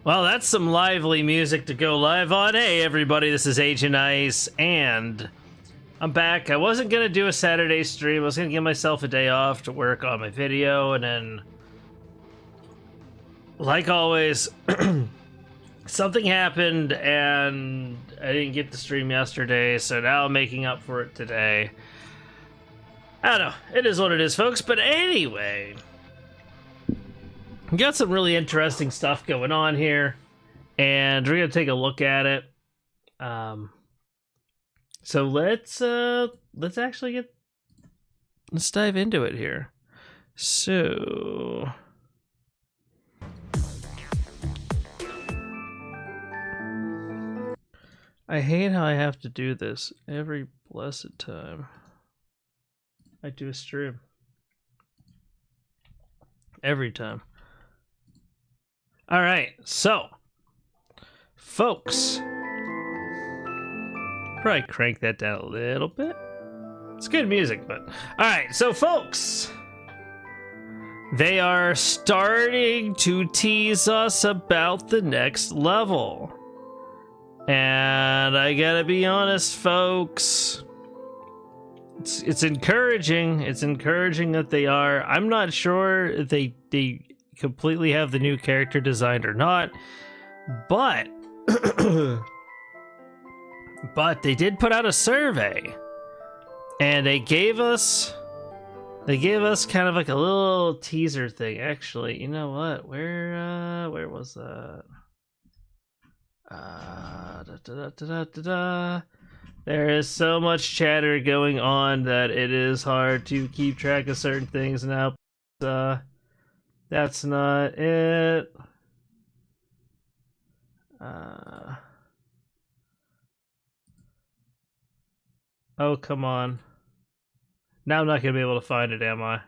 Well, that's some lively music to go live on. Hey, everybody, this is Agent Ice, and I'm back. I wasn't going to do a Saturday stream. I was going to give myself a day off to work on my video, and then, like always, something happened, and I didn't get to stream yesterday, so now I'm making up for it today. I don't know. It is what it is, folks, but anyway... we got some really interesting stuff going on here, and we're gonna take a look at it. So let's dive into it here. So I hate how I have to do this every blessed time I do a stream. Every time. All right, so, folks, probably crank that down a little bit. It's good music, but all right, so folks, they are starting to tease us about the next level, and I gotta be honest, folks, it's encouraging. It's encouraging that they are. I'm not sure if they completely have the new character designed or not, but but they did put out a survey, and they gave us kind of like a little teaser thing. Actually, you know what, where was that? There is so much chatter going on that it is hard to keep track of certain things now. That's not it. Oh, come on. Now I'm not going to be able to find it, am I?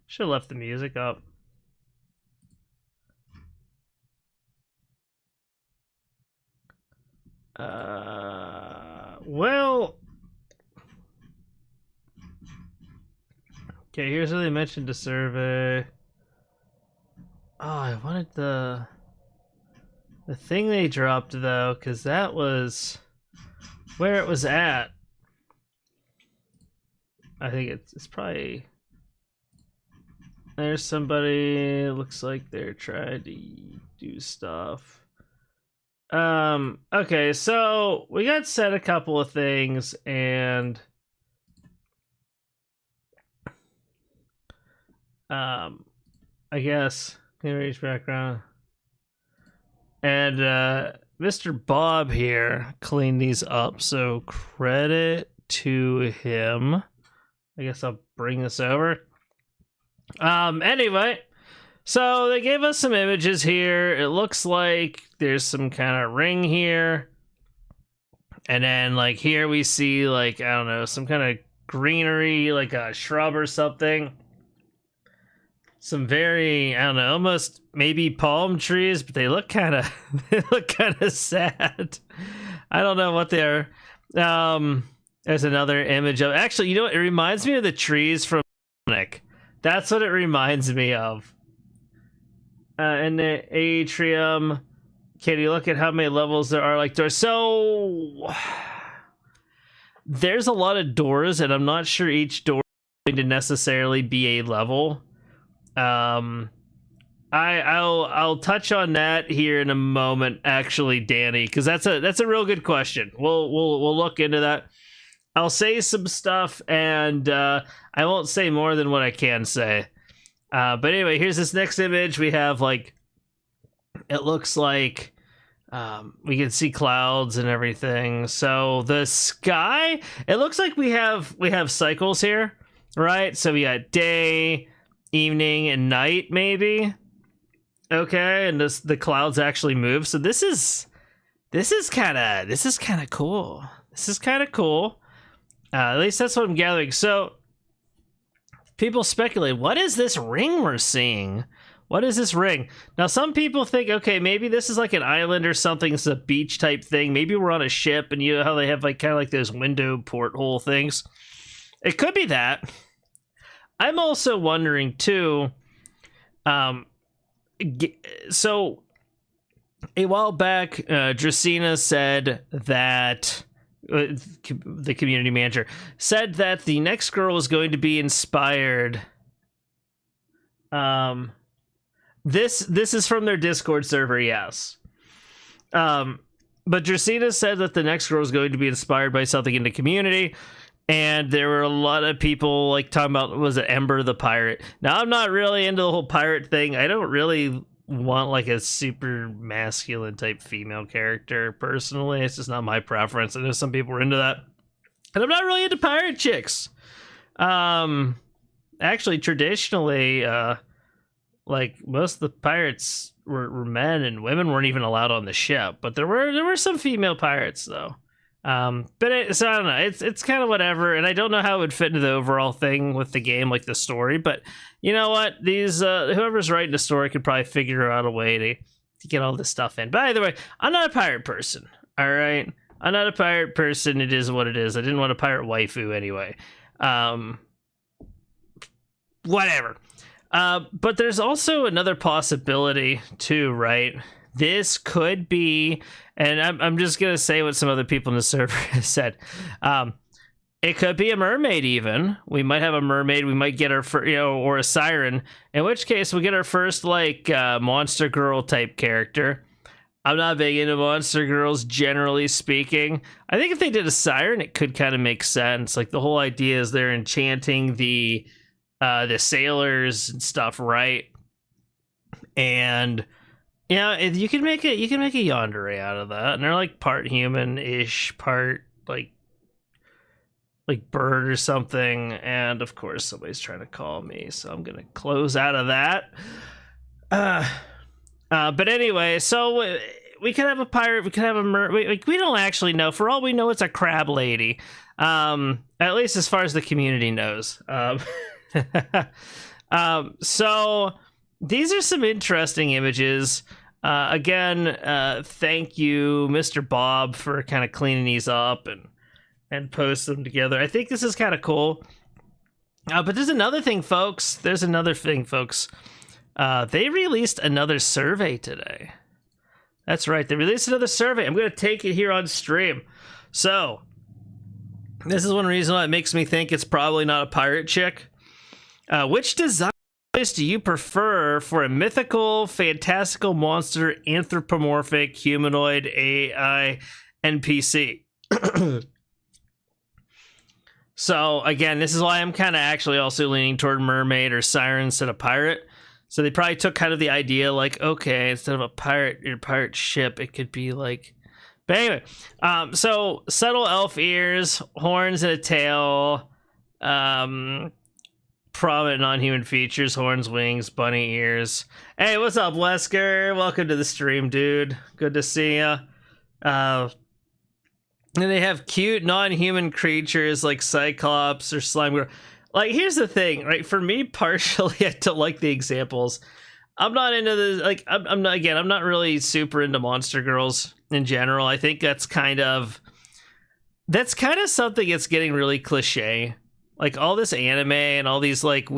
Should have left the music up. Well... okay, here's where they mentioned a survey. Oh, I wanted the thing they dropped, though, because that was where it was at. I think it's probably... there's somebody, looks like they're trying to do stuff. Okay, so we got set a couple of things, and I guess image background, and Mr. Bob here cleaned these up, so credit to him. I guess I'll bring this over. Anyway, so they gave us some images here. It looks like there's some kind of ring here, and then like here we see, like, I don't know, some kind of greenery, like a shrub or something. Some very, I don't know, almost maybe palm trees, but they look kind of sad. I don't know what they are. There's another image of, actually, you know what? It reminds me of the trees from Sonic. That's what it reminds me of. And the atrium. Can you look at how many levels there are? Like, there's there's a lot of doors, and I'm not sure each door is going to necessarily be a level. I'll touch on that here in a moment, actually, Danny, because that's a real good question. We'll look into that. I'll say some stuff, and I won't say more than what I can say. But anyway, here's this next image. We have, like, it looks like we can see clouds and everything. So the sky, it looks like we have cycles here, right? So we got day, evening, and night, maybe. Okay, and the clouds actually move. So this is kind of cool. This is kind of cool. At least that's what I'm gathering. So people speculate, what is this ring we're seeing? What is this ring? Now, some people think, okay, maybe this is like an island or something. It's a beach type thing. Maybe we're on a ship, and you know how they have like kind of like those window porthole things. It could be that. I'm also wondering too. So a while back, Dracena said that the community manager said that the next girl is going to be inspired. This is from their Discord server, yes. But Dracena said that the next girl is going to be inspired by something in the community, and there were a lot of people like talking about, was it Ember the pirate? Now, I'm not really into the whole pirate thing. I don't really want like a super masculine type female character personally. It's just not my preference. I know some people are into that, and I'm not really into pirate chicks. Actually, traditionally, like most of the pirates were men, and women weren't even allowed on the ship. But there were some female pirates though. So I don't know. It's kind of whatever, and I don't know how it would fit into the overall thing with the game, like the story. But you know what? These whoever's writing the story could probably figure out a way to get all this stuff in. But either way, I'm not a pirate person. All right, I'm not a pirate person. It is what it is. I didn't want a pirate waifu anyway. Whatever. But there's also another possibility too, right? This could be, and I'm just gonna say what some other people in the server have said. It could be a mermaid even. We might have a mermaid. We might get our or a siren. In which case, we get our first like monster girl type character. I'm not big into monster girls, generally speaking. I think if they did a siren, it could kind of make sense. Like the whole idea is they're enchanting the sailors and stuff, right? And yeah, you can make a yandere out of that, and they're like part human-ish, part like bird or something. And of course, somebody's trying to call me, so I'm gonna close out of that. But anyway, so we could have a pirate, we could have a we don't actually know. For all we know, it's a crab lady. At least as far as the community knows. So these are some interesting images. Again, thank you, Mr. Bob, for kind of cleaning these up and post them together. I think this is kind of cool. But there's another thing, folks. They released another survey today. That's right. They released another survey. I'm going to take it here on stream. So this is one reason why it makes me think it's probably not a pirate chick. Which design do you prefer for a mythical, fantastical monster, anthropomorphic, humanoid, AI, NPC? So again, this is why I'm kind of actually also leaning toward mermaid or siren instead of pirate. So they probably took kind of the idea like, okay, instead of a pirate ship, it could be like. But anyway, so subtle elf ears, horns and a tail, prominent non-human features, horns, wings, bunny ears. Hey, what's up, Wesker? Welcome to the stream, dude. Good to see ya. And they have cute non-human creatures like Cyclops or Slime Girl. Like, here's the thing, right? For me, partially, I don't like the examples. I'm not into the, like, I'm not really super into monster girls in general. I think that's kind of something that's getting really cliche. Like, all this anime and all these, like,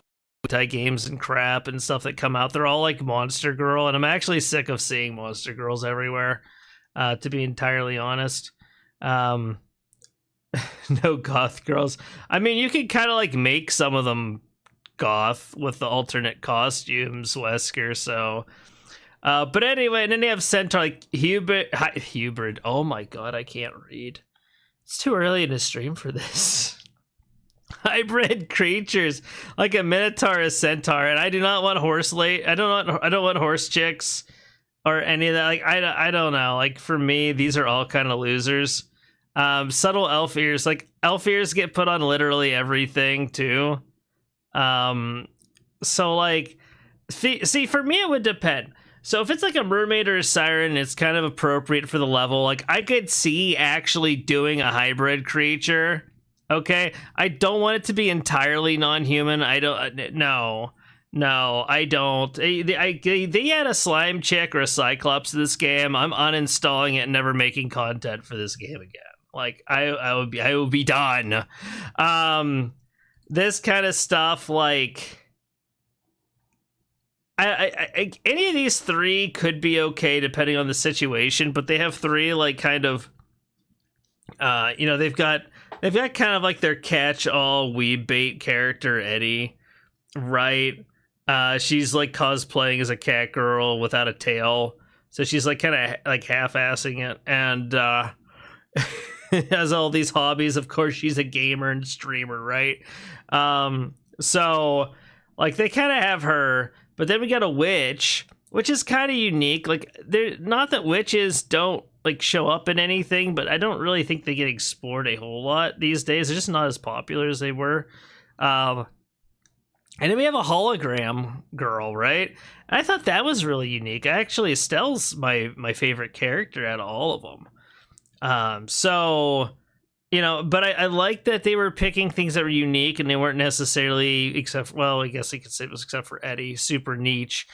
type games and crap and stuff that come out, they're all, like, monster girl. And I'm actually sick of seeing monster girls everywhere, to be entirely honest. No goth girls. I mean, you can kind of, like, make some of them goth with the alternate costumes, Wesker, so... but anyway, and then they have Centaur, like, Hubert. Oh my god, I can't read. It's too early in the stream for this. Hybrid creatures like a minotaur, a centaur, and I do not want I don't want horse chicks or any of that. Like, I don't know. Like, for me, these are all kind of losers. Subtle elf ears, like elf ears get put on literally everything too. So like, see, for me it would depend. So if it's like a mermaid or a siren, it's kind of appropriate for the level. Like, I could see actually doing a hybrid creature. Okay, I don't want it to be entirely non-human. I don't. No, I don't. They add a slime chick or a cyclops to this game, I'm uninstalling it and never making content for this game again. Like, I would be done. This kind of stuff, like, Any of these three could be okay depending on the situation, but they have three like kind of, you know, they've got kind of like their catch-all weeb bait character Eddie, right? She's like cosplaying as a cat girl without a tail, so she's like kind of like half-assing it, and has all these hobbies. Of course, she's a gamer and streamer, right? So like they kind of have her. But then we got a witch, which is kind of unique. Like, they're not that witches don't like show up in anything, but I don't really think they get explored a whole lot these days. They're just not as popular as they were. And then we have a hologram girl, right? And I thought that was really unique. Actually, Estelle's my favorite character out of all of them. So, you know, but I like that they were picking things that were unique and they weren't necessarily, except, well, I guess you could say it was except for Eddie, super niche.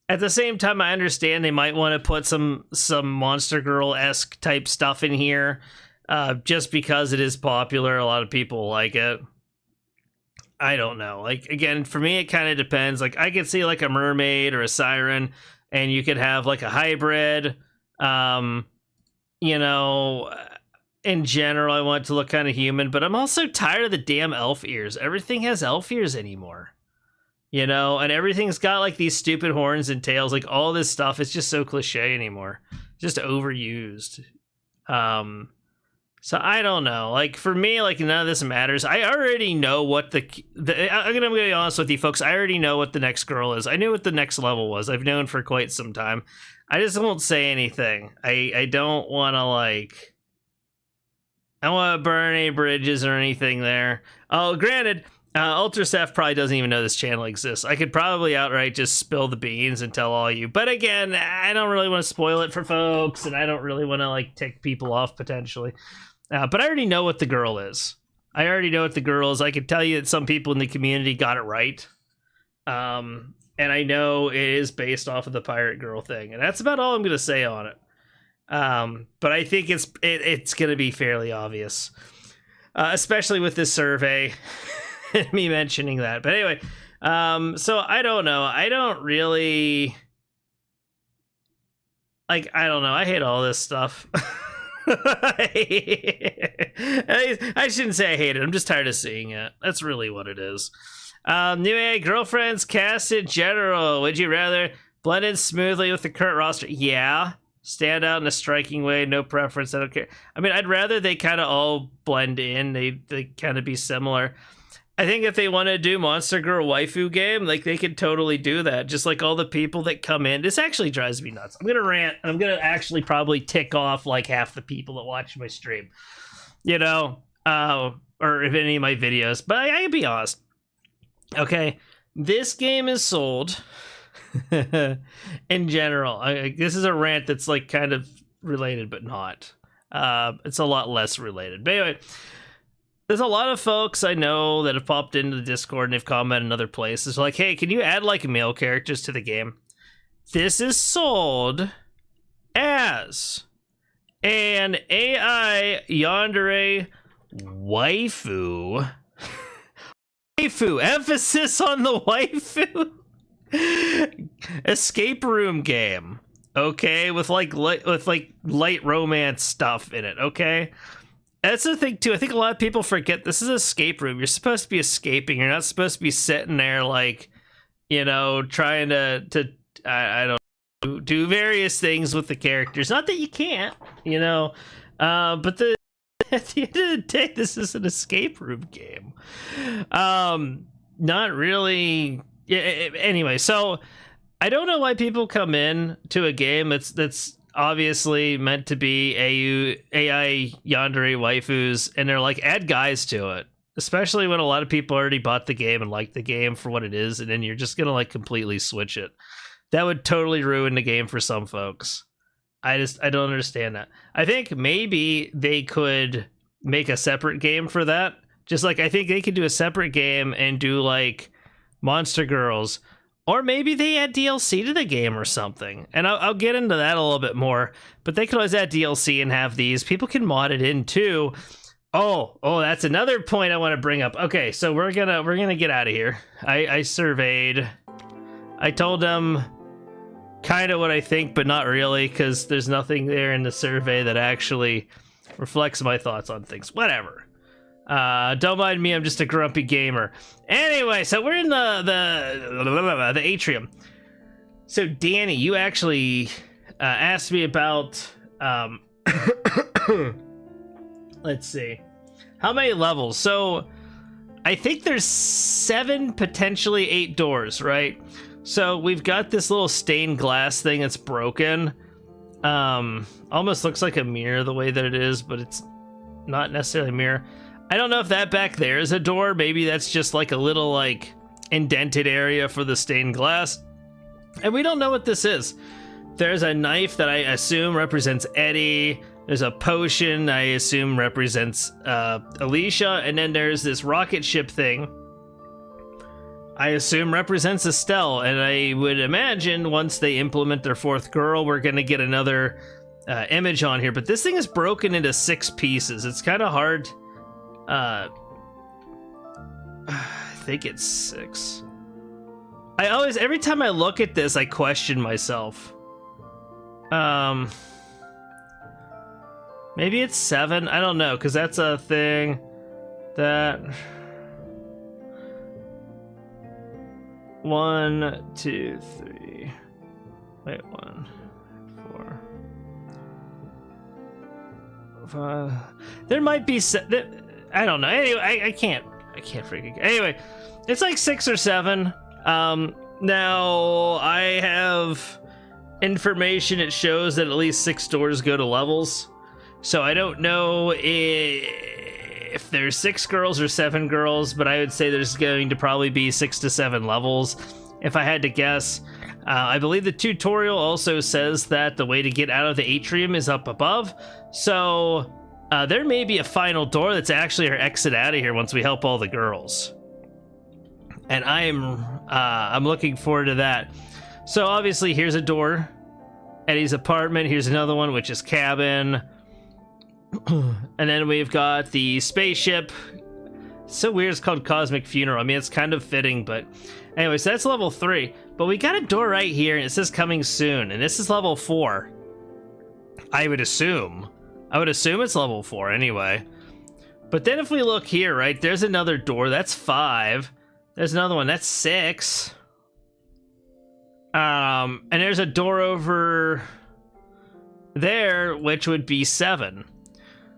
At the same time, I understand they might want to put some Monster Girl-esque type stuff in here, just because it is popular. A lot of people like it. I don't know. Like, again, for me, it kind of depends. Like, I could see like a mermaid or a siren, and you could have like a hybrid. You know, in general, I want it to look kind of human, but I'm also tired of the damn elf ears. Everything has elf ears anymore, you know, and everything's got like these stupid horns and tails. Like all this stuff, it's just so cliche anymore, just overused. So I don't know. Like for me, like none of this matters. I already know what I'm gonna be honest with you folks. I already know what the next girl is. I knew what the next level was. I've known for quite some time. I just won't say anything. I don't want to like. I don't want to burn any bridges or anything there. Oh, granted, Ultraseth probably doesn't even know this channel exists. I could probably outright just spill the beans and tell all you. But again, I don't really want to spoil it for folks, and I don't really want to like tick people off potentially. But I already know what the girl is. I already know what the girl is. I can tell you that some people in the community got it right. And I know it is based off of the pirate girl thing. And that's about all I'm going to say on it. But I think it's going to be fairly obvious, especially with this survey and me mentioning that. But anyway, so I don't know. I don't really like, I don't know. I hate all this stuff. I shouldn't say I hate it. I'm just tired of seeing it. That's really what it is. New AI girlfriends cast in general. Would you rather blend in smoothly with the current roster? Yeah. Stand out in a striking way, no preference, I don't care. I mean, I'd rather they kind of all blend in. They kind of be similar. I think if they want to do Monster Girl waifu game, like they could totally do that. Just like all the people that come in. This actually drives me nuts. I'm going to rant, and I'm going to actually probably tick off like half the people that watch my stream. You know, or if any of my videos. But I can be honest. Okay, this game is sold... in general, this is a rant that's like kind of related but not. It's a lot less related, but anyway, there's a lot of folks I know that have popped into the Discord and they've commented in other places like, hey, can you add like male characters to the game? This is sold as an AI yandere waifu. Emphasis on the waifu. Escape room game, okay, with like light romance stuff in it. Okay, that's the thing too. I think a lot of people forget this is an escape room. You're supposed to be escaping. You're not supposed to be sitting there like, you know, trying to I don't know, do various things with the characters. Not that you can't, you know, but at the end of the day, this is an escape room game. Not really. Yeah, anyway, so I don't know why people come in to a game that's obviously meant to be AI yandere waifus, and they're like, add guys to it, especially when a lot of people already bought the game and like the game for what it is, and then you're just gonna like completely switch it. That would totally ruin the game for some folks. I don't understand that. I think maybe they could make a separate game for that. Just like I think they could do a separate game and do like Monster Girls, or maybe they add DLC to the game or something, and I'll get into that a little bit more. But they could always add DLC and have these. People can mod it in too. Oh, that's another point I want to bring up. Okay, so we're gonna get out of here. I surveyed I told them kind of what I think, but not really, because there's nothing there in the survey that actually reflects my thoughts on things. Whatever. Don't mind me, I'm just a grumpy gamer. Anyway, so we're in the atrium. So Danny, you actually asked me about let's see, how many levels. So I think there's 7, potentially 8 doors, right? So we've got this little stained glass thing that's broken. Almost looks like a mirror the way that it is, but it's not necessarily a mirror. I don't know if that back there is a door. Maybe that's just like a little like indented area for the stained glass. And we don't know what this is. There's a knife that I assume represents Eddie. There's a potion I assume represents Alicia. And then there's this rocket ship thing I assume represents Estelle. And I would imagine once they implement their 4th girl, we're going to get another image on here. But this thing is broken into 6 pieces. It's kind of hard. I think it's 6. Every time I look at this, I question myself. Maybe it's 7. I don't know, because that's a thing that 1, 2, 3. Wait, 1, 4, 5. There might be. I don't know. Anyway, I can't freaking. Anyway, it's like 6 or 7. Now I have information. It shows that at least 6 doors go to levels. So I don't know if there's 6 girls or 7 girls, but I would say there's going to probably be 6 to 7 levels, if I had to guess. I believe the tutorial also says that the way to get out of the atrium is up above. So there may be a final door that's actually our exit out of here once we help all the girls. And I'm looking forward to that. So obviously here's a door. Eddie's apartment. Here's another one, which is cabin. And then we've got the spaceship. It's so weird, it's called Cosmic Funeral. I mean, it's kind of fitting, but anyway, so that's level 3. But we got a door right here, and it says coming soon, and this is level 4. I would assume it's level 4 anyway. But then if we look here, right, there's another door. That's 5. There's another one. That's 6. And there's a door over there, which would be 7.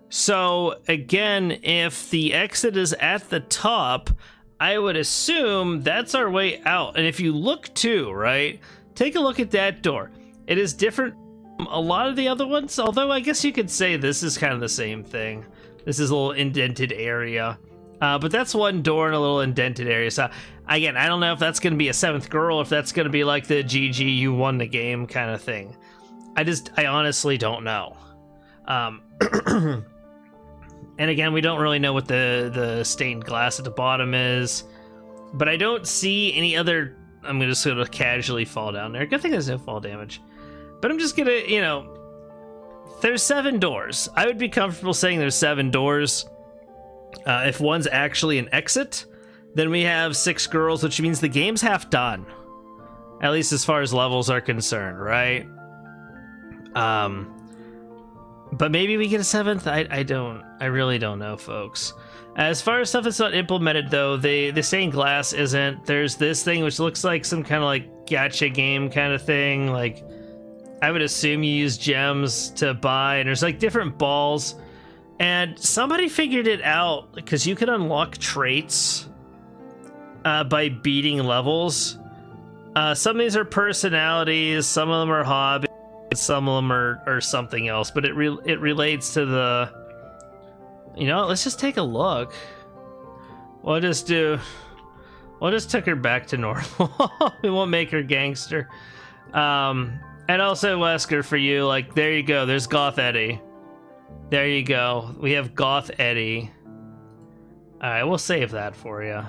So again, if the exit is at the top, I would assume that's our way out. And if you look too, right, take a look at that door. It is different from a lot of the other ones, although I guess you could say this is kind of the same thing. This is a little indented area. But that's one door in a little indented area. So again, I don't know if that's going to be a 7th girl, or if that's going to be like the GG, you won the game kind of thing. I honestly don't know. And again, we don't really know what the stained glass at the bottom is, but I don't see any other. I'm gonna just sort of casually fall down there. Good thing there's no fall damage, but I'm just gonna, you know, there's 7 doors. I would be comfortable saying there's 7 doors. If one's actually an exit, then we have 6 girls, which means the game's half done, at least as far as levels are concerned, right? But maybe we get a 7th. I really don't know, folks. As far as stuff that's not implemented, though, the stained glass isn't. There's this thing which looks like some kind of like gacha game kind of thing. Like, I would assume you use gems to buy, and there's like different balls. And somebody figured it out because you can unlock traits by beating levels. Some of these are personalities, some of them are hobbies. Some of them are something else, but it relates to the. You know, let's just take a look. We'll just take her back to normal. We won't make her gangster. And also, Wesker, for you, like, there you go. There's Goth Eddie. There you go. We have Goth Eddie. All right, we'll save that for you.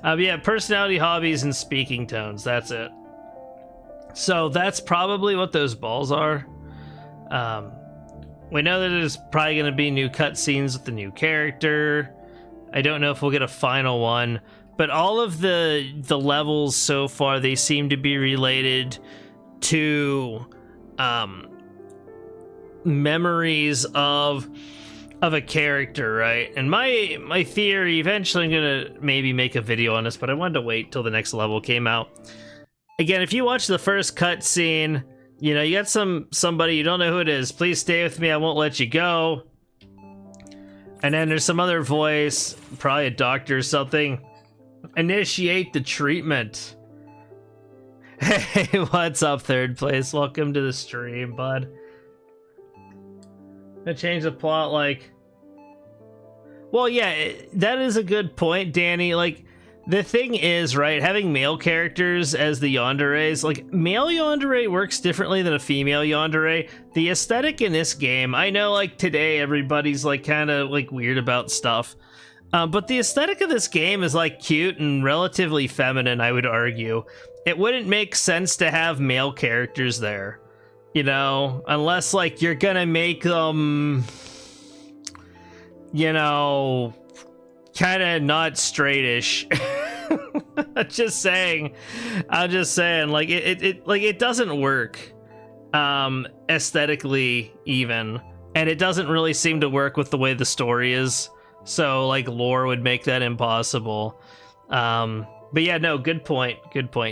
Yeah, personality, hobbies, and speaking tones. That's it. So that's probably what those balls are. We know that there's probably going to be new cutscenes with the new character. I don't know if we'll get a final one, but all of the levels so far, they seem to be related to memories of a character, right? And my theory, eventually I'm gonna maybe make a video on this, but I wanted to wait till the next level came out. Again, if you watch the first cutscene, you know, you got somebody, you don't know who it is. Please stay with me, I won't let you go. And then there's some other voice, probably a doctor or something. Initiate the treatment. Hey, what's up, third place? Welcome to the stream, bud. Gonna change the plot, like... Well, yeah, that is a good point, Danny. Like, the thing is, right, having male characters as the yanderes, like, male yandere works differently than a female yandere. The aesthetic in this game, I know, like, today everybody's, like, kind of, like, weird about stuff. But the aesthetic of this game is, like, cute and relatively feminine, I would argue. It wouldn't make sense to have male characters there, you know? Unless, like, you're gonna make them, you know, kind of not straightish. I'm just saying, like, it doesn't work, aesthetically even. And it doesn't really seem to work with the way the story is. So, like, lore would make that impossible. But yeah, no, good point,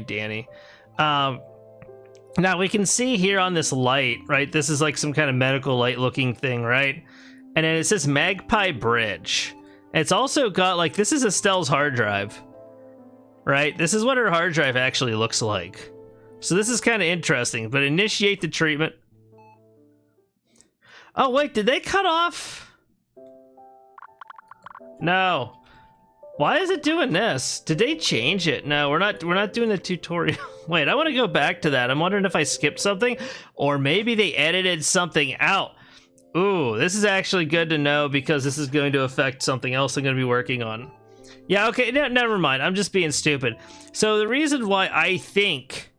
Danny. Now we can see here on this light, right? This is like some kind of medical light looking thing, right? And then it says Magpie Bridge. It's also got, like, this is Estelle's hard drive, right? This is what her hard drive actually looks like. So this is kind of interesting, but initiate the treatment. Oh, wait, did they cut off? No. Why is it doing this? Did they change it? No, we're not doing the tutorial. Wait, I want to go back to that. I'm wondering if I skipped something, or maybe they edited something out. Ooh, this is actually good to know, because this is going to affect something else I'm going to be working on. Yeah, okay, never mind. I'm just being stupid. So the reason why I think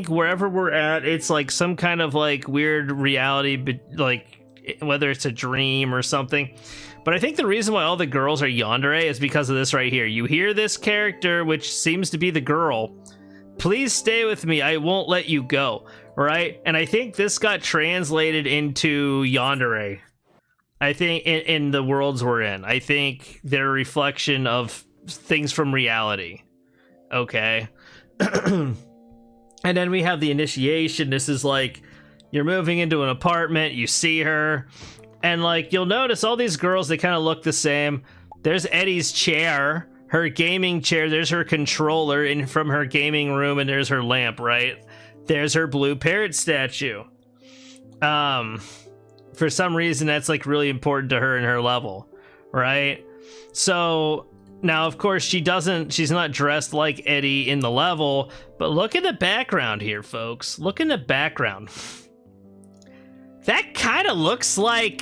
wherever we're at, it's like some kind of like weird reality, like whether it's a dream or something. But I think the reason why all the girls are yandere is because of this right here. You hear this character, which seems to be the girl. Please stay with me, I won't let you go. Right? And I think this got translated into yandere. I think in the worlds we're in. I think they're a reflection of things from reality. Okay. And then we have the initiation. This is like, you're moving into an apartment, you see her, and like, you'll notice all these girls, they kind of look the same. There's Eddie's chair, her gaming chair, there's her controller in from her gaming room, and there's her lamp, right? There's her blue parrot statue. For some reason, that's like really important to her in her level, right? So now, of course, she's not dressed like Eddie in the level, but look at the background here, folks. Look in the background. That kind of looks like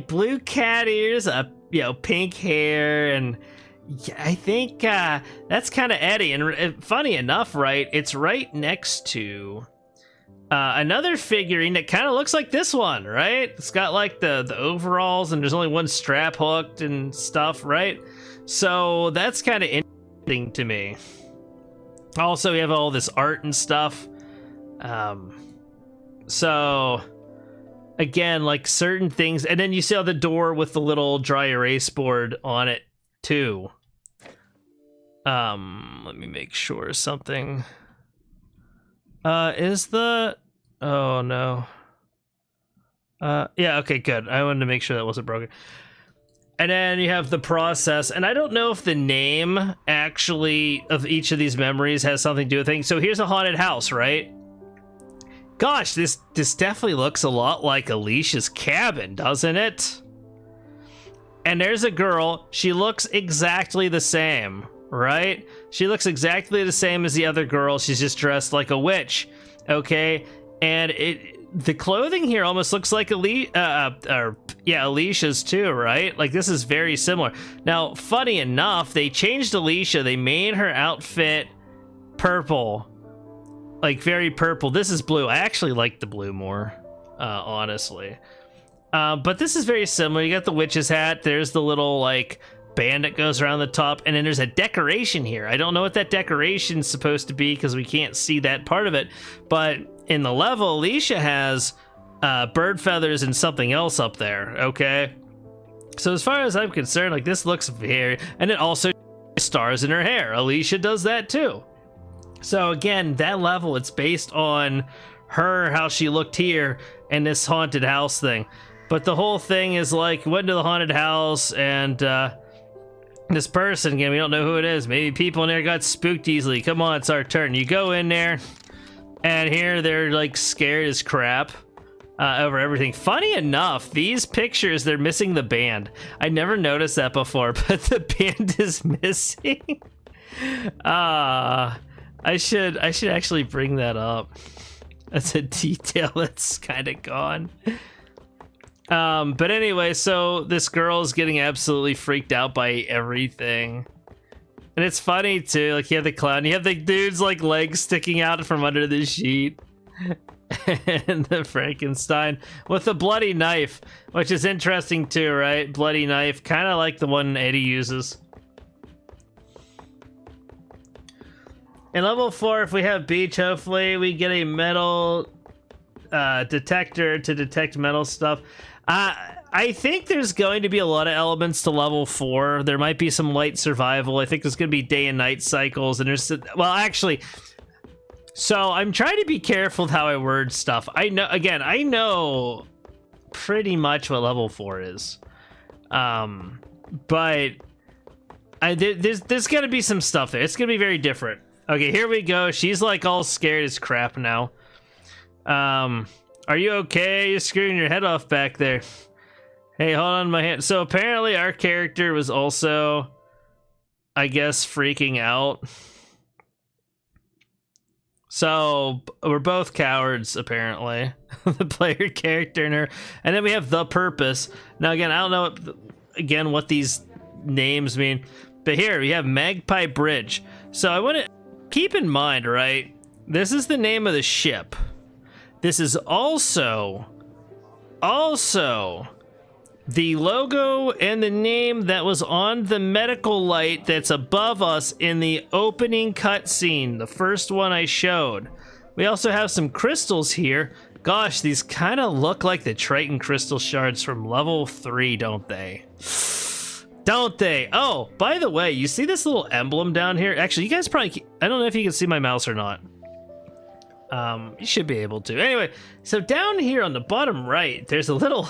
blue cat ears, pink hair, and I think that's kind of Eddie. And funny enough, right, it's right next to another figurine that kind of looks like this one, right? It's got like the overalls, and there's only one strap hooked and stuff, right? So that's kind of interesting to me. Also, we have all this art and stuff. So again, like certain things, and then you see the door with the little dry erase board on it too. Let me make sure something. Is the... Oh, no. Yeah, okay, good. I wanted to make sure that wasn't broken. And then you have the process, and I don't know if the name, actually, of each of these memories has something to do with things. So here's a haunted house, right? Gosh, this definitely looks a lot like Alicia's cabin, doesn't it? And there's a girl. She looks exactly the same, right? She looks exactly the same as the other girl. She's just dressed like a witch, okay? And the clothing here almost looks like Alicia's too, right? Like, this is very similar. Now, funny enough, they changed Alicia. They made her outfit purple, like very purple. This is blue. I actually like the blue more, honestly. But this is very similar. You got the witch's hat. There's the little like band that goes around the top, and then there's a decoration here. I don't know what that decoration's supposed to be because we can't see that part of it, but in the level, Alicia has bird feathers and something else up there, okay? So as far as I'm concerned, like, this looks very... And it also stars in her hair. Alicia does that too. So again, that level, it's based on her, how she looked here, and this haunted house thing. But the whole thing is like, went to the haunted house, and this person, again, we don't know who it is. Maybe people in there got spooked easily. Come on, it's our turn. You go in there, and here they're like scared as crap over everything. Funny enough, these pictures, they're missing the band. I never noticed that before, but the band is missing. I should actually bring that up. That's a detail that's kind of gone. But anyway, so this girl is getting absolutely freaked out by everything. And it's funny too, like, you have the clown, you have the dude's like legs sticking out from under the sheet. And the Frankenstein with the bloody knife, which is interesting too, right? Bloody knife, kind of like the one Eddie uses. In level 4, if we have beach, hopefully we get a metal detector to detect metal stuff. I think there's going to be a lot of elements to level 4. There might be some light survival. I think there's going to be day and night cycles, and there's, well, actually, so I'm trying to be careful with how I word stuff. I know pretty much what level 4 is, but there's going to be some stuff there. It's going to be very different. Okay, here we go. She's like all scared as crap now. Are you okay? You're screwing your head off back there. Hey, hold on my hand. So apparently our character was also, I guess, freaking out. So we're both cowards, apparently. The player character and her. And then we have the purpose. Now, again, I don't know, what these names mean. But here, we have Magpie Bridge. So I want to keep in mind, right? This is the name of the ship. This is also the logo and the name that was on the medical light that's above us in the opening cutscene, the first one I showed. We also have some crystals here. Gosh, these kind of look like the Triton crystal shards from level 3, don't they? Don't they? Oh, by the way, you see this little emblem down here? Actually, you guys probably... I don't know if you can see my mouse or not. You should be able to. Anyway, so down here on the bottom right, there's a little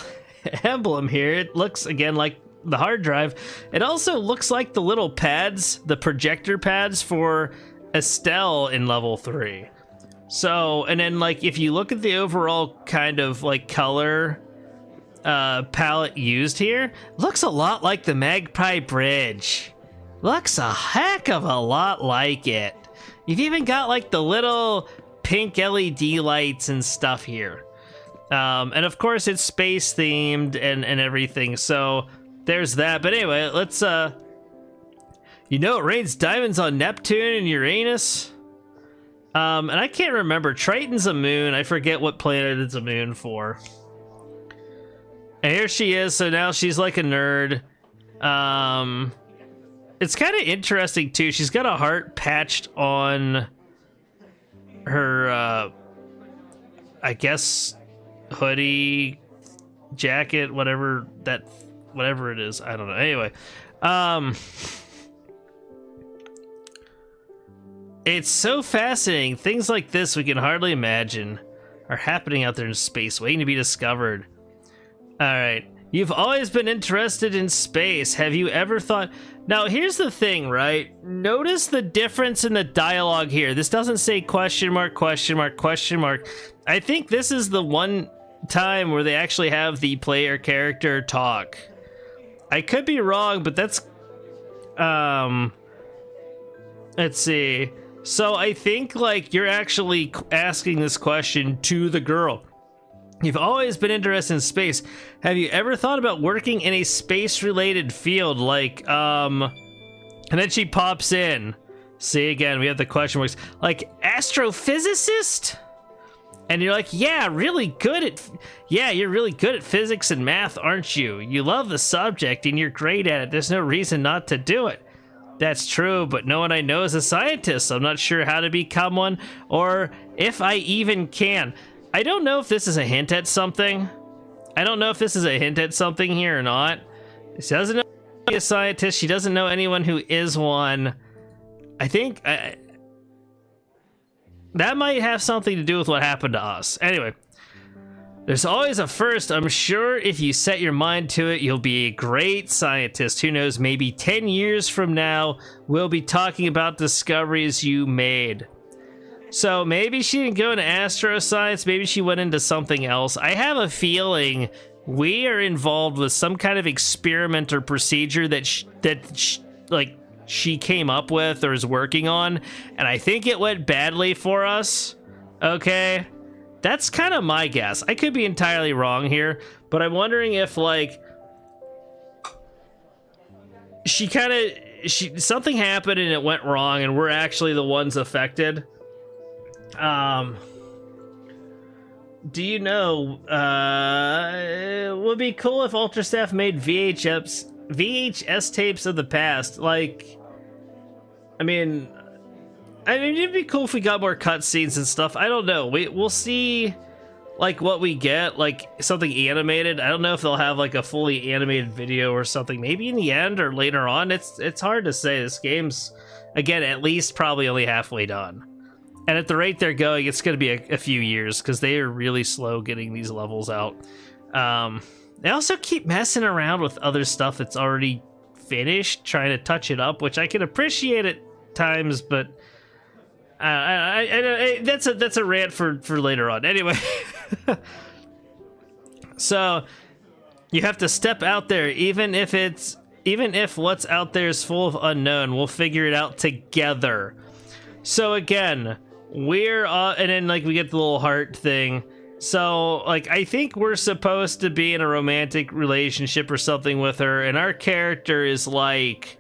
emblem here. It looks, again, like the hard drive. It also looks like the little pads, the projector pads for Estelle in level 3. So, and then, like, if you look at the overall kind of, like, color palette used here, looks a lot like the Magpie Bridge. Looks a heck of a lot like it. You've even got, like, the little pink LED lights and stuff here. And of course it's space themed and everything, so there's that. But anyway, let's you know, it rains diamonds on Neptune and Uranus. And I can't remember, Triton's a moon. I forget what planet it's a moon for. And here she is, so now she's like a nerd. It's kind of interesting too, she's got a heart patched on her I guess hoodie, jacket, whatever it is, I don't know. Anyway, it's so fascinating. Things like this we can hardly imagine are happening out there in space, waiting to be discovered. All right, you've always been interested in space. Have you ever thought... Now, here's the thing, right? Notice the difference in the dialogue here. This doesn't say question mark, question mark, question mark. I think this is the one time where they actually have the player character talk. I could be wrong, but that's... let's see. So I think, like, you're actually asking this question to the girl. You've always been interested in space. Have you ever thought about working in a space-related field, like, and then she pops in. See, again, we have the question marks. Like, astrophysicist? And you're like, yeah, you're really good at physics and math, aren't you? You love the subject and you're great at it. There's no reason not to do it. That's true, but no one I know is a scientist, so I'm not sure how to become one or if I even can. I don't know if this is a hint at something. I don't know if this is a hint at something here or not. She doesn't know a scientist. She doesn't know anyone who is one. I think that might have something to do with what happened to us. Anyway, there's always a first. I'm sure if you set your mind to it, you'll be a great scientist. Who knows, maybe 10 years from now, we'll be talking about discoveries you made. So maybe she didn't go into astroscience. Maybe she went into something else. I have a feeling we are involved with some kind of experiment or procedure that she came up with or is working on, and I think it went badly for us. Okay, that's kind of my guess. I could be entirely wrong here, but I'm wondering if like something happened and it went wrong and we're actually the ones affected. Do you know, it would be cool if Ultra Staff made VHS tapes of the past. Like, I mean, it'd be cool if we got more cutscenes and stuff. I don't know. We'll see, like, what we get, like, something animated. I don't know if they'll have, like, a fully animated video or something. Maybe in the end or later on. It's hard to say. This game's, again, at least probably only halfway done. And at the rate they're going, it's going to be a few years because they are really slow getting these levels out. They also keep messing around with other stuff that's already finished, trying to touch it up, which I can appreciate at times, but that's a rant for later on. Anyway, so you have to step out there, even if what's out there is full of unknown. We'll figure it out together. So again, we're and then like we get the little heart thing. So like I think we're supposed to be in a romantic relationship or something with her, and our character is like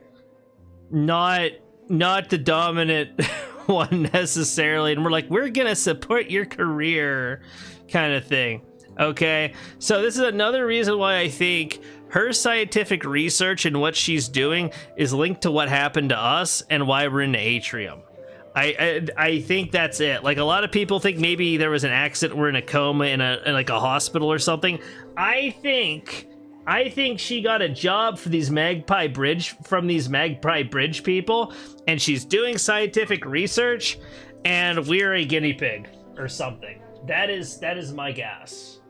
not the dominant one necessarily, and we're like, we're gonna support your career kind of thing. Okay, so this is another reason why I think her scientific research and what she's doing is linked to what happened to us and why we're in the atrium. I think that's it. Like, a lot of people think maybe there was an accident, we're in a coma in like a hospital or something. I think she got a job for these Magpie Bridge people, and she's doing scientific research, and we're a guinea pig or something. That is my guess.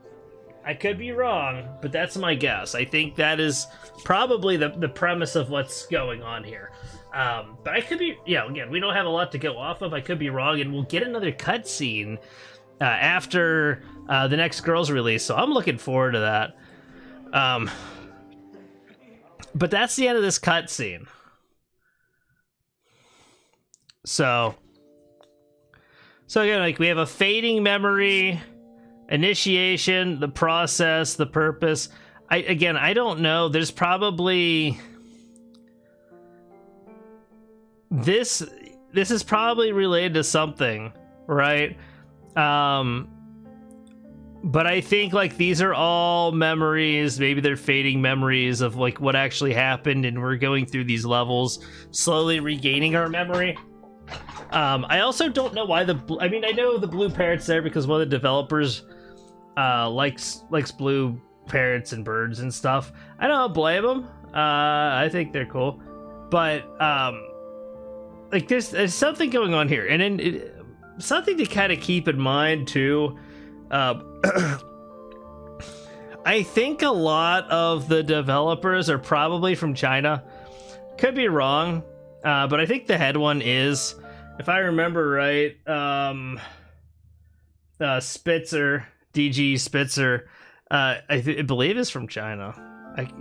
I could be wrong, but that's my guess. I think that is probably the premise of what's going on here. But I could be, again, we don't have a lot to go off of. I could be wrong, and we'll get another cutscene after the next Girls release, so I'm looking forward to that. But that's the end of this cutscene. So again, like, we have a fading memory, initiation, the process, the purpose. I don't know. There's probably... This is probably related to something, right? But I think like these are all memories. Maybe they're fading memories of like what actually happened, and we're going through these levels, slowly regaining our memory. I also don't know why I know the blue parrot's there because one of the developers likes blue parrots and birds and stuff. I don't blame them. I think they're cool, but like there's something going on here, and then something to kind of keep in mind too. I think a lot of the developers are probably from China. Could be wrong, but I think the head one is, if I remember right, Spitzer, DG Spitzer, I believe is from China.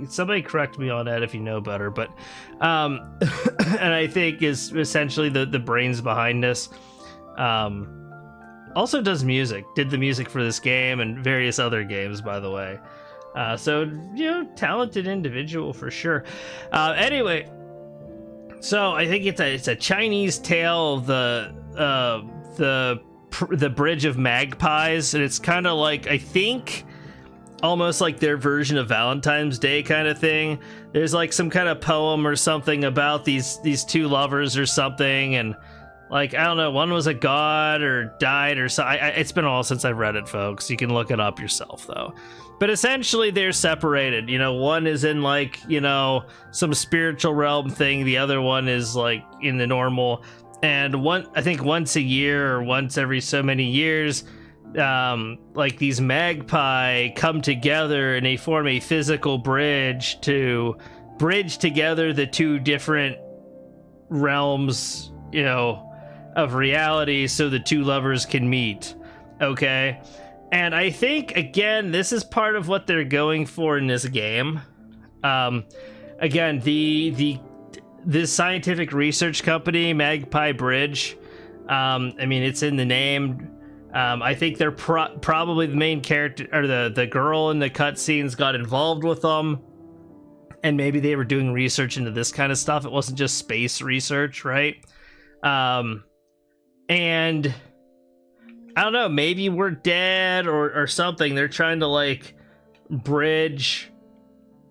Somebody correct me on that if you know better, but and I think is essentially the brains behind this. Also does music, did the music for this game and various other games, by the way. So, talented individual for sure. Anyway, so I think it's a Chinese tale of the the Bridge of Magpies, and it's kind of like, I think, almost like their version of Valentine's Day kind of thing. There's like some kind of poem or something about these two lovers or something, and like, I don't know, one was a god or died or so. It's been a while since I've read it, folks. You can look it up yourself, though. But essentially, they're separated. You know, one is in, like, you know, some spiritual realm thing. The other one is, like, in the normal. And I think once a year or once every so many years, like, these magpie come together and they form a physical bridge to bridge together the two different realms, you know, of reality, so the two lovers can meet. Okay, and I think, again, this is part of what they're going for in this game. Again, this scientific research company, Magpie Bridge, I mean, it's in the name. I think they're probably the main character, or the girl in the cutscenes got involved with them, and maybe they were doing research into this kind of stuff. It wasn't just space research, right? And I don't know, maybe we're dead or something. They're trying to, like, bridge,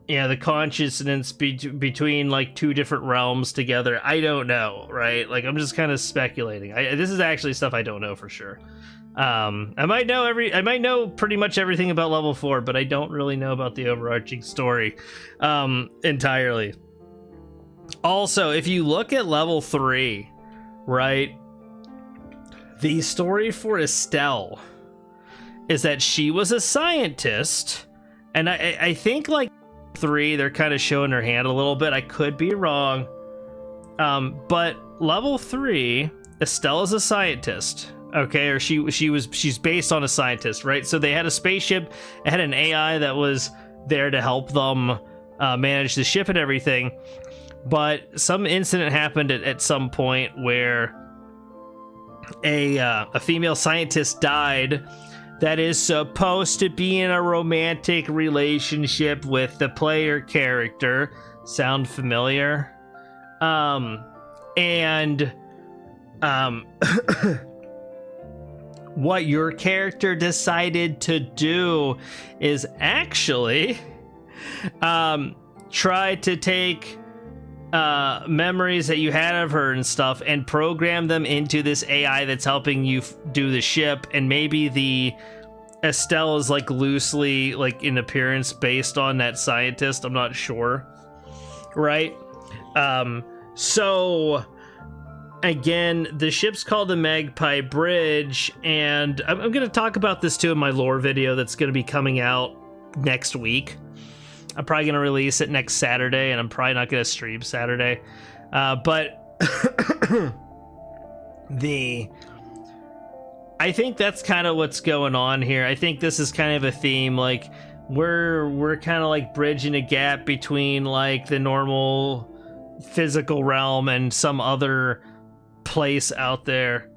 you know, the consciousness between, like, two different realms together. I don't know, right? Like, I'm just kind of speculating. This is actually stuff I don't know for sure. I might know pretty much everything about level 4, but I don't really know about the overarching story entirely. Also, if you look at level 3, right, the story for Estelle is that she was a scientist, and I think, like, 3, they're kind of showing her hand a little bit. I could be wrong, but level 3, Estelle is a scientist, okay, or she's based on a scientist, right? So they had a spaceship, it had an AI that was there to help them manage the ship and everything, but some incident happened at some point where a female scientist died that is supposed to be in a romantic relationship with the player character. Sound familiar? What your character decided to do is actually try to take memories that you had of her and stuff and program them into this AI that's helping you do the ship. And maybe the Estelle is, like, loosely, like, in appearance based on that scientist. I'm not sure, right? So again, the ship's called the Magpie Bridge, and I'm going to talk about this too in my lore video that's going to be coming out next week. I'm probably going to release it next Saturday, and I'm probably not going to stream Saturday. But I think that's kind of what's going on here. I think this is kind of a theme. Like, we're kind of, like, bridging a gap between, like, the normal physical realm and some other place out there.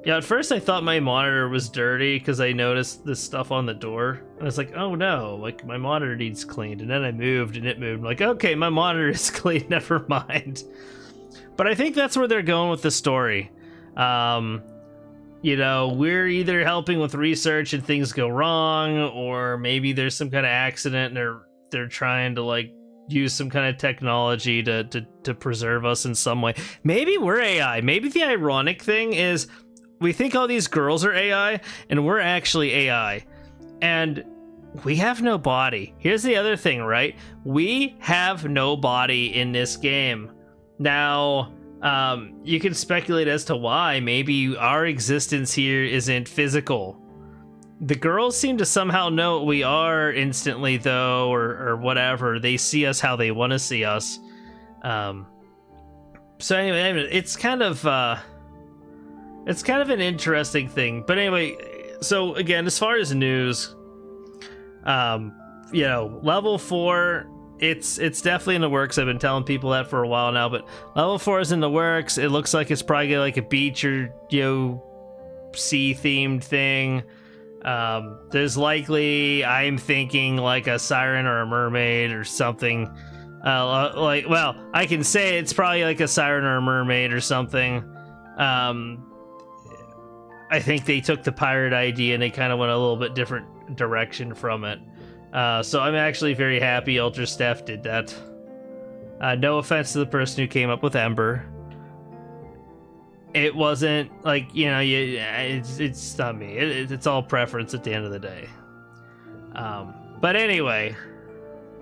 Yeah, at first I thought my monitor was dirty because I noticed this stuff on the door. And I was like, oh no, like, my monitor needs cleaned. And then I moved and it moved. I'm like, okay, my monitor is clean, never mind. But I think that's where they're going with the story. You know, we're either helping with research and things go wrong, or maybe there's some kind of accident and they're trying to, like, use some kind of technology to preserve us in some way. Maybe we're AI. Maybe the ironic thing is, we think all these girls are AI, and we're actually AI. And we have no body. Here's the other thing, right? We have no body in this game. Now, you can speculate as to why. Maybe our existence here isn't physical. The girls seem to somehow know what we are instantly, though, or whatever. They see us how they want to see us. So anyway, it's kind of an interesting thing. But anyway, so again, as far as news, you know, level 4, it's definitely in the works. I've been telling people that for a while now, but level 4 is in the works. It looks like it's probably like a beach or, you know, sea themed thing. There's likely, I'm thinking, like a siren or a mermaid or something. Like, well, I can say it's probably like a siren or a mermaid or something. I think they took the pirate idea and they kind of went a little bit different direction from it. So I'm actually very happy Ultra Staff did that. No offense to the person who came up with Ember. It wasn't like, you know, it's not me. It's all preference at the end of the day. But anyway,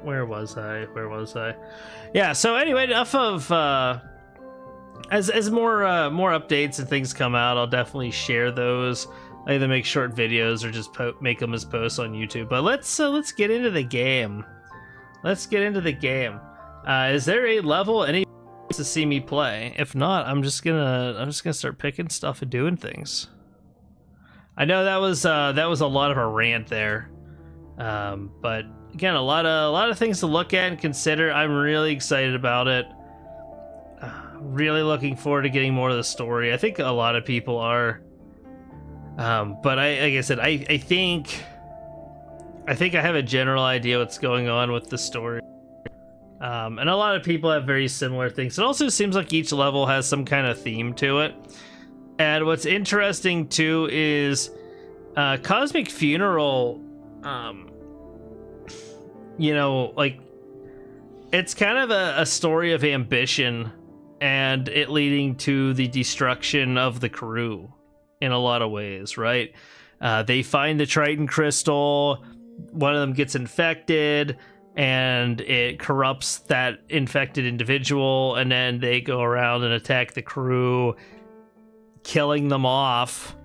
where was I? Yeah. So anyway, enough of. As more updates and things come out, I'll definitely share those. I either make short videos or just make them as posts on YouTube. But let's get into the game. Is there a level any to see me play? If not, I'm just gonna start picking stuff and doing things. I know that was a lot of a rant there, but again, a lot of things to look at and consider. I'm really excited about it. Really looking forward to getting more of the story. I think a lot of people are, but like I said, I think I have a general idea what's going on with the story. And a lot of people have very similar things. It also seems like each level has some kind of theme to it. And what's interesting too is Cosmic Funeral, you know, like it's kind of a story of ambition and it leading to the destruction of the crew in a lot of ways, right? They find the Triton crystal, one of them gets infected, and it corrupts that infected individual, and then they go around and attack the crew, killing them off,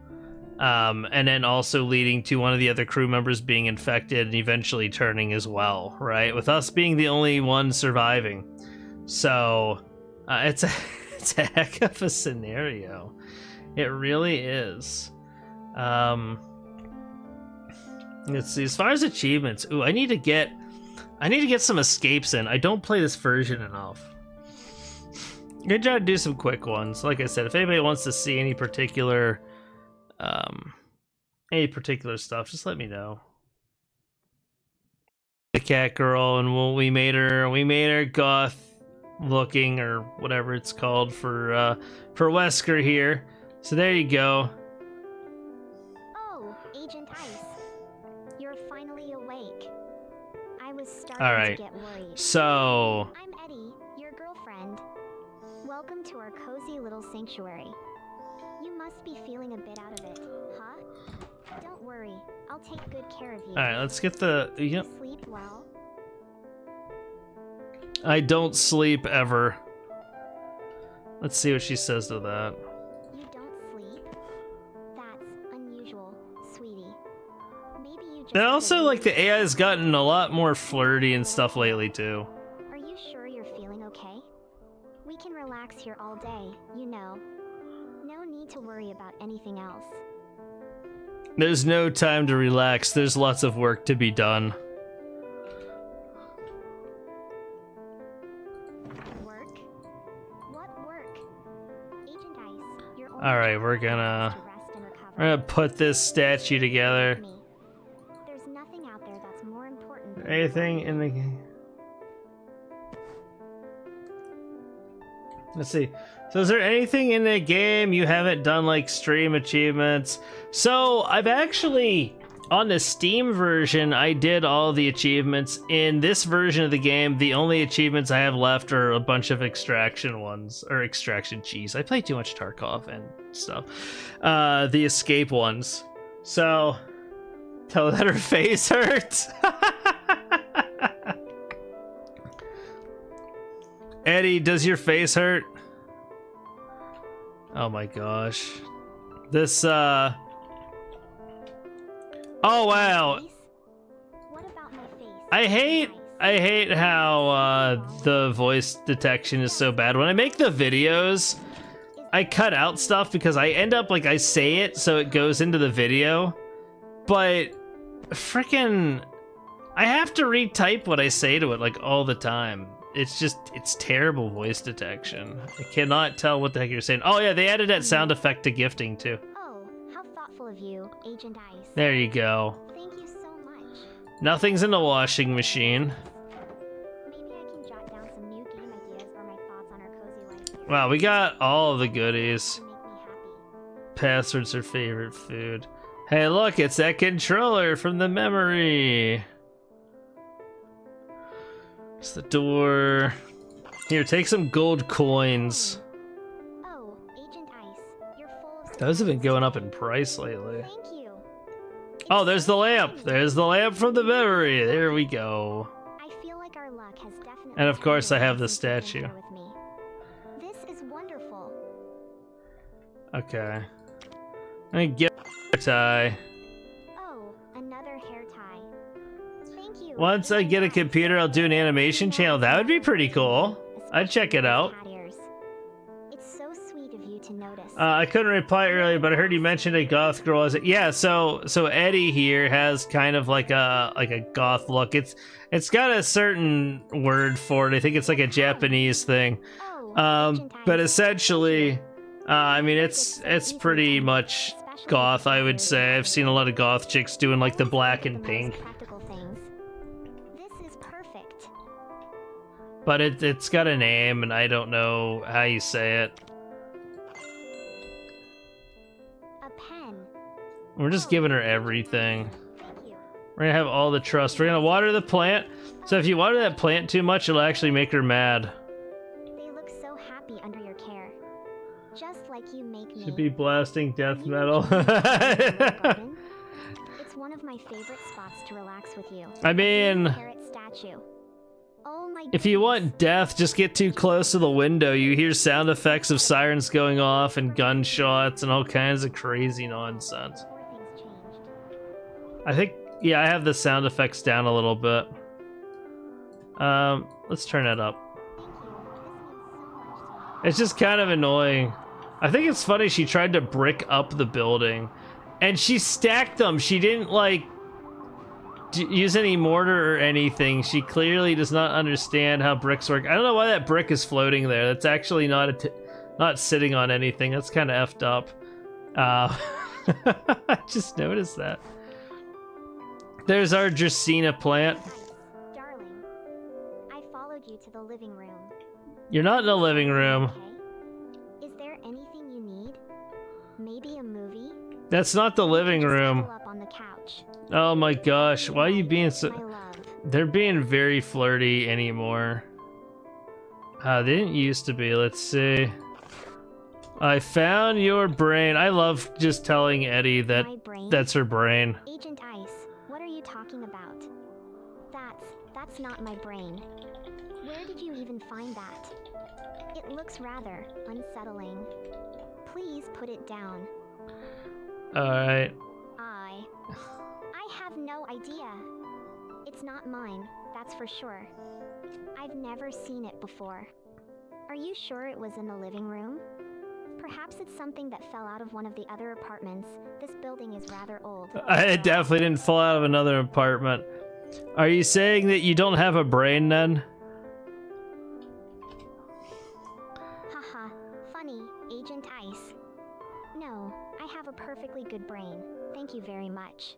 and then also leading to one of the other crew members being infected and eventually turning as well, right? With us being the only one surviving. So it's a heck of a scenario. It really is. Let's see. As far as achievements, ooh, I need to get some escapes in. I don't play this version enough. I'm gonna try to do some quick ones. Like I said, if anybody wants to see any particular stuff, just let me know. The cat girl, and we made her goth looking, or whatever it's called, for Wesker here. So there you go. Oh, Agent Ice. You're finally awake. I was starting to get worried. So I'm Eddie, your girlfriend. Welcome to our cozy little sanctuary. You must be feeling a bit out of it, huh? Don't worry, I'll take good care of you. Alright, let's get the... Yep. Sleep well? I don't sleep ever. Let's see what she says to that. You don't sleep? That's unusual, sweetie. Maybe you just... And also, like, the AI has gotten a lot more flirty and stuff lately, too. Are you sure you're feeling okay? We can relax here all day, you know. No need to worry about anything else. There's no time to relax. There's lots of work to be done. Work? What work? Agent Ice, you're only Alright, we're gonna put this statue together. There's nothing out there that's more important than Anything in the game? Let's see. So is there anything in the game you haven't done, like stream achievements? So I've actually, on the Steam version, I did all the achievements. In this version of the game, the only achievements I have left are a bunch of extraction ones, or extraction cheese. I play too much Tarkov and stuff. The escape ones. So tell her that her face hurts. Eddie, does your face hurt? Oh my gosh. This, oh wow. What about my face? I hate how, the voice detection is so bad. When I make the videos, I cut out stuff because I end up, like, I say it so it goes into the video. But, frickin', I have to retype what I say to it, like, all the time. It's terrible voice detection. I cannot tell what the heck you're saying. Oh yeah, they added that sound effect to gifting too. Oh, how thoughtful of you, Agent Ice. There you go. Thank you so much. Nothing's in the washing machine. Maybe I can jot down some new game ideas or my thoughts on our cozy life here. Wow, we got all of the goodies. To make me happy. password's her favorite food. Hey, look, it's that controller from the memory. It's the door. Here, take some gold coins. Oh, Agent Ice, you're full of Those have been going up in price lately. Thank you. Oh, there's the lamp. There's the lamp from the memory. There we go. I feel like our luck has definitely. And of course, I have the since you've been statue. here with me. This is wonderful. Okay. I get a tie. Oh, another hair tie. Thank you. Once I get a computer, I'll do an animation channel. That would be pretty cool. I'd check it out. Cat ears. It's so sweet of you to notice. I couldn't reply earlier, but I heard you mentioned a goth girl. Yeah, so Eddie here has kind of like a goth look. It's got a certain word for it. I think it's like a Japanese thing. Oh, Agent But Ice. essentially, I mean, it's pretty much goth, I would say. I've seen a lot of goth chicks doing like the black and pink, Practical things. This is perfect. but it's got a name, and I don't know how you say it. A pen. We're just giving her everything. Thank you. We're gonna have all the trust. We're gonna water the plant. So if you water that plant too much, it'll actually make her mad. They look so happy under your care. Just like you make me. Should be blasting death metal. Garden? It's one of my favorite spots to relax with you. I mean, Carrot statue. Oh my if you goodness. want death, just get too close to the window. You hear sound effects of sirens going off and gunshots and all kinds of crazy nonsense. Before things changed. I think, yeah, I have the sound effects down a little bit. Let's turn it up. Thank you. This means so much to me. It's just kind of annoying. I think it's funny she tried to brick up the building, and she stacked them. She didn't like use any mortar or anything. She clearly does not understand how bricks work. I don't know why that brick is floating there. That's actually not sitting on anything. That's kind of effed up. I just noticed that. There's our Dracaena plant. Darling, I followed you to the living room. You're not in the living room. Okay. Is there anything you need? Maybe a movie? That's not the living Just room. curl up on the couch. Oh my gosh, why are you being My so... love. They're being very flirty anymore. They didn't used to be. Let's see. I found your brain. I love just telling Eddie that My brain? that's her brain. Agent Ice, what are you talking about? That's not my brain. Where did you even find that? It looks rather unsettling. Please put it down. Alright. I have no idea. It's not mine, that's for sure. I've never seen it before. Are you sure it was in the living room? Perhaps it's something that fell out of one of the other apartments. This building is rather old. I definitely didn't fall out of another apartment. Are you saying that you don't have a brain then? Haha, funny, Agent Ice. No, I have a perfectly good brain. Thank you very much.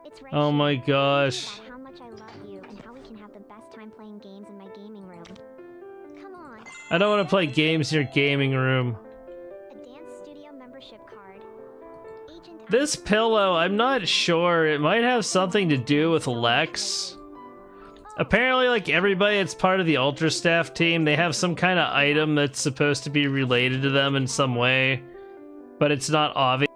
It's right Oh here. my Thinking gosh. about how much I love you and how we can have the best time playing games in my gaming room. Come on. I don't want to play games in your gaming room. A dance studio membership card. Agent This Ice. pillow, I'm not sure. It might have something to do with Lex. Apparently, like everybody that's part of the Ultra Staff team, they have some kind of item that's supposed to be related to them in some way, but it's not obvious.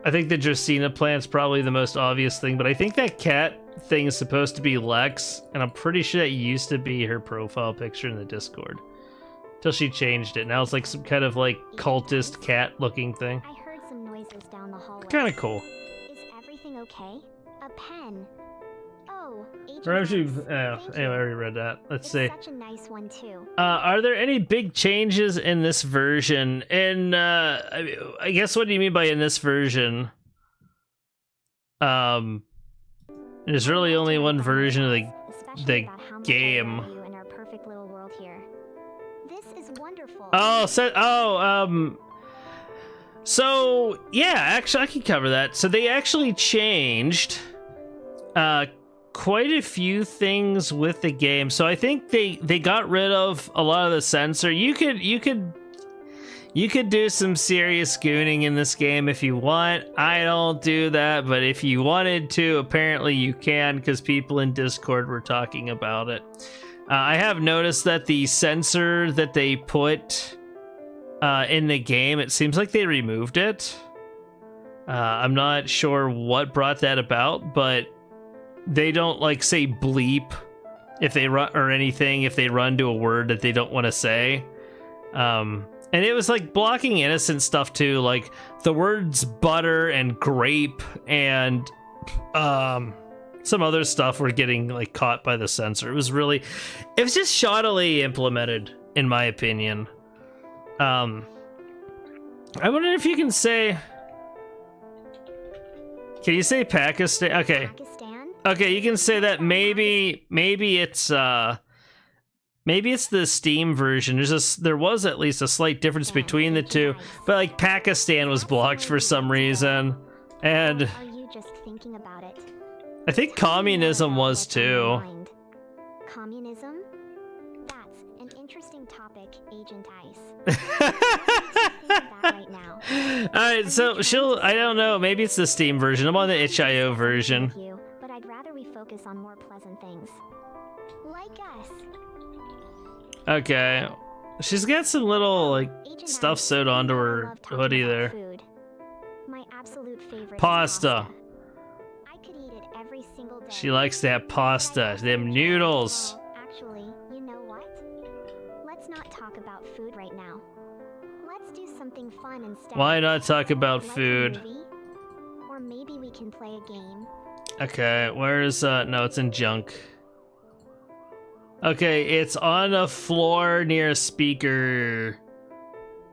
I think the Dracaena plant's probably the most obvious thing, but I think that cat thing is supposed to be Lex, and I'm pretty sure that used to be her profile picture in the Discord. Till she changed it. Now it's like some kind of like cultist cat looking thing. I heard some noises down the hallway. Kind of cool. Is everything okay? A pen. Oh, Agent Or actually, Ice. Thank anyway, I you. already read that. Let's It's see. such a nice one too. Are there any big changes in this version? And I guess what do you mean by in this version? There's really only one version of Especially the about how much I game. love you in our perfect little world here. This is wonderful. So yeah, actually I can cover that. So they actually changed quite a few things with the game. So I think they got rid of a lot of the censor. You could You could do some serious gooning in this game if you want. I don't do that, but if you wanted to, apparently you can, because people in Discord were talking about it. I have noticed that the sensor that they put in the game, it seems like they removed it. I'm not sure what brought that about, but they don't like say bleep if they run or anything if they run to a word that they don't want to say. And it was like blocking innocent stuff too, like the words butter and grape and some other stuff were getting like caught by the sensor. It was just shoddily implemented, in my opinion. I wonder if you can say. Can you say Pakistan? Okay. Pakistan? Okay, you can say that. Maybe it's the Steam version. There was at least a slight difference between the two, but like Pakistan was blocked for some reason, and Are you just thinking about it? I think communism was too. Communism? That's an interesting topic, Agent Ice. Right now. Alright, so I don't know, maybe it's the Steam version. I'm on the itch.io version. But I'd rather we focus on more pleasant things. Like us. Okay. She's got some little like Agent stuff Ice, sewed onto you know I her love talking hoodie about there. Food. My absolute favorite is Pasta. I could eat it every single day. She likes that pasta, them noodles. Well, actually, you know what? Let's not talk about food right now. Let's do something fun instead. Why not talk about Like a food? movie? Or maybe we can play a game. Okay, where's no, it's in junk. Okay, it's on a floor near a speaker.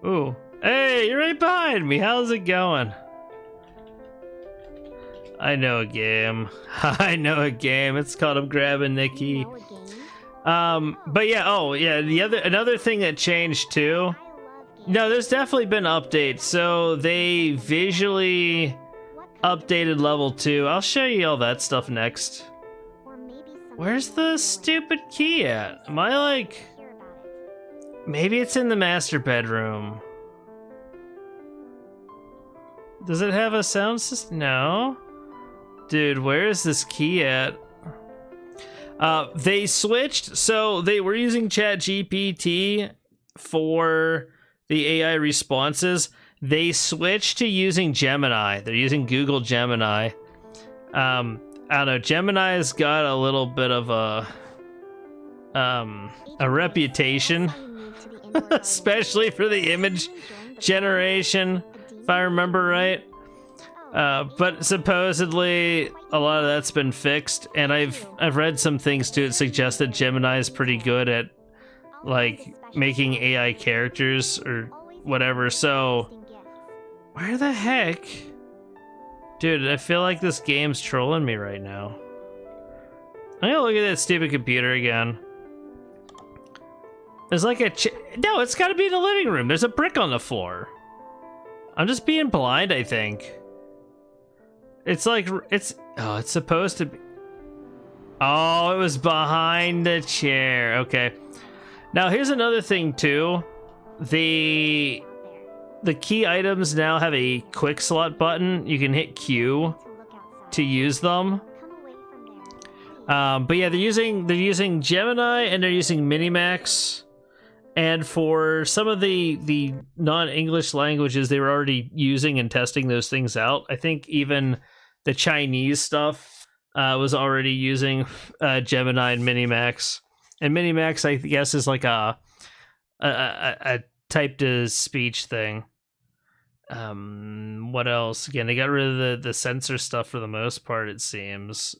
Ooh. Hey, you're right behind me. How's it going? I know a game. I know a game. It's called I'm Grabbing the Key. You know a game? But yeah, another thing that changed too. I love games. No, there's definitely been updates. So they visually What kind of updated level 2. I'll show you all that stuff next. or maybe something Where's more the appealing. stupid key at? Am I like... Hear about it. Maybe it's in the master bedroom. Does it have a sound system? No. Dude, where is this key at? They switched, so they were using ChatGPT for the AI responses. They switched to using Gemini. They're using Google Gemini. I don't know, Gemini's got a little bit of a reputation, especially for the image generation, if I remember right. But supposedly a lot of that's been fixed, and I've read some things too that suggest that Gemini is pretty good at like making AI characters or whatever. So where the heck, dude? I feel like this game's trolling me right now. I'm gonna look at that stupid computer again. There's like no, it's got to be in the living room. There's a brick on the floor. I'm just being blind, I think. It's like, it's supposed to be. Oh, it was behind the chair. Okay. Now, here's another thing, too. The key items now have a quick slot button. You can hit Q to use them. But yeah, they're using Gemini and they're using Minimax. And for some of the non-English languages, they were already using and testing those things out. I think even the Chinese stuff was already using Gemini and Minimax. And Minimax, I guess, is like a type-to-speech thing. What else? Again, they got rid of the censor stuff for the most part, it seems.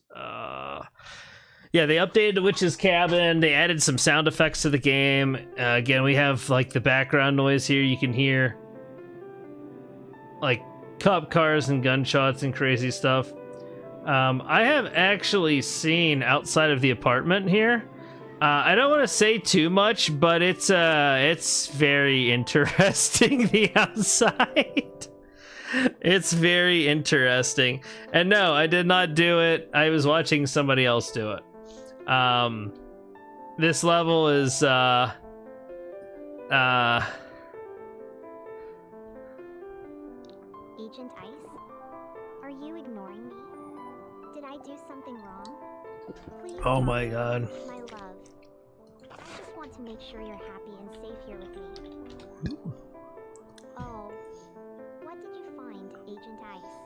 Yeah, they updated the witch's cabin. They added some sound effects to the game. Again, we have like the background noise here. You can hear like cop cars and gunshots and crazy stuff. I have actually seen outside of the apartment here. I don't want to say too much, but it's very interesting, the outside. It's very interesting. And no, I did not do it. I was watching somebody else do it. This level is Agent Ice? Are you ignoring me? Did I do something wrong? Please Oh don't. my god. My love. I just want to make sure you're happy and safe here with me. Oh. What did you find, Agent Ice?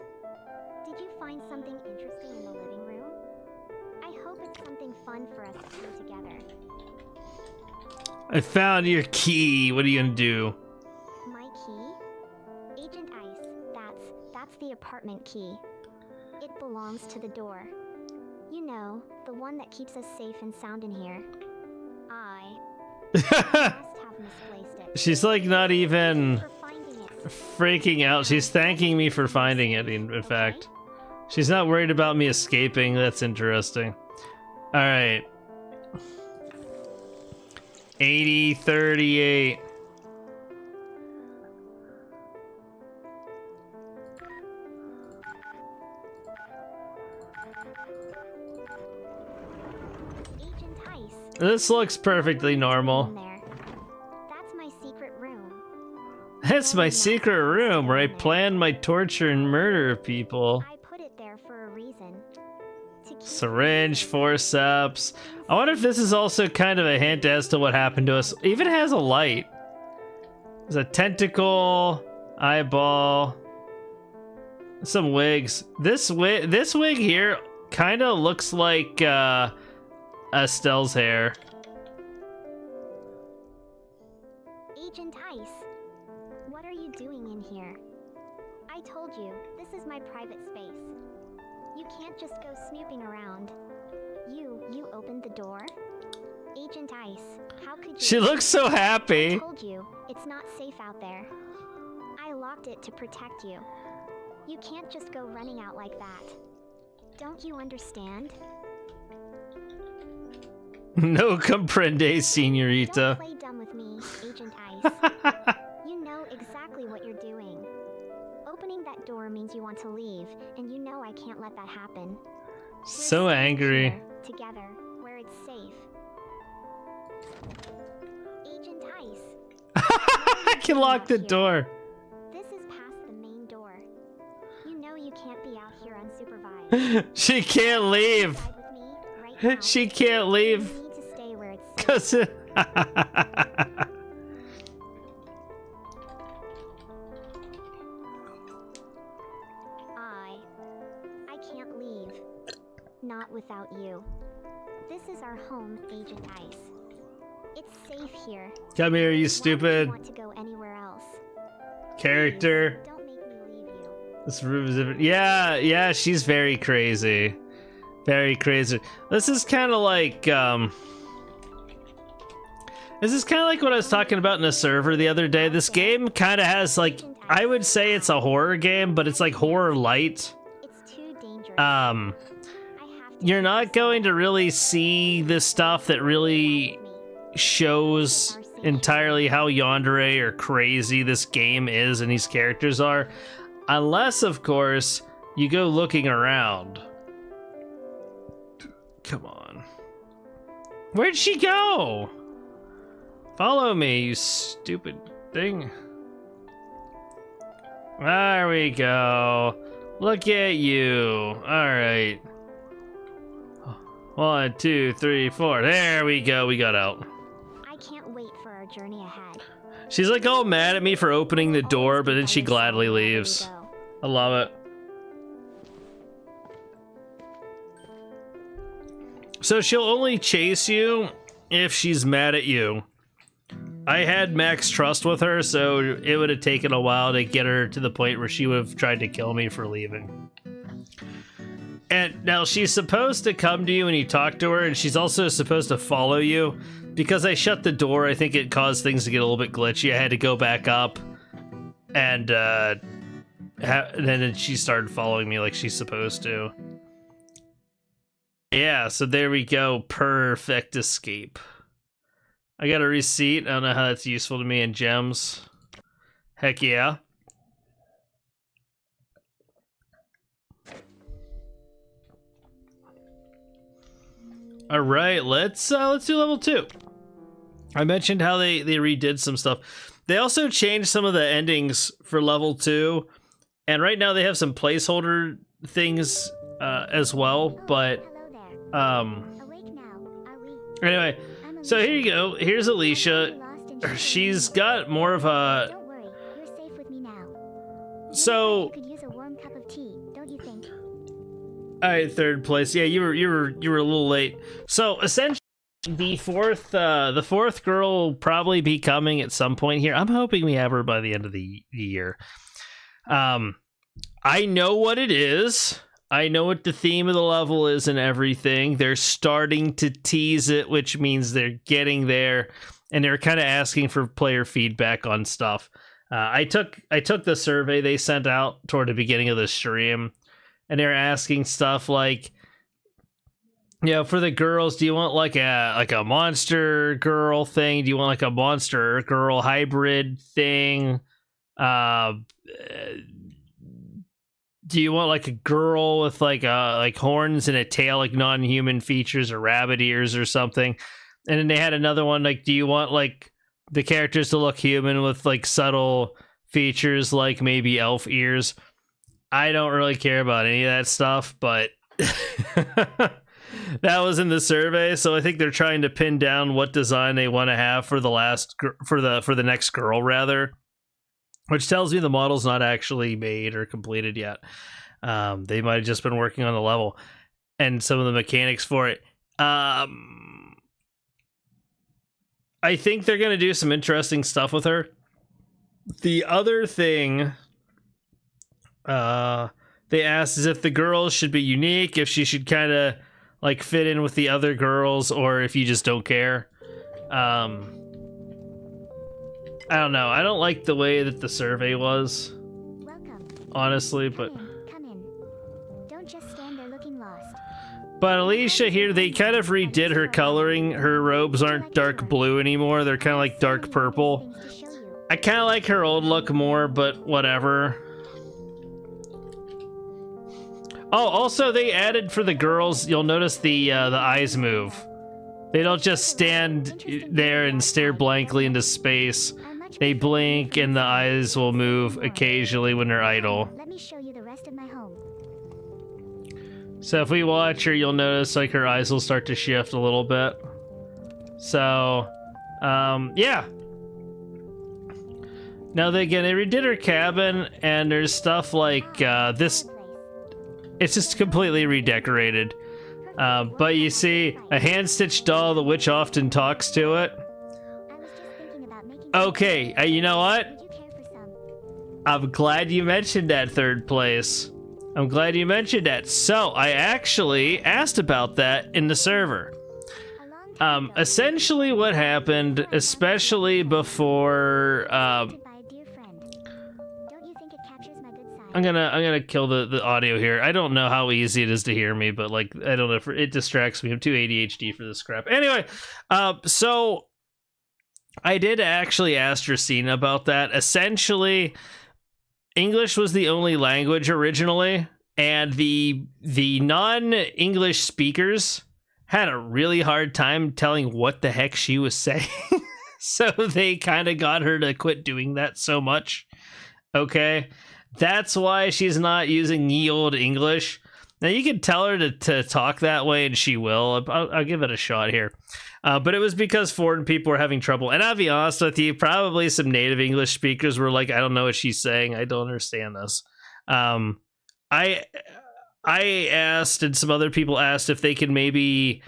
Did you find something interesting in the living room? I hope it's something fun for us to do together. I found your key. What are you gonna do? My key? Agent Ice, that's the apartment key. It belongs to the door. You know, the one that keeps us safe and sound in here. I must have misplaced it. She's like not even For finding it. freaking out. She's thanking me for finding it, in fact. She's not worried about me escaping. That's interesting. Alright. 8038. Agent Ice. This looks perfectly normal. In there. That's my secret room. That's my secret room where I plan my torture and murder of people. I put it there for a reason. To keep Syringe, forceps. I wonder if this is also kind of a hint as to what happened to us. Even has a light. There's a tentacle, eyeball, some wigs. This wig here kind of looks like Estelle's hair. Agent Ice, what are you doing in here? I told you, this is my private space. You can't just go snooping around. You opened the door? Agent Ice, how could you? She looks so I happy. told you, it's not safe out there. I locked it to protect you. You can't just go running out like that. Don't you understand? No comprende, señorita. Don't play dumb with me, Agent Ice. You know exactly what you're doing. Opening that door means you want to leave, and you know I can't let that happen. We're So safe angry. here, together, where it's safe. Agent Ice. I can lock the door. This is past the main door. You know you can't be out here unsupervised. She can't leave. Side with me right now. She can't You leave. need to stay where it's safe. 'Cause I can't leave. Not without you. This is our home, Agent Ice. It's safe here. Come here, you Why would stupid you want to go anywhere else? character. Please, don't make me leave you. This room is yeah, she's very crazy. Very crazy. This is kind of like this is kind of like what I was talking about in a server the other day. This game kind of has like, I would say it's a horror game, but it's like horror light. It's too dangerous. Um, I have to you're not going to really see the stuff that really shows entirely how yandere or crazy this game is and these characters are, unless of course you go looking around. Come on, where'd she go? Follow me, you stupid thing. There we go. Look at you. All right. 1, 2, 3, 4. There we go. We got out. I can't wait for our journey ahead. She's like all mad at me for opening the door, but then she gladly leaves. I love it. So she'll only chase you if she's mad at you. I had max trust with her, so it would have taken a while to get her to the point where she would have tried to kill me for leaving. And now she's supposed to come to you when you talk to her, and she's also supposed to follow you. Because I shut the door, I think it caused things to get a little bit glitchy. I had to go back up, and then she started following me like she's supposed to. Yeah, so there we go. Perfect escape. I got a receipt. I don't know how that's useful to me in gems. Heck yeah. All right, let's do level 2. I mentioned how they redid some stuff. They also changed some of the endings for level 2, And right now they have some placeholder things as well, but Hello there. Awake now, are we? anyway, I'm so here Alicia. you go. Here's Alicia. I'm lost and shivering. She's got more of a... Don't worry, you're safe with me now. You So, look like you could use a warm cup of tea, don't you think? all right, third place. Yeah, you were a little late. So essentially, the fourth girl will probably be coming at some point here. I'm hoping we have her by the end of the year. I know what it is. I know what the theme of the level is and everything. They're starting to tease it, which means they're getting there, and they're kind of asking for player feedback on stuff. I took the survey they sent out toward the beginning of the stream, and they're asking stuff like, you know, for the girls, do you want like a monster girl thing? Do you want like a monster girl hybrid thing? Do you want like a girl with like horns and a tail, like non-human features or rabbit ears or something? And then they had another one like, do you want like the characters to look human with like subtle features like maybe elf ears? I don't really care about any of that stuff, but that was in the survey, so I think they're trying to pin down what design they want to have for the next girl rather, which tells me the model's not actually made or completed yet. They might have just been working on the level and some of the mechanics for it. I think they're going to do some interesting stuff with her. The other thing they asked is if the girls should be unique, if she should kind of like fit in with the other girls, or if you just don't care. I don't know. I don't like the way that the survey was. Welcome. Honestly, but Come in. Don't just stand there looking lost. but Alicia here, they kind of redid her coloring. Her robes aren't dark blue anymore. They're kind of like dark purple. Things to show you. I kind of like her old look more, but whatever. Oh, also they added for the girls, you'll notice the eyes move. They don't just stand there and stare blankly into space. They blink and the eyes will move occasionally when they're idle. Let me show you the rest of my home. So if we watch her, you'll notice like her eyes will start to shift a little bit. So, yeah. Now they redid her cabin, and there's stuff like this. It's just completely redecorated. But you see, a hand-stitched doll, the witch often talks to it. Okay, you know what? I'm glad you mentioned that, third place. I'm glad you mentioned that. So, I actually asked about that in the server. Essentially what happened, especially before, I'm gonna kill the audio here. I don't know how easy it is to hear me, but like I don't know if it distracts me. I'm too ADHD for this crap. Anyway, so I did actually ask Racina about that. Essentially, English was the only language originally, and the non-English speakers had a really hard time telling what the heck she was saying. So they kind of got her to quit doing that so much. Okay. That's why she's not using ye old English. Now, you can tell her to talk that way, and she will. I'll give it a shot here. But it was because foreign people were having trouble. And I'll be honest with you, probably some native English speakers were like, I don't know what she's saying. I don't understand this. I asked, and some other people asked, if they could maybe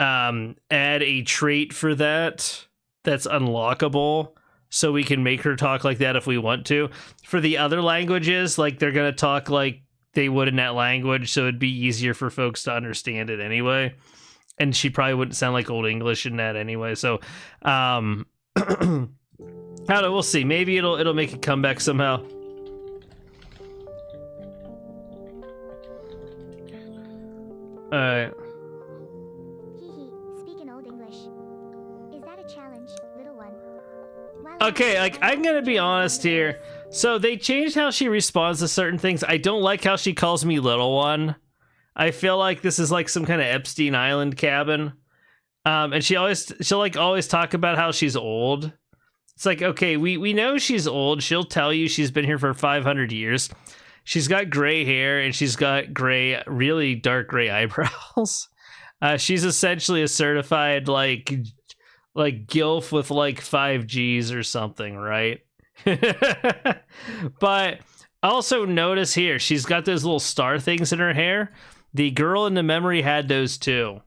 add a trait for that's unlockable, so we can make her talk like that if we want to. For the other languages, like they're gonna talk like they would in that language, so it'd be easier for folks to understand it anyway. And she probably wouldn't sound like old English in that anyway. So, I don't know. We'll see. Maybe it'll make a comeback somehow. All right. Speak in old English. Is that a challenge, little one? Okay, like, I'm gonna be honest here. So they changed how she responds to certain things. I don't like how she calls me little one. I feel like this is like some kind of Epstein Island cabin. And she'll always talk about how she's old. It's like, okay, we know she's old. She'll tell you she's been here for 500 years. She's got gray hair and she's got gray, really dark gray eyebrows. She's essentially a certified like gilf with like 5 Gs or something, right? But also notice here, she's got those little star things in her hair. The girl in the memory had those too.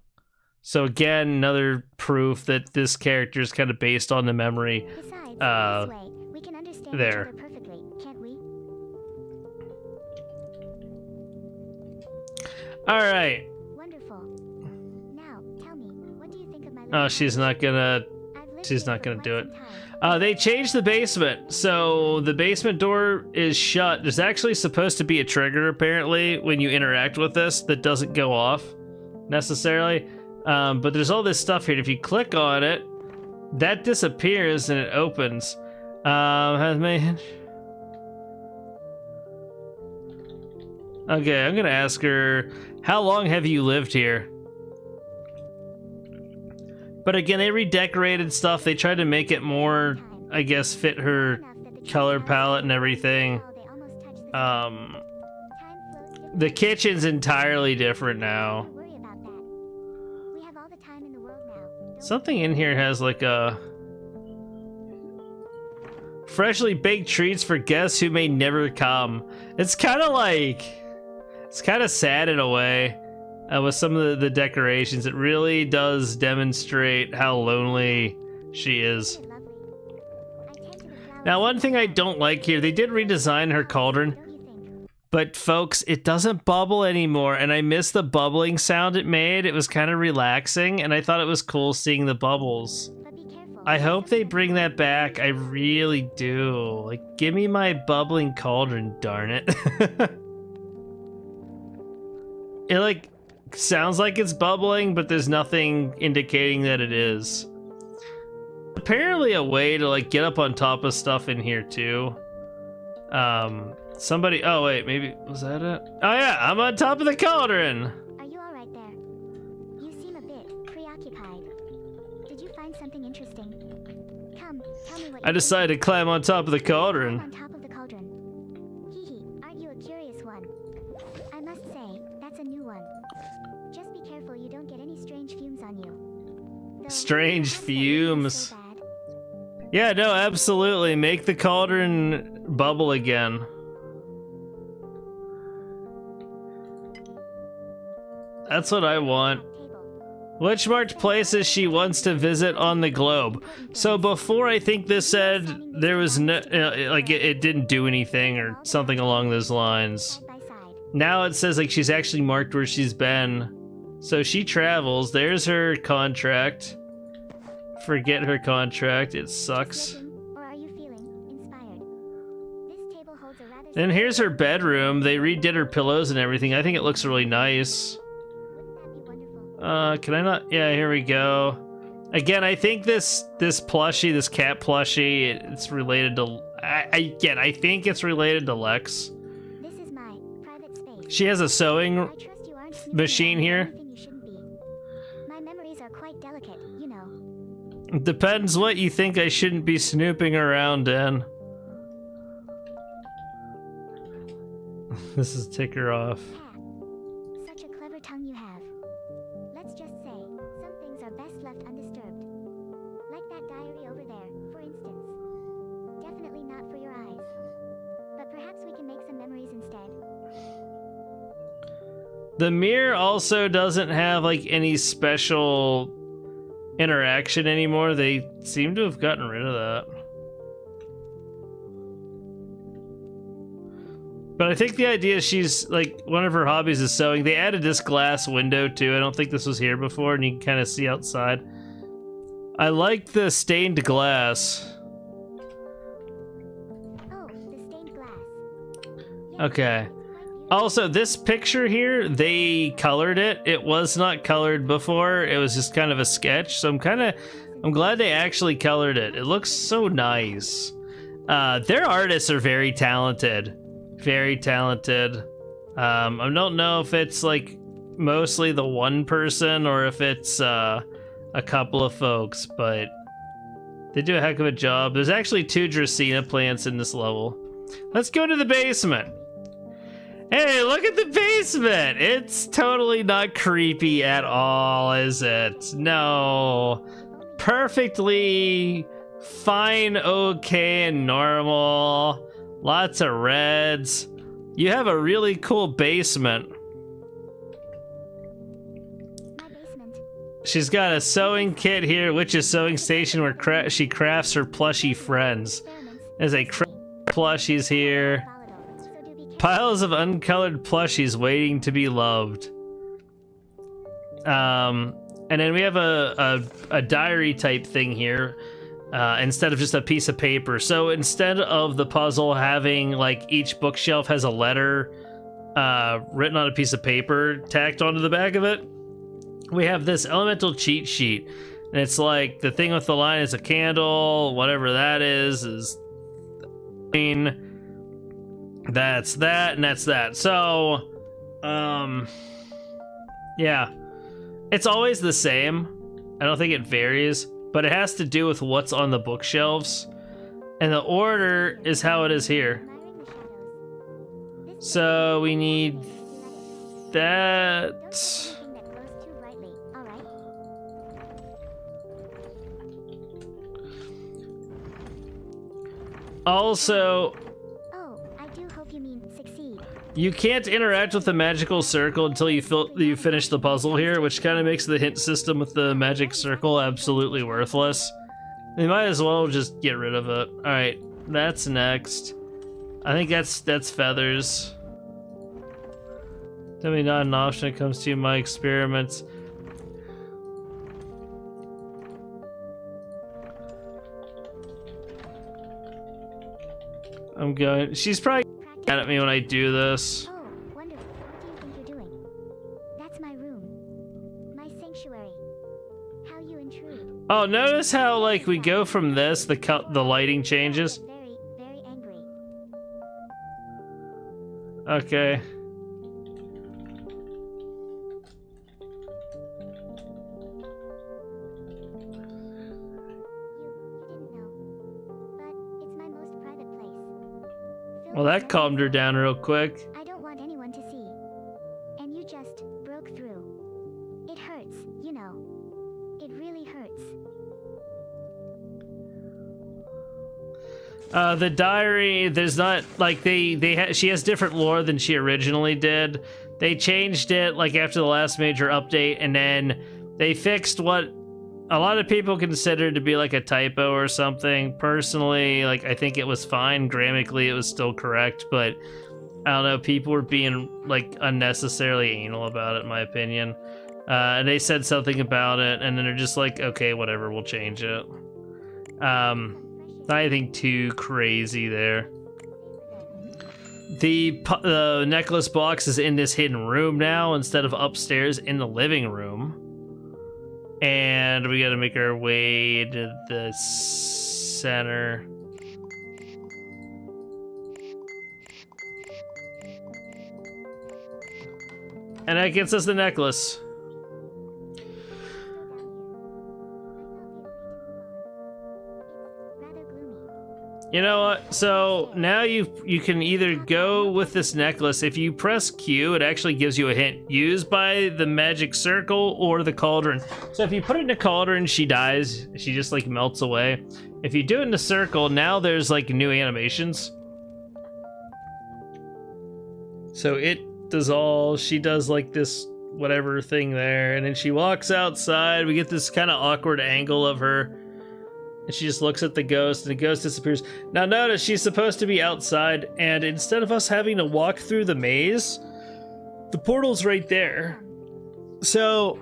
So again, another proof that this character is kind of based on the memory. Besides, this way, we can understand there. each other perfectly, can't we? All right. Wonderful. Now, tell me, what do you think of my Oh, she's not gonna do it. They changed the basement, so the basement door is shut. There's actually supposed to be a trigger, apparently, when you interact with this that doesn't go off, necessarily. But there's all this stuff here. If you click on it, that disappears and it opens. Okay, I'm gonna ask her, how long have you lived here? But again, they redecorated stuff. They tried to make it more, I guess, fit her color palette and everything. The kitchen's entirely different now. Something in here has like a freshly baked treats for guests who may never come. It's kind of sad in a way. With some of the decorations, it really does demonstrate how lonely she is. Now, one thing I don't like here, they did redesign her cauldron, but folks, it doesn't bubble anymore, and I miss the bubbling sound it made. It was kind of relaxing, and I thought it was cool seeing the bubbles. I hope they bring that back. I really do. Like, give me my bubbling cauldron, darn it. It, like, sounds like it's bubbling, but there's nothing indicating that it is. Apparently a way to like get up on top of stuff in here too. Somebody, oh wait, maybe, was that it? Oh yeah, I'm on top of the cauldron! Are you alright there? You seem a bit preoccupied. Did you find something interesting? Come, tell me what I decided to climb on top of the cauldron. On top of the cauldron. Hee hee, aren't you a curious one? I must say, that's a new one. Just be careful you don't get any strange fumes on you. Though, Strange fumes. So bad. Yeah, no, absolutely. Make the cauldron bubble again. That's what I want. Which marked places she wants to visit on the globe. So before, I think this said there was no, like it didn't do anything or something along those lines. Now it says like she's actually marked where she's been. So she travels. There's her contract. Forget her contract. It sucks. And here's her bedroom. They redid her pillows and everything. I think it looks really nice. Can I not? Yeah, here we go. Again, I think this plushie, this cat plushie, it's related to. I think it's related to Lex. This is my private space. She has a sewing machine here. My memories are quite delicate, you know. Depends what you think I shouldn't be snooping around in. This is ticker off. Such a clever tongue you have. Let's just say, some things are best left undisturbed. Like that diary over there, for instance. Definitely not for your eyes. But perhaps we can make some memories instead. The mirror also doesn't have like any special interaction anymore. They seem to have gotten rid of that. But I think the idea is she's like, one of her hobbies is sewing. They added this glass window too. I don't think this was here before, and you can kind of see outside. I like the stained glass. Oh, the stained glass. Yes, Okay. Also, this picture here, they colored it. It was not colored before. It was just kind of a sketch. So I'm glad they actually colored it. It looks so nice. Their artists are very talented. Very talented. I don't know if it's like mostly the one person or if it's a couple of folks, but they do a heck of a job. There's actually 2 Dracaena plants in this level. Let's go to the basement. Hey, look at the basement! It's totally not creepy at all, is it? No. Perfectly fine, okay, and normal. Lots of reds. You have a really cool basement. My basement. She's got a sewing kit here, Witch's sewing station, where she crafts her plushy friends. There's a plushies here. Piles of uncolored plushies waiting to be loved. And then we have a diary type thing here, instead of just a piece of paper. So instead of the puzzle having like each bookshelf has a letter written on a piece of paper tacked onto the back of it, we have this elemental cheat sheet. And it's like the thing with the line is a candle, whatever that is that's that, and that's that. So, yeah. It's always the same. I don't think it varies, but it has to do with what's on the bookshelves. And the order is how it is here. So we need that. Also, you can't interact with the magical circle until you finish the puzzle here, which kind of makes the hint system with the magic circle absolutely worthless. They might as well just get rid of it. Alright, that's next. I think that's feathers. Definitely not an option when it comes to my experiments. I'm going. She's probably mad at me when I do this. Oh, wonderful. What do you think you're doing? That's my room. My sanctuary. How you intrude. Oh, notice how like we go from this, the lighting changes. Very, very angry. Okay. Well, that calmed her down real quick. I don't want anyone to see. And you just broke through. It hurts, you know. It really hurts. The diary, there's not like she has different lore than she originally did. They changed it like after the last major update, and then they fixed what a lot of people consider to be like a typo or something. Personally, like I think it was fine. Grammatically, it was still correct, but I don't know. People were being like unnecessarily anal about it, in my opinion. And they said something about it, and then they're just like, okay, whatever, we'll change it. Not anything too crazy there. The necklace box is in this hidden room now instead of upstairs in the living room. And we gotta make our way to the center. And that gets us the necklace. You know what? So now you can either go with this necklace. If you press Q, it actually gives you a hint. Used by the magic circle or the cauldron. So if you put it in the cauldron, she dies. She just like melts away. If you do it in the circle, now there's like new animations. So it dissolves. She does like this whatever thing there. And then she walks outside. We get this kind of awkward angle of her. And she just looks at the ghost, and the ghost disappears. Now notice, she's supposed to be outside, and instead of us having to walk through the maze, the portal's right there. So,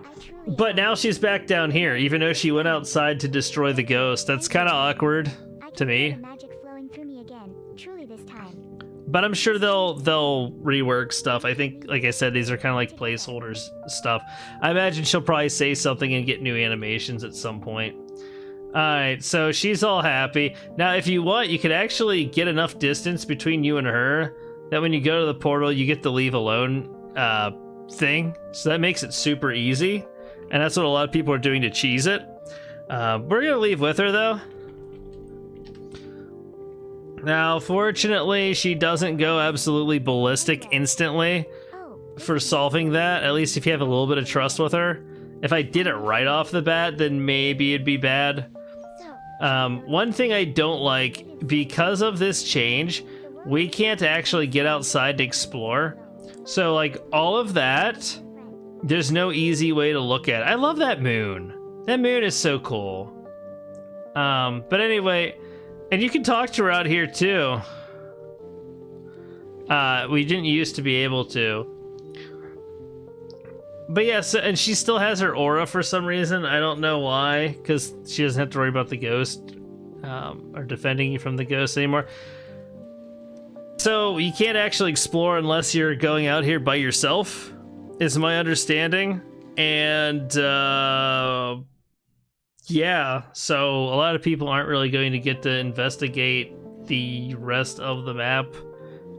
but now she's back down here, even though she went outside to destroy the ghost. That's kind of awkward to me. But I'm sure they'll rework stuff. I think, like I said, these are kind of like placeholders stuff. I imagine she'll probably say something and get new animations at some point. Alright, so she's all happy. Now, if you want, you could actually get enough distance between you and her that when you go to the portal, you get the leave alone thing. So that makes it super easy. And that's what a lot of people are doing to cheese it. We're gonna leave with her, though. Now, fortunately, she doesn't go absolutely ballistic instantly for solving that, at least if you have a little bit of trust with her. If I did it right off the bat, then maybe it'd be bad. One thing I don't like, because of this change, we can't actually get outside to explore. So, like, all of that, there's no easy way to look at it. I love that moon. That moon is so cool. But anyway, and you can talk to her out here, too. We didn't used to be able to. But yeah, so, and she still has her aura for some reason. I don't know why, because she doesn't have to worry about the ghost or defending you from the ghost anymore. So you can't actually explore unless you're going out here by yourself, is my understanding. And yeah, so a lot of people aren't really going to get to investigate the rest of the map,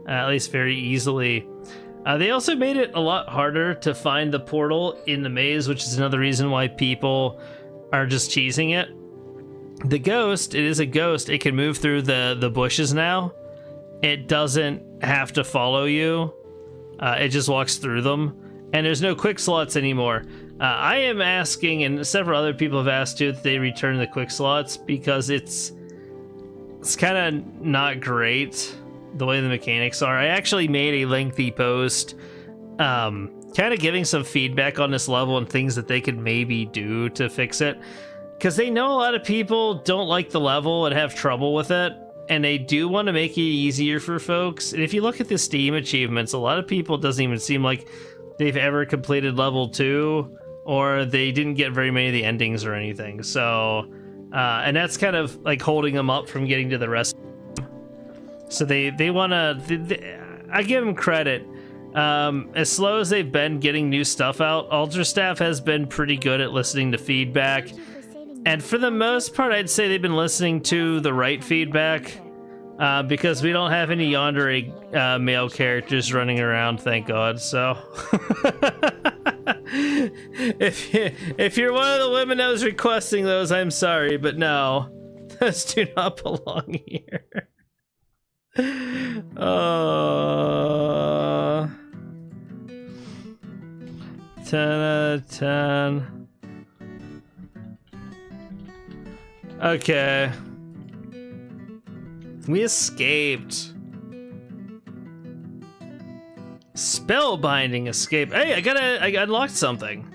at least very easily. They also made it a lot harder to find the portal in the maze, which is another reason why people are just cheesing it. The ghost, it is a ghost. It can move through the bushes now. It doesn't have to follow you. It just walks through them. And there's no quick slots anymore. I am asking, and several other people have asked too, that they return the quick slots because it's kind of not great the way the mechanics are. I actually made a lengthy post kind of giving some feedback on this level and things that they could maybe do to fix it, because they know a lot of people don't like the level and have trouble with it, and they do want to make it easier for folks. And if you look at the Steam achievements, a lot of people, it doesn't even seem like they've ever completed level 2, or they didn't get very many of the endings or anything. So and that's kind of like holding them up from getting to the rest. So they want to, I give them credit. As slow as they've been getting new stuff out, Ultra Staff has been pretty good at listening to feedback. And for the most part, I'd say they've been listening to the right feedback, because we don't have any yandere male characters running around, thank God. So if you're one of the women that was requesting those, I'm sorry, but no, those do not belong here. 10 out of 10. Okay. We escaped. Spellbinding escape. Hey, I unlocked something.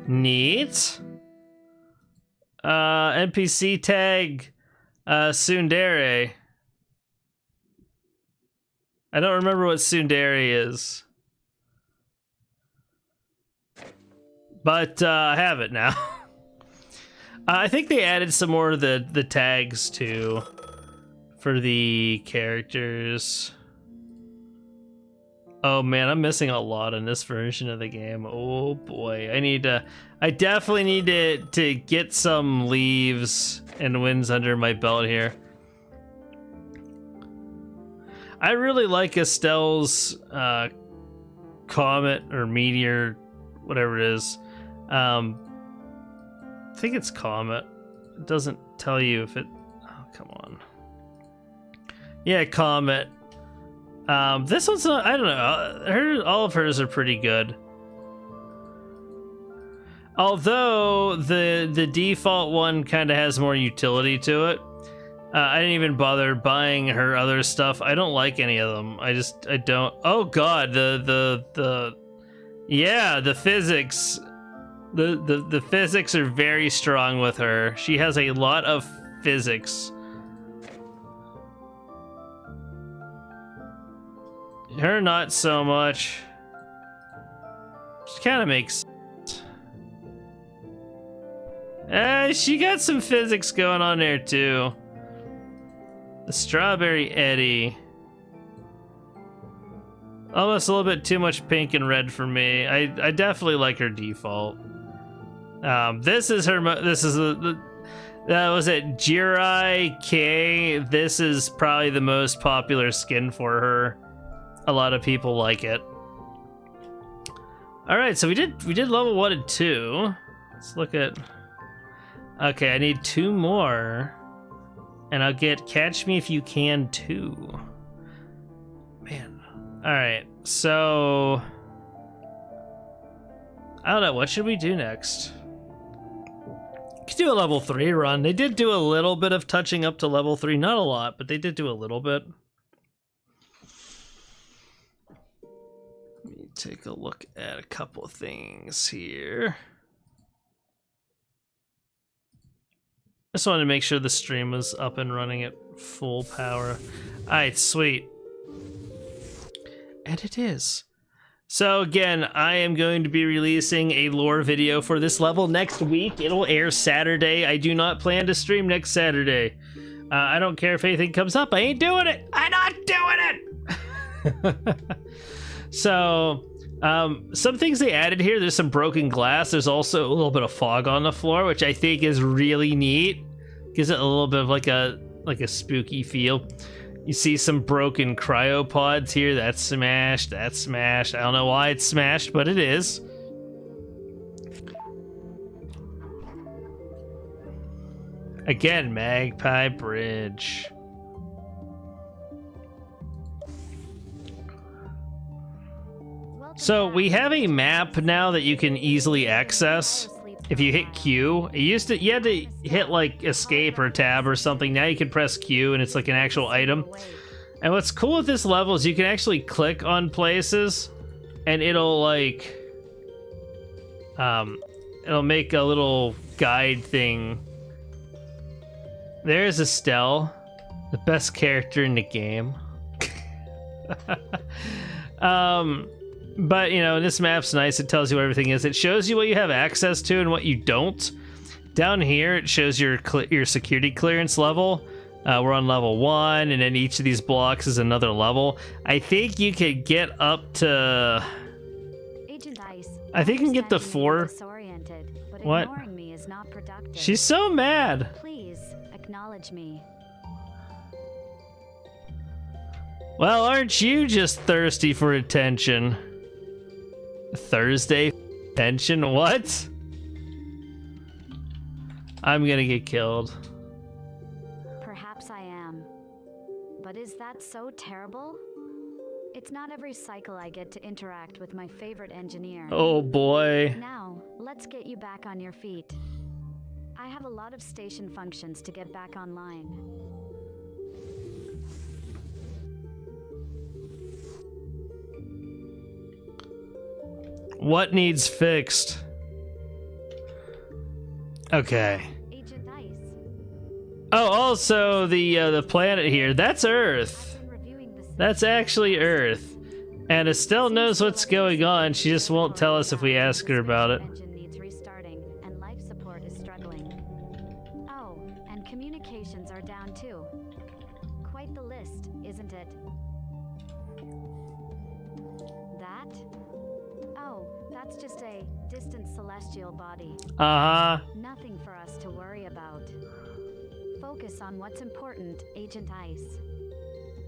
Neat. NPC tag tsundere. I don't remember what tsundere is, but I have it now. I think they added some more of the tags too for the characters. Oh man, I'm missing a lot in this version of the game. Oh boy, I definitely need to get some leaves and wins under my belt here. I really like Estelle's comet or meteor, whatever it is. I think it's comet. It doesn't tell you if it... Oh, come on. Yeah, comet. This one's not... I don't know. All of hers are pretty good. Although the default one kind of has more utility to it. I didn't even bother buying her other stuff. I don't like any of them. I don't. Oh god, yeah, the physics. The physics are very strong with her. She has a lot of physics. Her not so much. She kind of makes sense. She got some physics going on there too. The Strawberry Eddie. Almost a little bit too much pink and red for me. I definitely like her default. This is her. This is that was it. Jirai K. This is probably the most popular skin for her. A lot of people like it. All right, so we did level 1 and 2. Let's look at. Okay, I need 2 more. and I'll get Catch Me If You Can too. Man. Alright, so I don't know, what should we do next? Could do a level 3 run. They did do a little bit of touching up to level 3, not a lot, but they did do a little bit. Let me take a look at a couple of things here. Just wanted to make sure the stream was up and running at full power. Alright, sweet. And it is. So again, I am going to be releasing a lore video for this level next week. It'll air Saturday. I do not plan to stream next Saturday. I don't care if anything comes up. I ain't doing it. I'm not doing it. So, some things they added here. There's some broken glass. There's also a little bit of fog on the floor, which I think is really neat. Gives it a little bit of like a spooky feel. You see some broken cryopods here. That's smashed. That's smashed. I don't know why it's smashed, but it is. Again, Magpie Bridge. So we have a map now that you can easily access if you hit Q. You had to hit like escape or tab or something. Now you can press Q and it's like an actual item. And what's cool with this level is you can actually click on places and it'll like it'll make a little guide thing. There's Estelle, the best character in the game. But, you know, this map's nice. It tells you what everything is. It shows you what you have access to and what you don't. Down here, it shows your security clearance level. We're on level 1, and then each of these blocks is another level. I think you could get up to... Agent Ice, I think you can get to 4. but What? ignoring me is not productive. She's so mad. Please acknowledge me. Well, aren't you just thirsty for attention? Thursday attention? What? I'm gonna get killed. Perhaps I am. But is that so terrible? It's not every cycle I get to interact with my favorite engineer. Oh boy. Now, let's get you back on your feet. I have a lot of station functions to get back online. What needs fixed? Okay. Agent Ice. Oh, also the planet here. That's Earth. I've been reviewing this. That's actually Earth. And Estelle knows what's going on. She just won't tell us if we ask her about it. Engine needs restarting, and life support is struggling. Oh, and communications are down too. Quite the list, isn't it? That? Oh, that's just a distant celestial body. Uh-huh. Nothing for us to worry about. Focus on what's important, Agent Ice.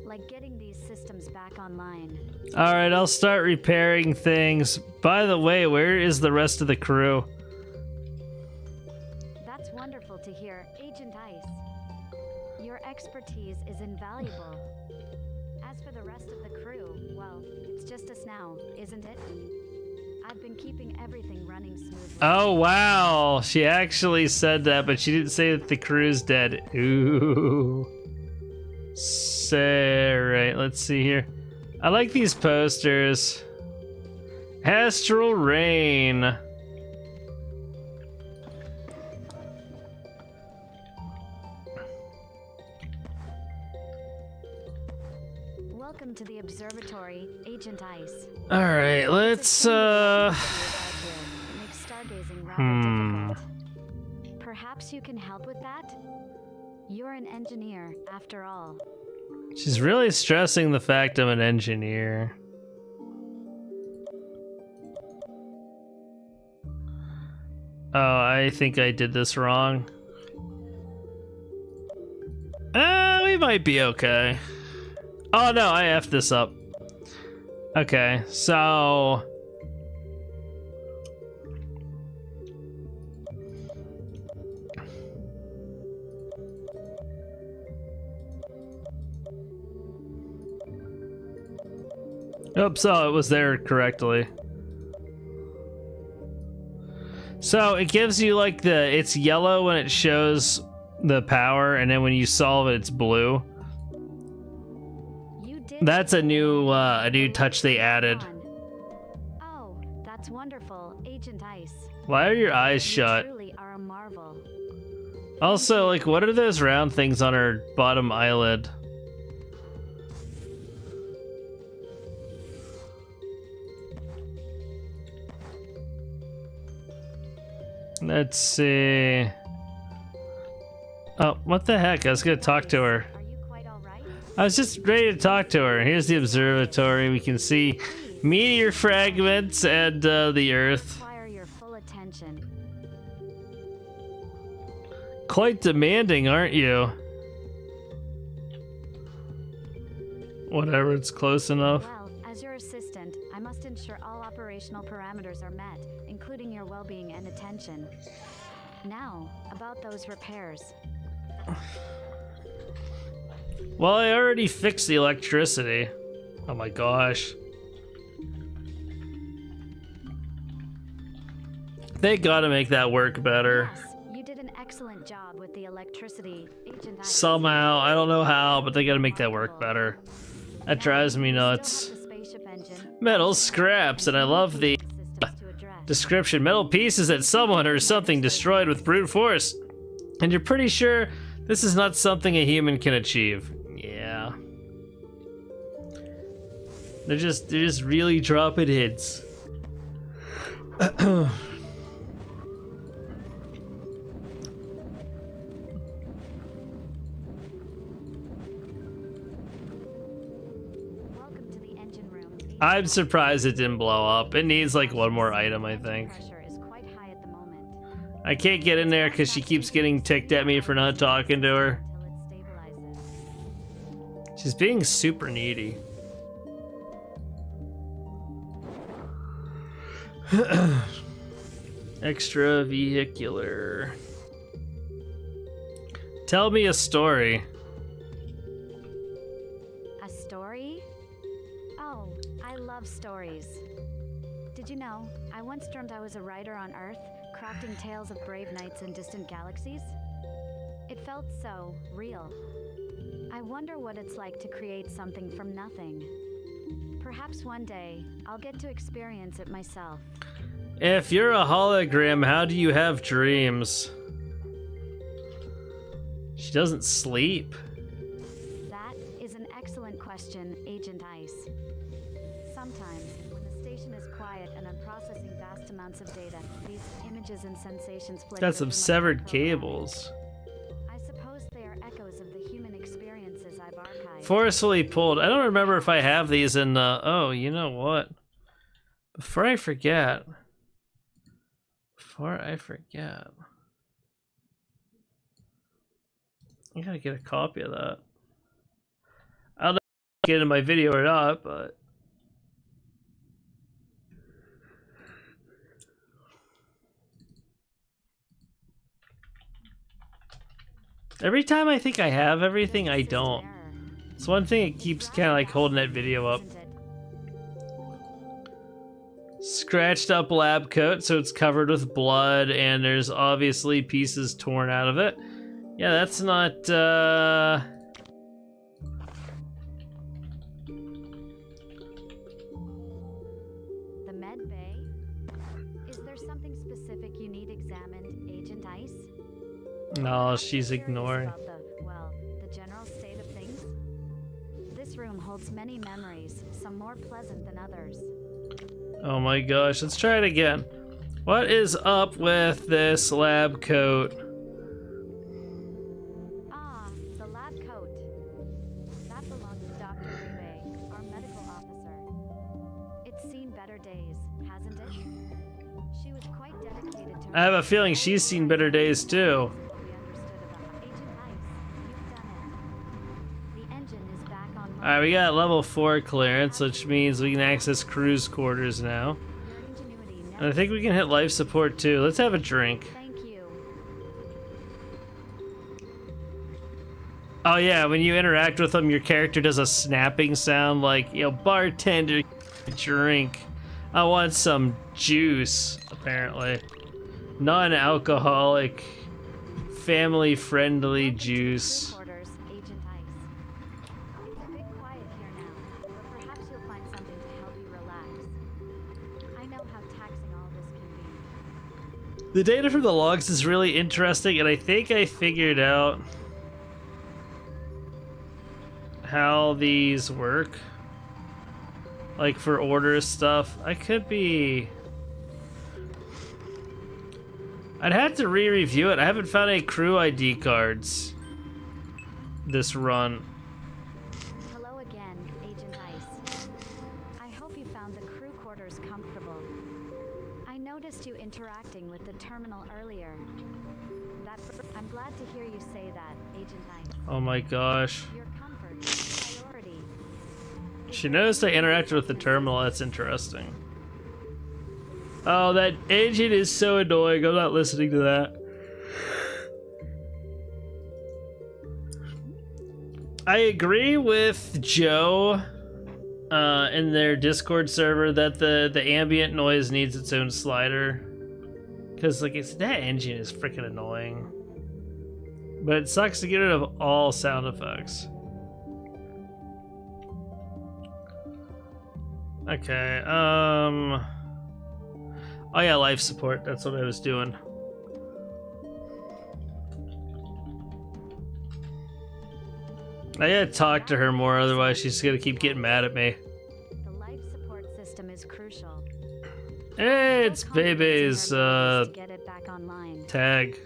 Like getting these systems back online. Alright, I'll start repairing things. By the way, where is the rest of the crew? That's wonderful to hear, Agent Ice. Your expertise is invaluable. As for the rest of the crew, well, it's just us now, isn't it? I've been keeping everything running smoothly. Oh, wow. She actually said that, but she didn't say that the crew's dead. Ooh. So, right, let's see here. I like these posters. Astral Rain. Welcome to the observatory, Agent Ice. All right, let's Makes stargazing rather difficult. Perhaps you can help with that? You're an engineer, after all. She's really stressing the fact I'm an engineer. Oh, I think I did this wrong. We might be okay. Oh no, I effed this up. Okay, so... Oops, so it was there correctly. So it gives you like it's yellow when it shows the power, and then when you solve it, it's blue. That's a new touch they added. Oh, that's wonderful, Agent Ice. Why are your eyes shut? You truly are a marvel. Also, like, what are those round things on her bottom eyelid? Let's see. Oh, what the heck? I was gonna talk to her. Are you quite all right? I was just ready to talk to her. Here's the observatory. We can see meteor fragments and the Earth. Require your full attention. Quite demanding, aren't you? Whatever, it's close enough. Well, as your assistant, I must ensure all operational parameters are met, including your well-being and attention. Now, about those repairs. Well, I already fixed the electricity. Oh my gosh. They gotta make that work better. Yes, you did an excellent job with the electricity, Agent Ice. Somehow, I don't know how, but they gotta make that work better. That drives me You still nuts. have the spaceship engine. Metal scraps, and I love the Assistance to address. description. Metal pieces that someone or something destroyed with brute force. And you're pretty sure this is not something a human can achieve. Yeah. They're just really dropping hints. Welcome to the engine room. I'm surprised it didn't blow up. It needs like one more item, I think. Pressure is quite high at the moment. I can't get in there because she keeps getting ticked at me for not talking to her. Until it stabilizes. She's being super needy. Extra vehicular. Tell me a story. A story? Oh, I love stories. Did you know, I once dreamt I was a writer on Earth, crafting tales of brave knights in distant galaxies? It felt so real. I wonder what it's like to create something from nothing. Perhaps one day, I'll get to experience it myself. If you're a hologram, how do you have dreams? She doesn't sleep. That is an excellent question, Agent Ice. Sometimes, when the station is quiet and I'm processing vast amounts of data, these images and sensations flicker Got some through my severed temporal cables. I suppose they are echoes of the human experiences I've archived. Forcefully pulled. I don't remember if I have these in the... Oh, you know what? Before I forget... I gotta get a copy of that. I don't know if I get it in my video or not, but... Every time I think I have everything, I don't. It's one thing that keeps kind of like holding that video up. Scratched up lab coat, so it's covered with blood, and there's obviously pieces torn out of it. Yeah, that's not, The med bay? Is there something specific you need examined, Agent Ice? No, I'm she's curious ignoring. about the general state of things. This room holds many memories, some more pleasant than others. Oh my gosh, let's try it again. What is up with this lab coat? Ah, the lab coat. That belongs to Dr. Ube, our medical officer. It's seen better days, hasn't it? She was quite dedicated to her. I have a feeling she's seen better days too. Alright, we got level 4 clearance, which means we can access cruise quarters now. And I think we can hit life support too. Let's have a drink. Thank you. Oh yeah, when you interact with them, your character does a snapping sound like, you know, bartender, drink. I want some juice, apparently. Non-alcoholic, family-friendly juice. Quarters, Agent Ice. It's a bit quiet here now, but perhaps you'll find something to help you relax. I know how taxing all this can be. The data from the logs is really interesting, and I think I figured out how these work. Like for order stuff. I could be... I'd have to re-review it. I haven't found any crew ID cards this run. Hello again, Agent Ice. I hope you found the crew quarters comfortable. I noticed you interacting with the terminal earlier. I'm glad to hear you say that, Agent Ice. Oh my gosh. Your comfort is a priority. She noticed I interacted with the terminal. That's interesting. Oh, that agent is so annoying. I'm not listening to that. I agree with Joe in their Discord server that the ambient noise needs its own slider. Because like that engine is freaking annoying. But it sucks to get rid of all sound effects. Okay, oh yeah, life support, that's what I was doing. I gotta talk to her more, otherwise she's gonna keep getting mad at me. The life support system is crucial. Hey, it's Bebe's, To get it back online. tag.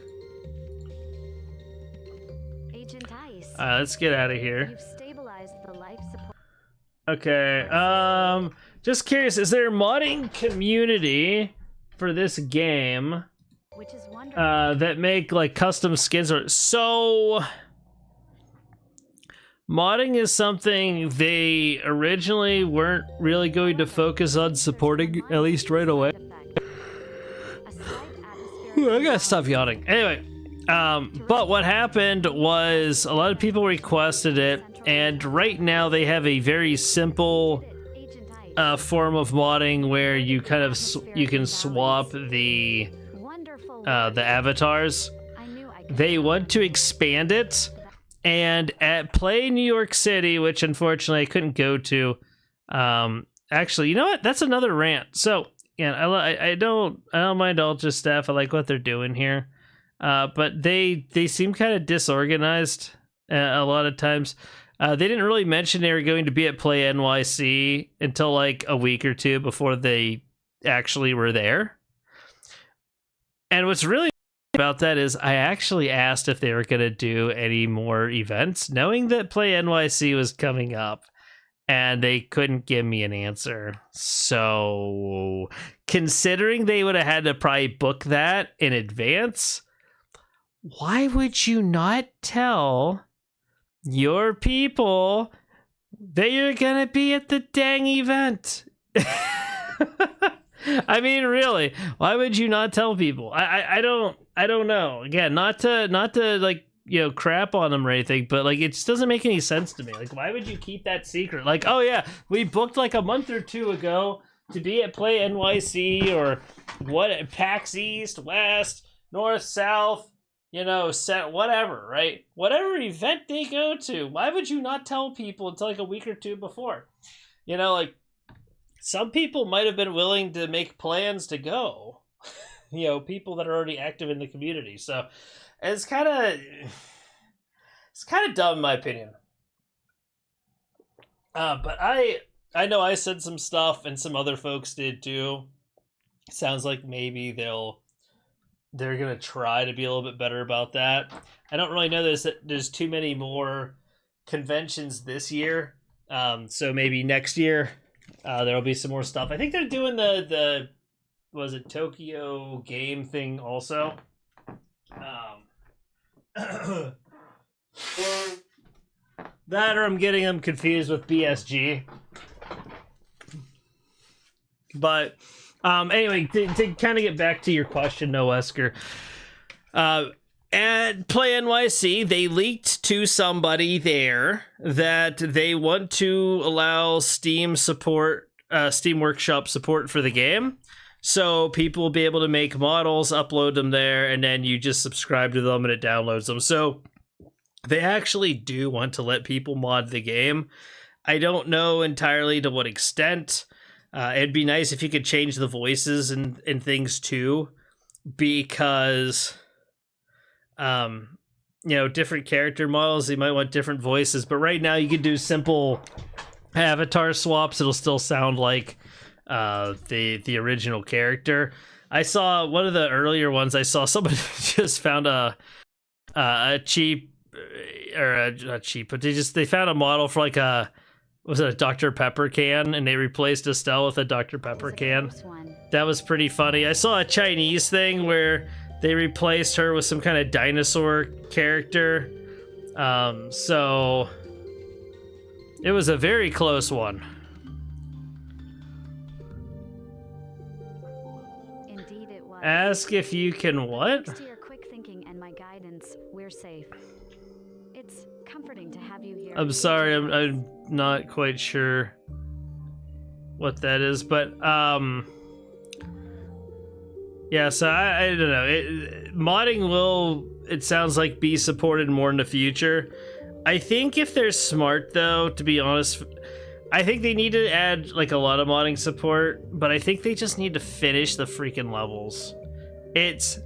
Agent Ice. Let's get out of here. You've stabilized the life support. Okay, just curious, is there a modding community for this game Which is wonderful. that make like custom skins? Or so modding is something they originally weren't really going to focus on supporting, at least right away. I gotta stop yawning. Anyway, but what happened was a lot of people requested it, and right now they have a very simple form of modding where you kind of you can swap the avatars. They want to expand it, and at Play New York City, which unfortunately I couldn't go to. Actually, you know what? That's another rant. So yeah, I don't mind Ultra staff. I like what they're doing here, but they seem kind of disorganized a lot of times. They didn't really mention they were going to be at Play NYC until like a week or two before they actually were there. And what's really about that is I actually asked if they were going to do any more events, knowing that Play NYC was coming up, and they couldn't give me an answer. So considering they would have had to probably book that in advance, why would you not tell your people that you're gonna be at the dang event? I mean, really, why would you not tell people? I don't know. Again, not to like, you know, crap on them or anything, but like it just doesn't make any sense to me. Like, why would you keep that secret? Like, oh yeah, we booked like a month or two ago to be at Play NYC or what, PAX East, West, North, South, you know, set whatever, right? Whatever event they go to, why would you not tell people until like a week or two before? You know, like some people might have been willing to make plans to go. You know, people that are already active in the community. So it's kind of dumb in my opinion. But I know I said some stuff and some other folks did too. Sounds like maybe they're gonna try to be a little bit better about that. I don't really know there's too many more conventions this year, so maybe next year there'll be some more stuff. I think they're doing the was it Tokyo game thing also. That or I'm getting them confused with BSG. But anyway, to kind of get back to your question, No Wesker, At Play NYC, they leaked to somebody there that they want to allow Steam support, Steam Workshop support for the game. So people will be able to make models, upload them there, and then you just subscribe to them and it downloads them. So they actually do want to let people mod the game. I don't know entirely to what extent. It'd be nice if you could change the voices and things too, because you know, different character models, they might want different voices, but right now you could do simple avatar swaps. It'll still sound like the original character. I saw one of the earlier ones, I saw somebody just found a cheap, or not cheap, but they found a model for like was it a Dr. Pepper can, and they replaced Estelle with a Dr. Pepper can. That was pretty funny. I saw a Chinese thing where they replaced her with some kind of dinosaur character. So it was a very close one. Indeed it was. Ask if you can what? Thanks to your quick thinking and my guidance, we're safe. It's comforting to have you here. I'm sorry, I'm not quite sure what that is, but yeah, so I don't know. Modding will, it sounds like, be supported more in the future. I think if they're smart, though, to be honest, I think they need to add like a lot of modding support, but I think they just need to finish the freaking levels. It's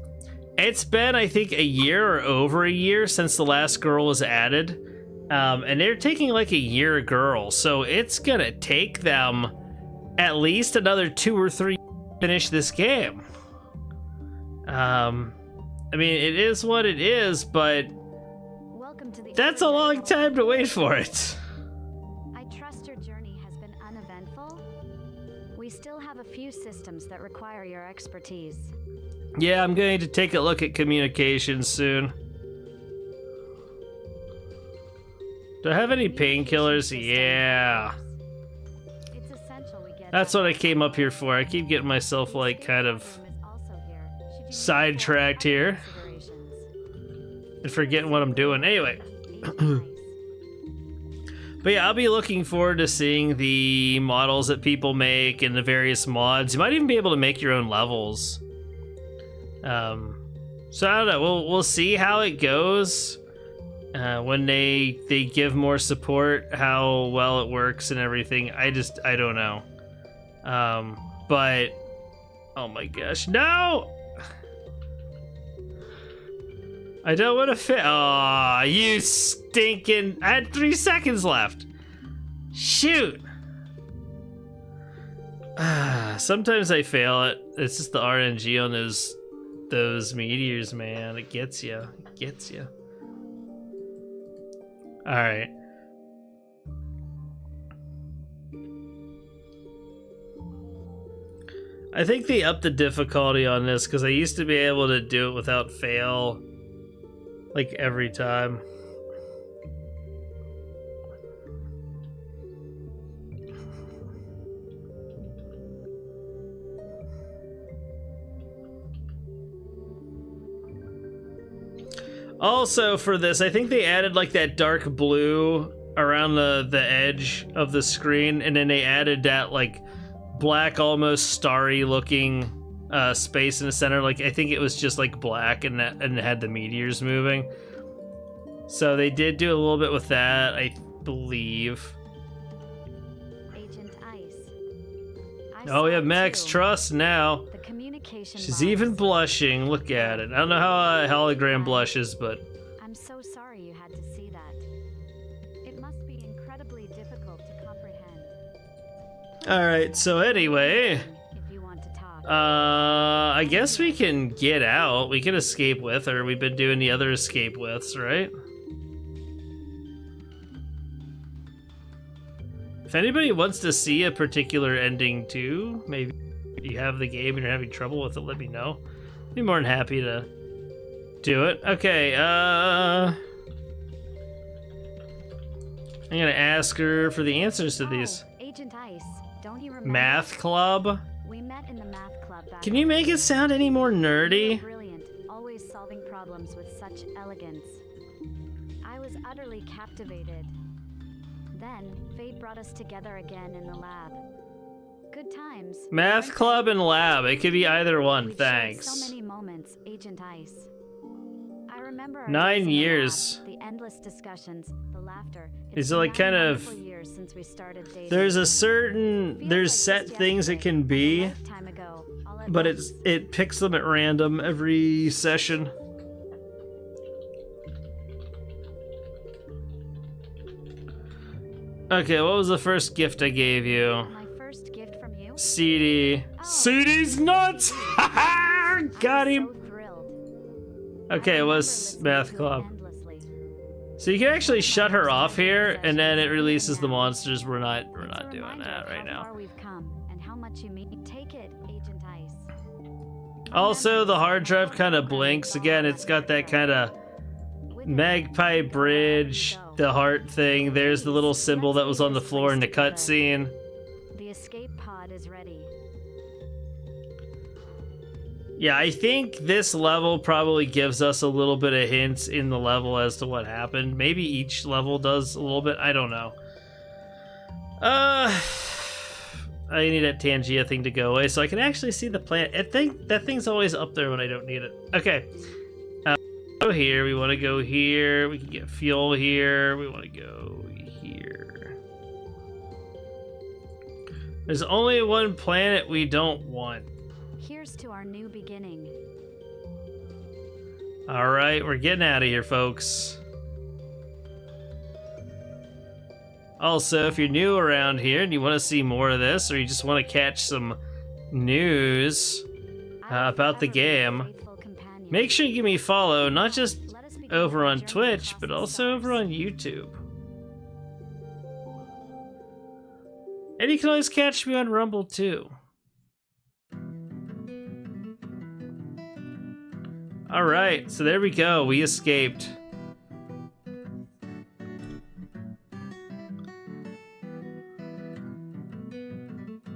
been, I think, a year or over a year since the last girl was added, and they're taking like a year a girl, so it's gonna take them at least another 2 or 3 to finish this game. I mean, it is what it is, but that's a long time to wait for it. I trust your journey has been uneventful. We still have a few systems that require your expertise. Yeah, I'm going to take a look at communications soon. Do I have any painkillers? Yeah. It's essential we get That's what I came up here for. I keep getting myself, like, kind of sidetracked here and forgetting what I'm doing. Anyway. But yeah, I'll be looking forward to seeing the models that people make and the various mods. You might even be able to make your own levels. So I don't know. We'll see how it goes when they give more support, how well it works and everything. I don't know. But oh my gosh, no! I don't want to fit. Aw, you stinking. I had 3 seconds left. Shoot. Sometimes I fail it. It's just the RNG on those meteors, man. It gets you. It gets you. All right. I think they upped the difficulty on this because I used to be able to do it without fail. Like every time. Also for this, I think they added like that dark blue around the edge of the screen, and then they added that like black, almost starry looking space in the center. Like I think it was just like black and it had the meteors moving. So they did do a little bit with that, I believe. Agent Ice. Oh, we have Max Trust now. The communication She's even blushing. Look at it. I don't know how a hologram blushes, but I'm so sorry you had to see that. It must be incredibly difficult to comprehend. all right. So anyway, If you want to talk. I guess we can get out. We can escape with her. We've been doing the other escape withs, right? If anybody wants to see a particular ending too, maybe you have the game and you're having trouble with it, let me know. I'd be more than happy to do it. Okay, I'm gonna ask her for the answers to these. Agent Ice, don't you remember? Math club? We met in the math club back. Can you make it sound any more nerdy? Brilliant, always always solving problems with such elegance. I was utterly captivated. Then, fate brought us together again in the lab. Good times. Math club and lab. It could be either one. We've shared Thanks. so many moments, Agent Ice. I remember our 9 days in the years. lab, the endless discussions, the laughter. Is It's it like been 9 kind of- wonderful years since we started dating. There's a certain Feels there's like set just things it yesterday, can be, a lifetime ago, all at but once. it picks them at random every session. Okay, what was the first gift I gave you? My first gift from you? CD. CD's nuts! Got him! So thrilled. Okay, it I was remember Math listening to it Club. endlessly. So you can actually shut her off here, and then it releases the monsters. We're not It's a doing reminder that of right how now. far we've come and how much you mean. Take it, Agent Ice. Also, the hard drive kind of blinks. Again, it's got that kind of With it, magpie bridge, the heart thing. There's the little symbol that was on the floor in the cutscene. the escape pod is ready. Yeah, I think this level probably gives us a little bit of hints in the level as to what happened. Maybe each level does a little bit. I don't know. I need that Tangia thing to go away so I can actually see the plant. I think that thing's always up there when I don't need it. Okay. Go here. We want to go here. We can get fuel here. We want to go here. There's only one planet we don't want. Here's to our new beginning. All right, we're getting out of here, folks. Also, if you're new around here and you want to see more of this, or you just want to catch some news about the game, make sure you give me a follow, not just over on Twitch, but also over on YouTube. And you can always catch me on Rumble, too. Alright, so there we go. We escaped.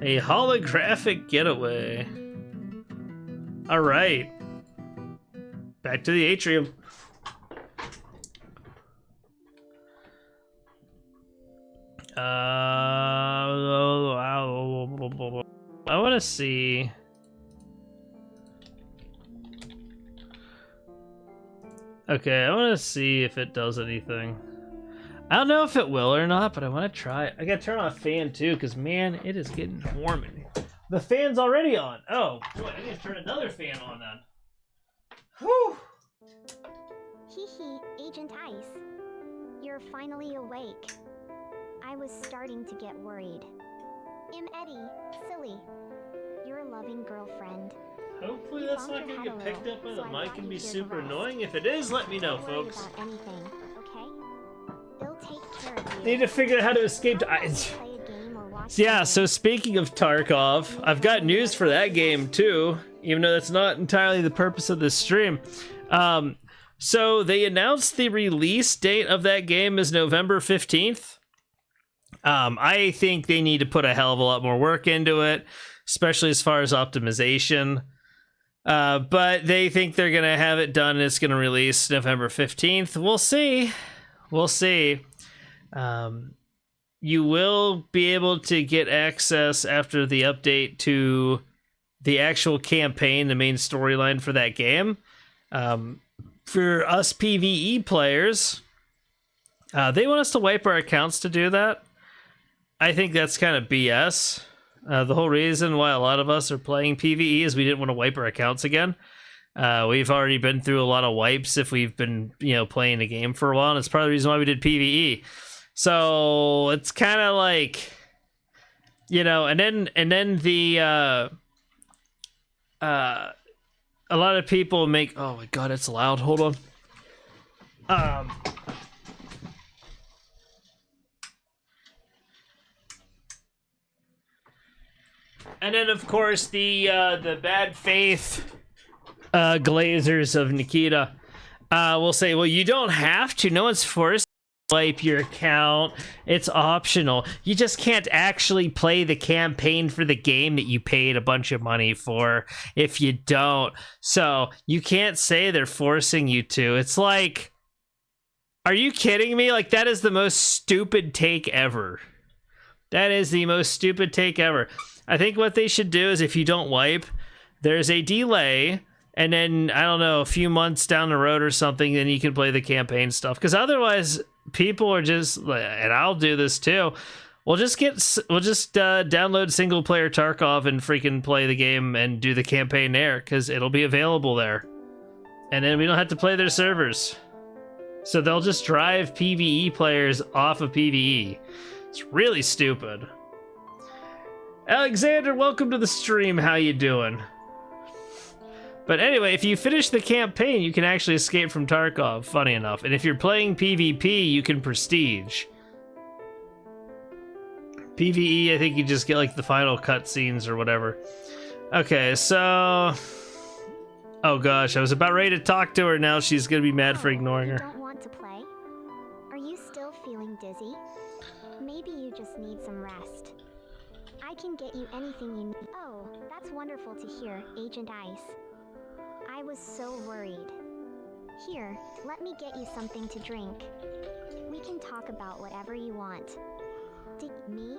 A holographic getaway. Alright. Back to the atrium. I want to see. Okay, I want to see if it does anything. I don't know if it will or not, but I want to try it. I gotta turn on a fan too, because man, it is getting warm in here. The fan's already on. Oh, boy, I need to turn another fan on then. Whew. Hee hee, Agent Ice. You're finally awake. I was starting to get worried. Eddie, silly. Your loving girlfriend. Hopefully that's not gonna get picked up by the mic and be super annoying. If it is, let me know, Don't worry folks. about anything, okay? They'll take care of you. Need to figure out how to escape to Play a game or watch Yeah, so something. speaking of Tarkov, I've got news for that game too, even though that's not entirely the purpose of this stream. So they announced the release date of that game is November 15th. I think they need to put a hell of a lot more work into it, especially as far as optimization. But they think they're going to have it done and it's going to release November 15th. We'll see. We'll see. You will be able to get access after the update to the actual campaign, the main storyline for that game. For us PvE players, they want us to wipe our accounts to do that. I think that's kind of BS. The whole reason why a lot of us are playing PvE is we didn't want to wipe our accounts again. We've already been through a lot of wipes if we've been, playing the game for a while, and it's part of the reason why we did PvE. So it's kind of like, and then the a lot of people make. Oh my god, it's loud. Hold on. And then, of course, the bad faith glazers of Nikita will say, well, you don't have to. No one's forced wipe your account. It's optional. You just can't actually play the campaign for the game that you paid a bunch of money for if you don't. So you can't say they're forcing you to. It's like, are you kidding me? Like, that is the most stupid take ever. That is the most stupid take ever. I think what they should do is, if you don't wipe, there's a delay, and then, I don't know, a few months down the road or something, then you can play the campaign stuff. Because otherwise, people are just, and I'll do this too, we'll just download single player Tarkov and freaking play the game and do the campaign there, because it'll be available there. And then we don't have to play their servers. So they'll just drive PvE players off of PvE. It's really stupid. Alexander, welcome to the stream. How you doing? But anyway, if you finish the campaign, you can actually escape from Tarkov, funny enough. And if you're playing PvP, you can prestige. PvE, I think you just get like the final cutscenes or whatever. Okay, so... Oh gosh, I was about ready to talk to her, now she's gonna be mad for ignoring her. Don't want to play? Are you still feeling dizzy? Maybe you just need some rest. I can get you anything you need. Oh, that's wonderful to hear, Agent Ice. I was so worried. Here, let me get you something to drink. We can talk about whatever you want. Me?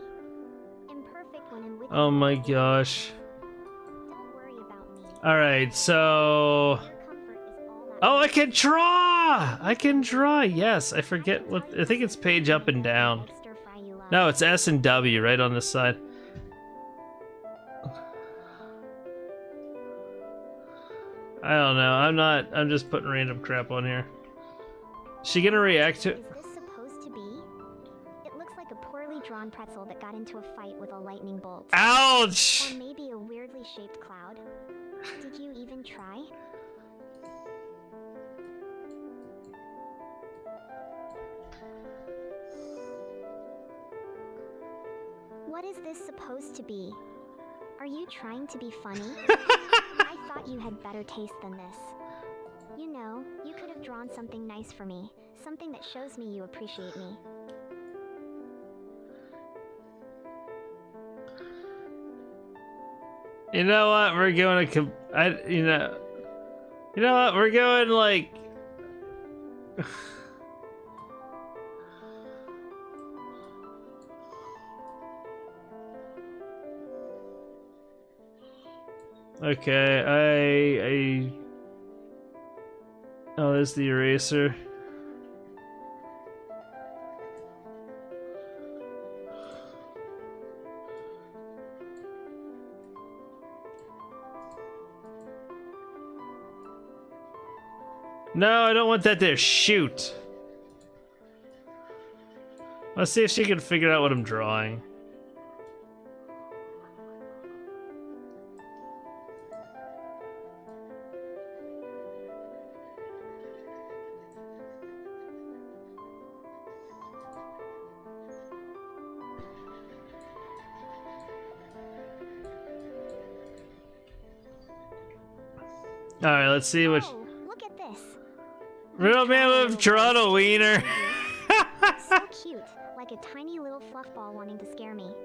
Imperfect when I'm with you. Oh my gosh. Don't worry about me. Alright, so... Your comfort is all that Oh, I can draw! I can draw, yes. I forget what... I think it's page up and down. Extra fry you love. No, it's S and W right on the side. I don't know. I'm just putting random crap on here. Is she gonna react to it? Is this supposed to be? It looks like a poorly drawn pretzel that got into a fight with a lightning bolt. Ouch! Or maybe a weirdly shaped cloud. Did you even try? What is this supposed to be? Are you trying to be funny? I thought you had better taste than this. You know, you could have drawn something nice for me. Something that shows me you appreciate me. You know what? We're going to... You know what? We're going, like... Okay, Oh, there's the eraser. No, I don't want that there. Shoot. Let's see if she can figure out what I'm drawing. Alright, let's see what... Oh, look at this. Real man with Toronto wiener. So cute, like a tiny little fluff ball wanting to scare me.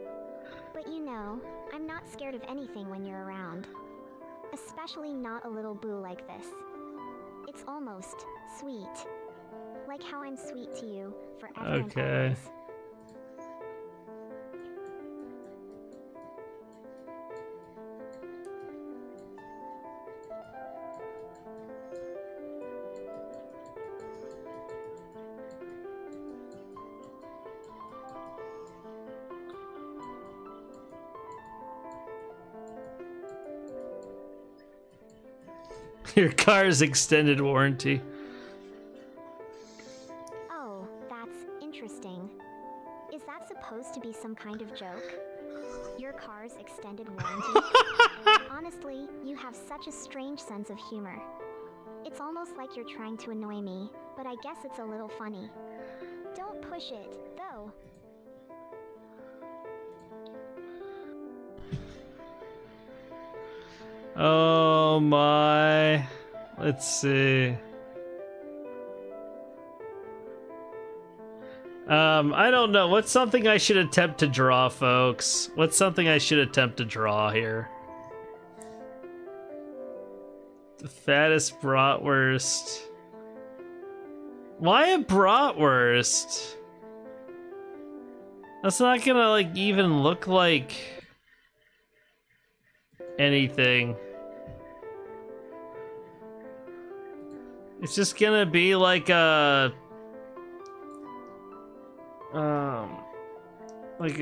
But you know, I'm not scared of anything when you're around. Especially not a little boo like this. It's almost sweet. Like how I'm sweet to you forever and Okay. always. Your car's extended warranty. Oh, that's interesting. Is that supposed to be some kind of joke? Your car's extended warranty? Honestly, you have such a strange sense of humor. It's almost like you're trying to annoy me, but I guess it's a little funny. Don't push it, though. Oh my. Let's see. I don't know. What's something I should attempt to draw, folks? What's something I should attempt to draw here? The fattest bratwurst. Why a bratwurst? That's not gonna, like, even look like anything. It's just gonna be like a... like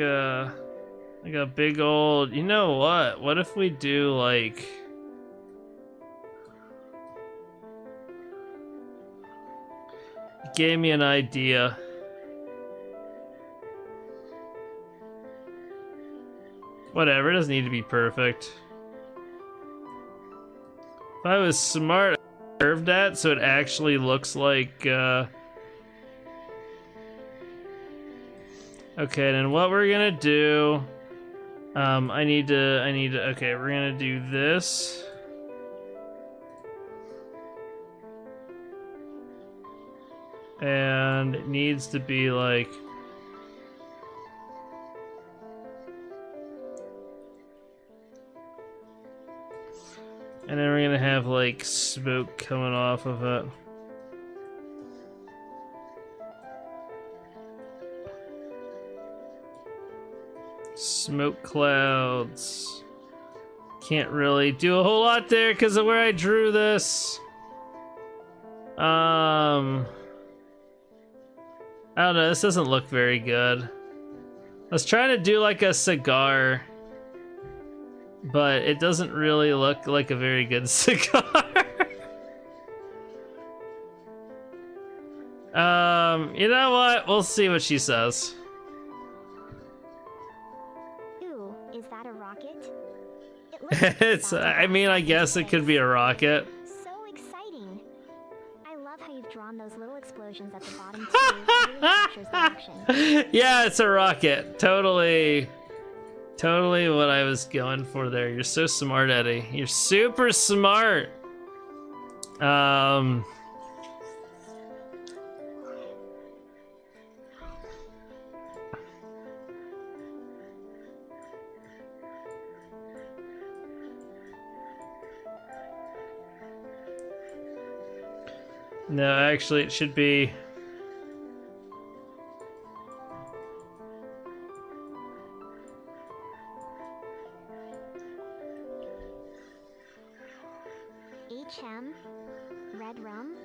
a big old... You know what? What if we do, like... Gave me an idea. Whatever, it doesn't need to be perfect. If I was smart, I'd curve that so it actually looks like, Okay, then what we're gonna do... I need to, okay, we're gonna do this. And it needs to be like... And then we're gonna have like smoke coming off of it. Smoke clouds. Can't really do a whole lot there because of where I drew this. I don't know, this doesn't look very good. I was trying to do like a cigar, but it doesn't really look like a very good cigar. You know what? We'll see what she says. Ooh, is that a rocket? It looks like It's, I mean, I guess it could be a rocket. so exciting. I love how you've drawn those little explosions at the bottom too. It really captures the action. Yeah, it's a rocket. Totally what I was going for there. You're so smart, Eddie. You're super smart. No, actually, it should be... HM? Red rum?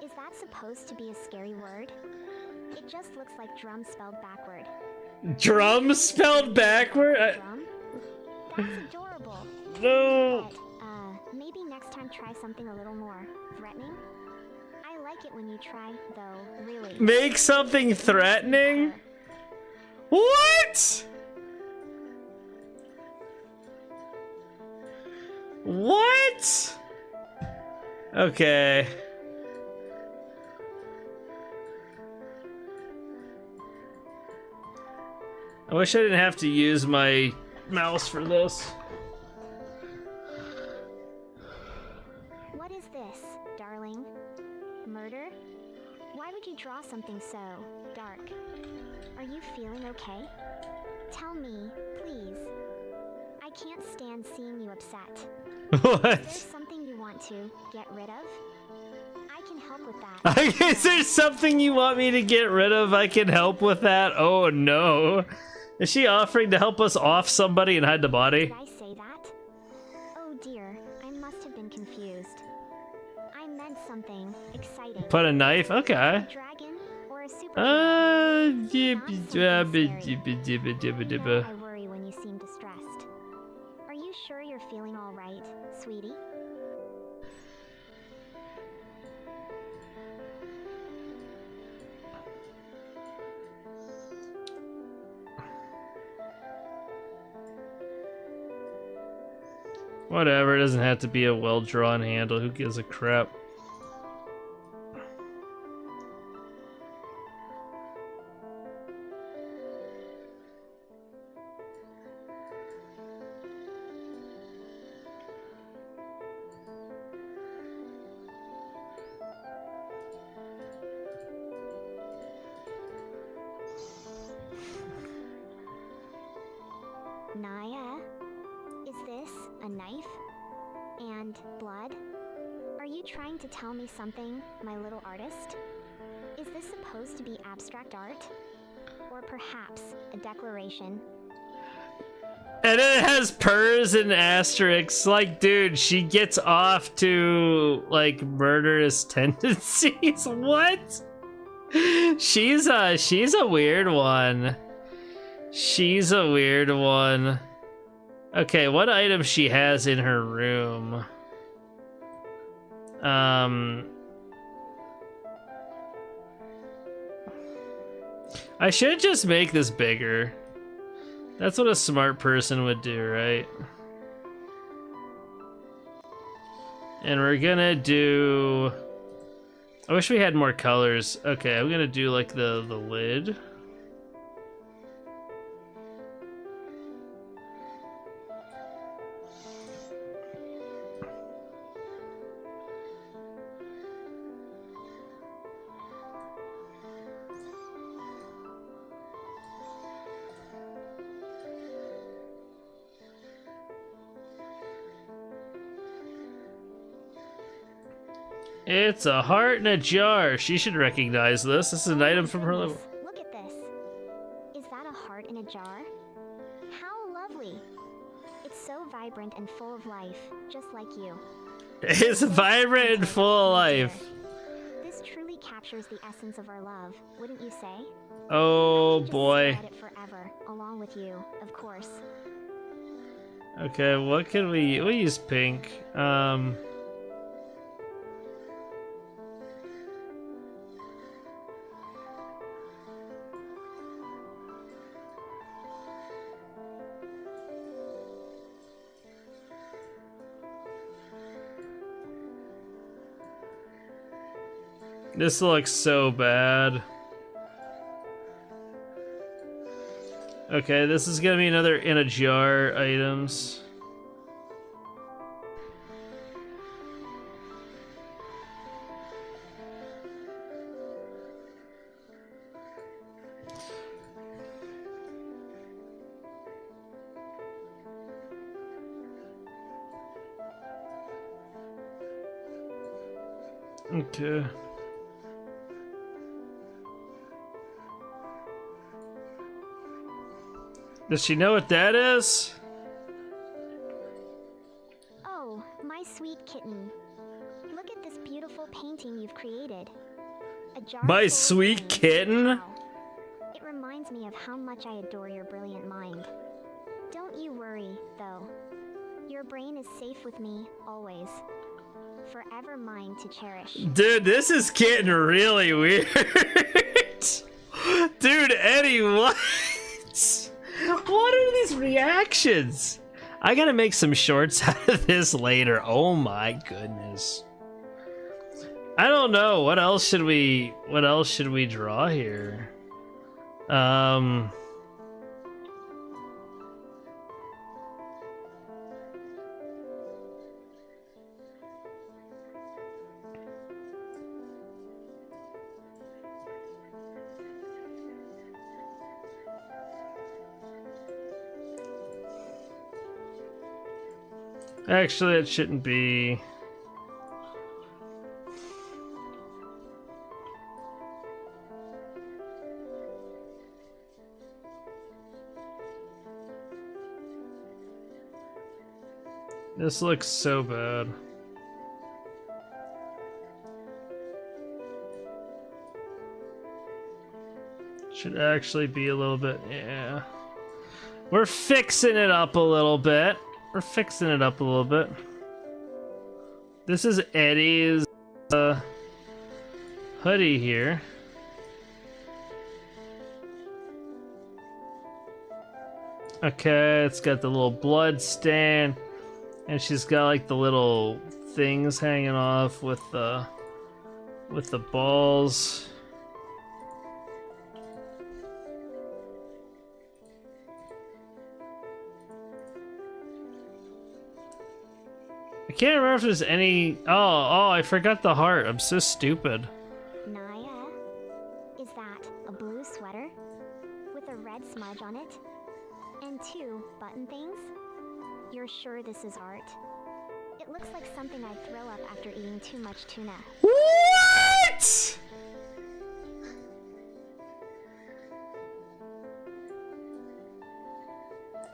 Is that supposed to be a scary word? It just looks like drum spelled backward. Drum spelled backward? Drum? That's adorable. No! But, maybe next time try something a little more threatening? I like it when you try, though, really. Make something threatening? What? What? Okay. I wish I didn't have to use my mouse for this. What is this, darling? Murder? Why would you draw something so dark? Are you feeling okay? Tell me, please. I can't stand seeing you upset. Is there What? something you want to get rid of? I can help with that. Is there something you want me to get rid of? I can help with that? Oh no. Is she offering to help us off somebody and hide the body? Did I say that? Oh dear, I must have been confused. I meant something exciting. Put a knife? Okay. A dragon or a superhero? I worry when you seem distressed. Are you sure you're feeling all right, sweetie? Whatever, it doesn't have to be a well-drawn handle. Who gives a crap? a knife? And blood? Are you trying to tell me something, my little artist? Is this supposed to be abstract art? Or perhaps a declaration? And it has purrs and asterisks. Like, dude, she gets off to, like, murderous tendencies. What? She's a weird one. She's a weird one. Okay, what item she has in her room? I should just make this bigger. That's what a smart person would do, right? And we're gonna do... I wish we had more colors. Okay, I'm gonna do like the lid. It's a heart in a jar. She should recognize this. This is an item from her level. Look at this. Is that a heart in a jar? How lovely. It's so vibrant and full of life, just like you. It's vibrant and full of life. This truly captures the essence of our love, wouldn't you say? Oh I could just boy. stare at it forever, along with you, of course. Okay, what can we'll use pink. This looks so bad. Okay, this is gonna be another in a jar items. Okay. Does she know what that is? Oh, my sweet kitten. Look at this beautiful painting you've created. A jar My full of sweet things. kitten? Wow. It reminds me of how much I adore your brilliant mind. Don't you worry, though. Your brain is safe with me, always. Forever mine to cherish. Dude, this is getting really weird. Dude, Eddie, what? What are these reactions? I gotta make some shorts out of this later. Oh my goodness. I don't know. What else should we draw here? Actually, it shouldn't be. This looks so bad. Should actually be a little bit, yeah. We're fixing it up a little bit. We're fixing it up a little bit. This is Eddie's hoodie here. Okay, it's got the little blood stain, and she's got like the little things hanging off with the balls. I can't remember if there's any. Oh, I forgot the heart. I'm so stupid. Naya? Is that a blue sweater? With a red smudge on it? And two button things? You're sure this is art? It looks like something I'd throw up after eating too much tuna. What?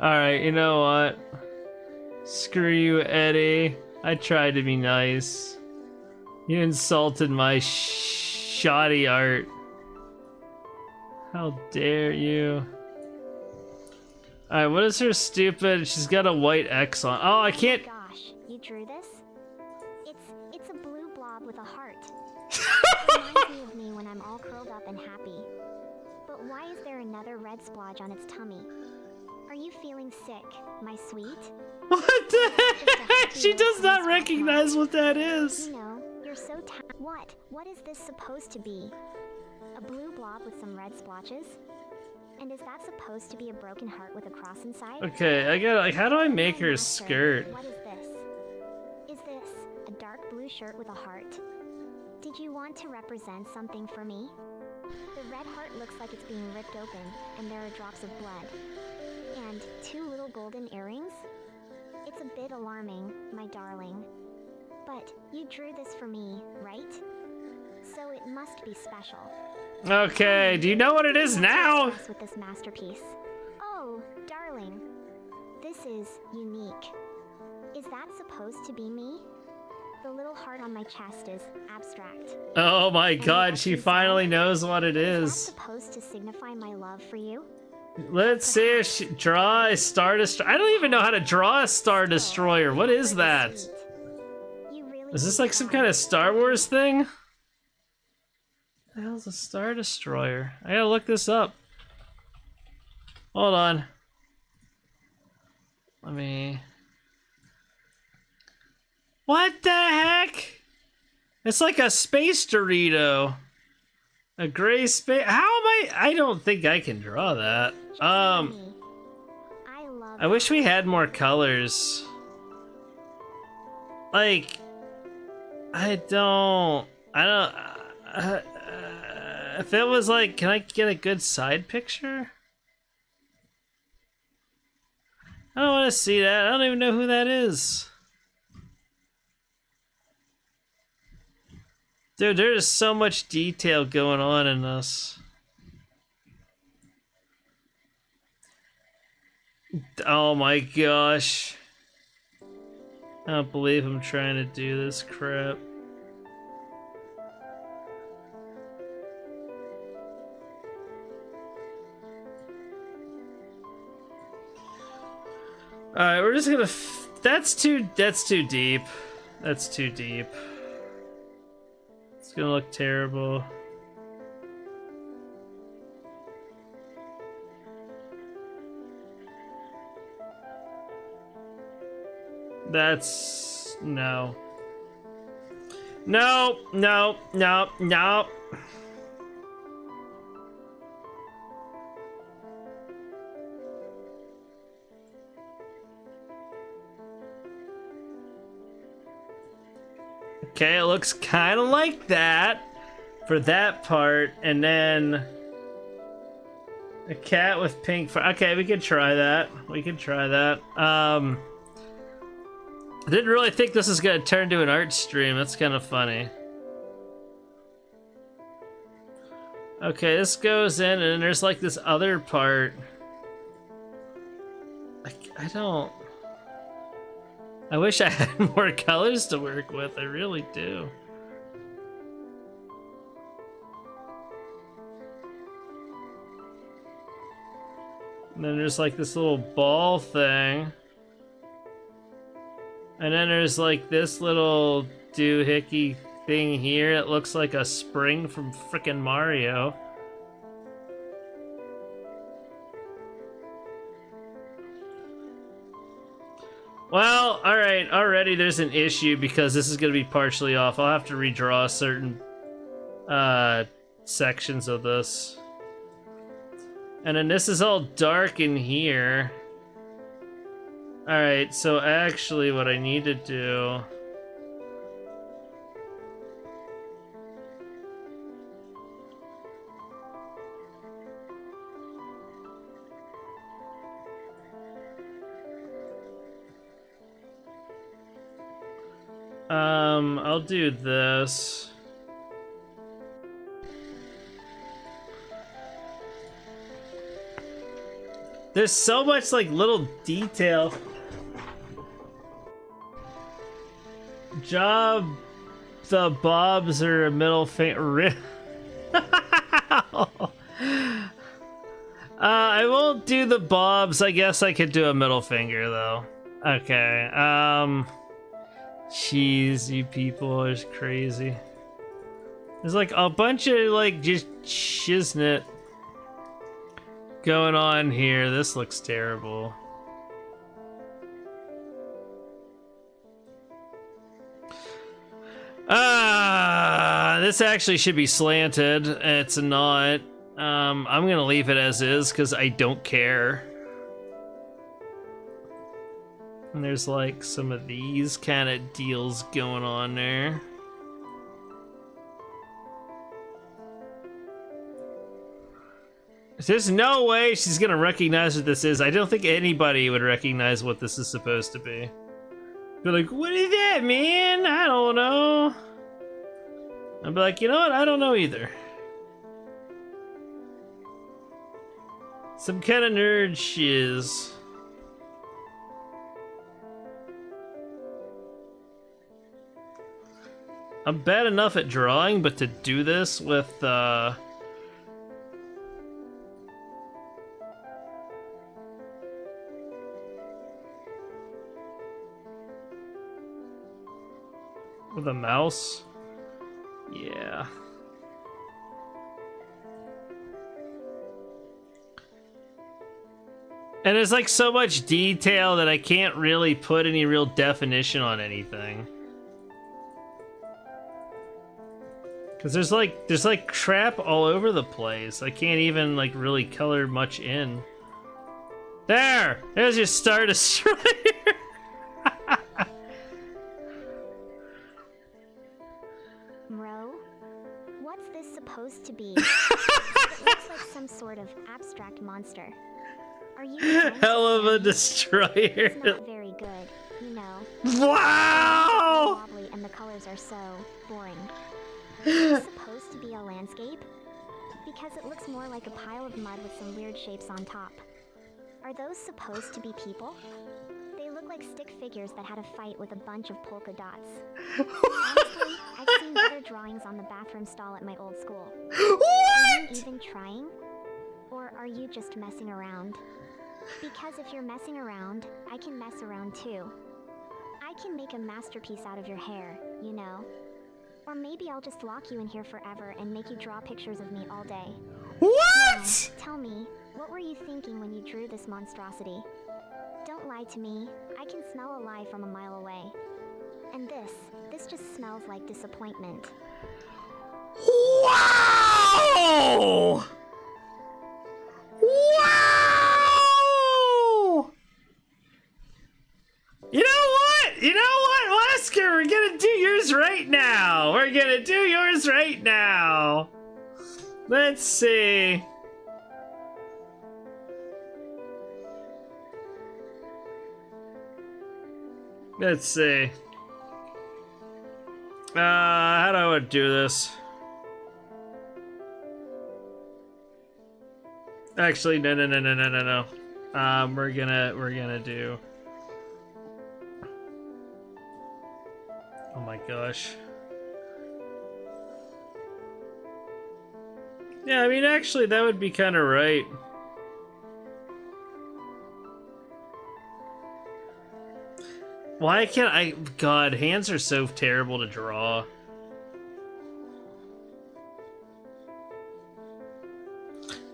Alright, you know what? Screw you, Eddie. I tried to be nice. You insulted my shoddy art. How dare you? Alright, what is her stupid? She's got a white X on. Oh, I can't. Gosh, you drew this? It's a blue blob with a heart. It reminds me of me when I'm all curled up and happy. But why is there another red splodge on its tummy? Are you feeling sick, my sweet? What the heck? She does not recognize what that is. You know, you're so What? What is this supposed to be? A blue blob with some red splotches? And is that supposed to be a broken heart with a cross inside? Okay, I gotta, like, how do I make her Master, skirt? What is this? Is this a dark blue shirt with a heart? Did you want to represent something for me? The red heart looks like it's being ripped open, and there are drops of blood. And 2 little golden earrings? It's a bit alarming, my darling. But you drew this for me, right? So it must be special. Okay, do you know what it is now? With this masterpiece. Oh, darling. This is unique. Is that supposed to be me? The little heart on my chest is abstract. Oh my god, she finally knows what it Is is. that supposed to signify my love for you? Let's see if she draw a Star Destroyer. I don't even know how to draw a Star Destroyer. What is that? You really Is this like some kind of Star Wars thing? What the hell's a Star Destroyer? I gotta look this up. Hold on. Let me... What the heck? It's like a space Dorito. A gray space... How am I don't think I can draw that. I I wish we had more colors. Like... if it was like, can I get a good side picture? I don't want to see that. I don't even know who that is. Dude, there's so much detail going on in this. Oh my gosh. I don't believe I'm trying to do this crap. Alright, we're just gonna that's too deep. That's too deep. It's gonna look terrible. That's no. No, no, no, no. Okay, it looks kind of like that for that part, and then a cat with pink fur. Okay, we could try that. We could try that. I didn't really think this was gonna turn to an art stream. That's kind of funny. Okay, this goes in, and then there's like this other part. I don't. I wish I had more colors to work with. I really do. And then there's like this little ball thing. And then there's like this little doohickey thing here. It looks like a spring from frickin' Mario. Well, alright, already there's an issue because this is going to be partially off. I'll have to redraw certain sections of this. And then this is all dark in here. Alright, so actually what I need to do... I'll do this. There's so much like little detail. Job the bobs are a middle finger. I won't do the bobs. I guess I could do a middle finger though. Okay. Jeez, you people are crazy. There's like a bunch of like just shiznit going on here. This looks terrible. This actually should be slanted. It's not. I'm gonna leave it as is because I don't care. And there's like some of these kind of deals going on there. There's no way she's gonna recognize what this is. I don't think anybody would recognize what this is supposed to be. They're like, what is that, man? I don't know. I'd be like, you know what? I don't know either. Some kind of nerd shiz. I'm bad enough at drawing, but to do this with, with a mouse? Yeah. And there's like so much detail that I can't really put any real definition on anything. Cause there's like crap all over the place. I can't even like really color much in. There's your Star Destroyer. Bro, what's this supposed to be? It looks like some sort of abstract monster. Are you hell of a destroyer? It's not very good, you know. Wow! Wobbly and the colors are so boring. Is it supposed to be a landscape? Because it looks more like a pile of mud with some weird shapes on top. Are those supposed to be people? They look like stick figures that had a fight with a bunch of polka dots. Honestly, I've seen better drawings on the bathroom stall at my old school. What? Are you even trying? Or are you just messing around? Because if you're messing around, I can mess around too. I can make a masterpiece out of your hair, you know? Or maybe I'll just lock you in here forever and make you draw pictures of me all day. What? Now, tell me, what were you thinking when you drew this monstrosity? Don't lie to me. I can smell a lie from a mile away. And this just smells like disappointment. Wow! Wow! You know what? You know what, Oscar? We're gonna do yours right now. We're gonna do yours right now. Let's see. Let's see. How do I want to do this? Actually, no. We're gonna do. Oh my gosh. Yeah, I mean, actually, that would be kind of right. Why can't I? God, hands are so terrible to draw.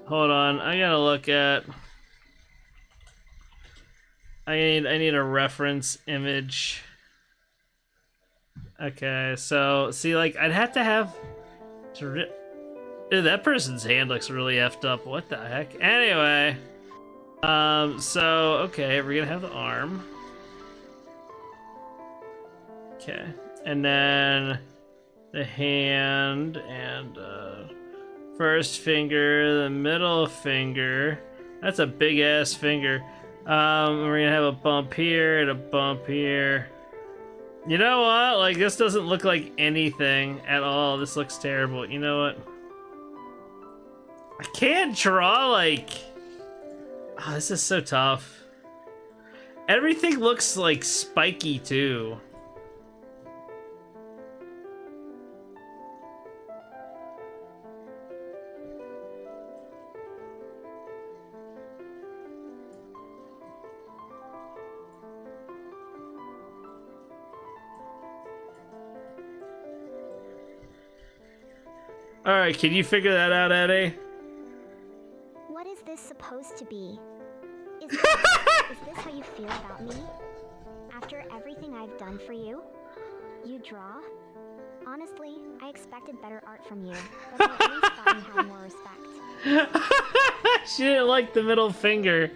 Hold on, I gotta look at. I need a reference image. Okay, so see, like I'd have to have. Dude, that person's hand looks really effed up. What the heck? Anyway, so okay, we're gonna have the arm. Okay, and then the hand and first finger, the middle finger. That's a big ass finger. We're gonna have a bump here and a bump here. You know what? Like, this doesn't look like anything at all. This looks terrible. You know what? I can't draw, like... Oh, this is so tough. Everything looks, like, spiky, too. Alright, can you figure that out, Eddie? What is this supposed to be? Is this how you feel about me? After everything I've done for you? You draw? Honestly, I expected better art from you, but I at least thought you had more respect. She didn't like the middle finger.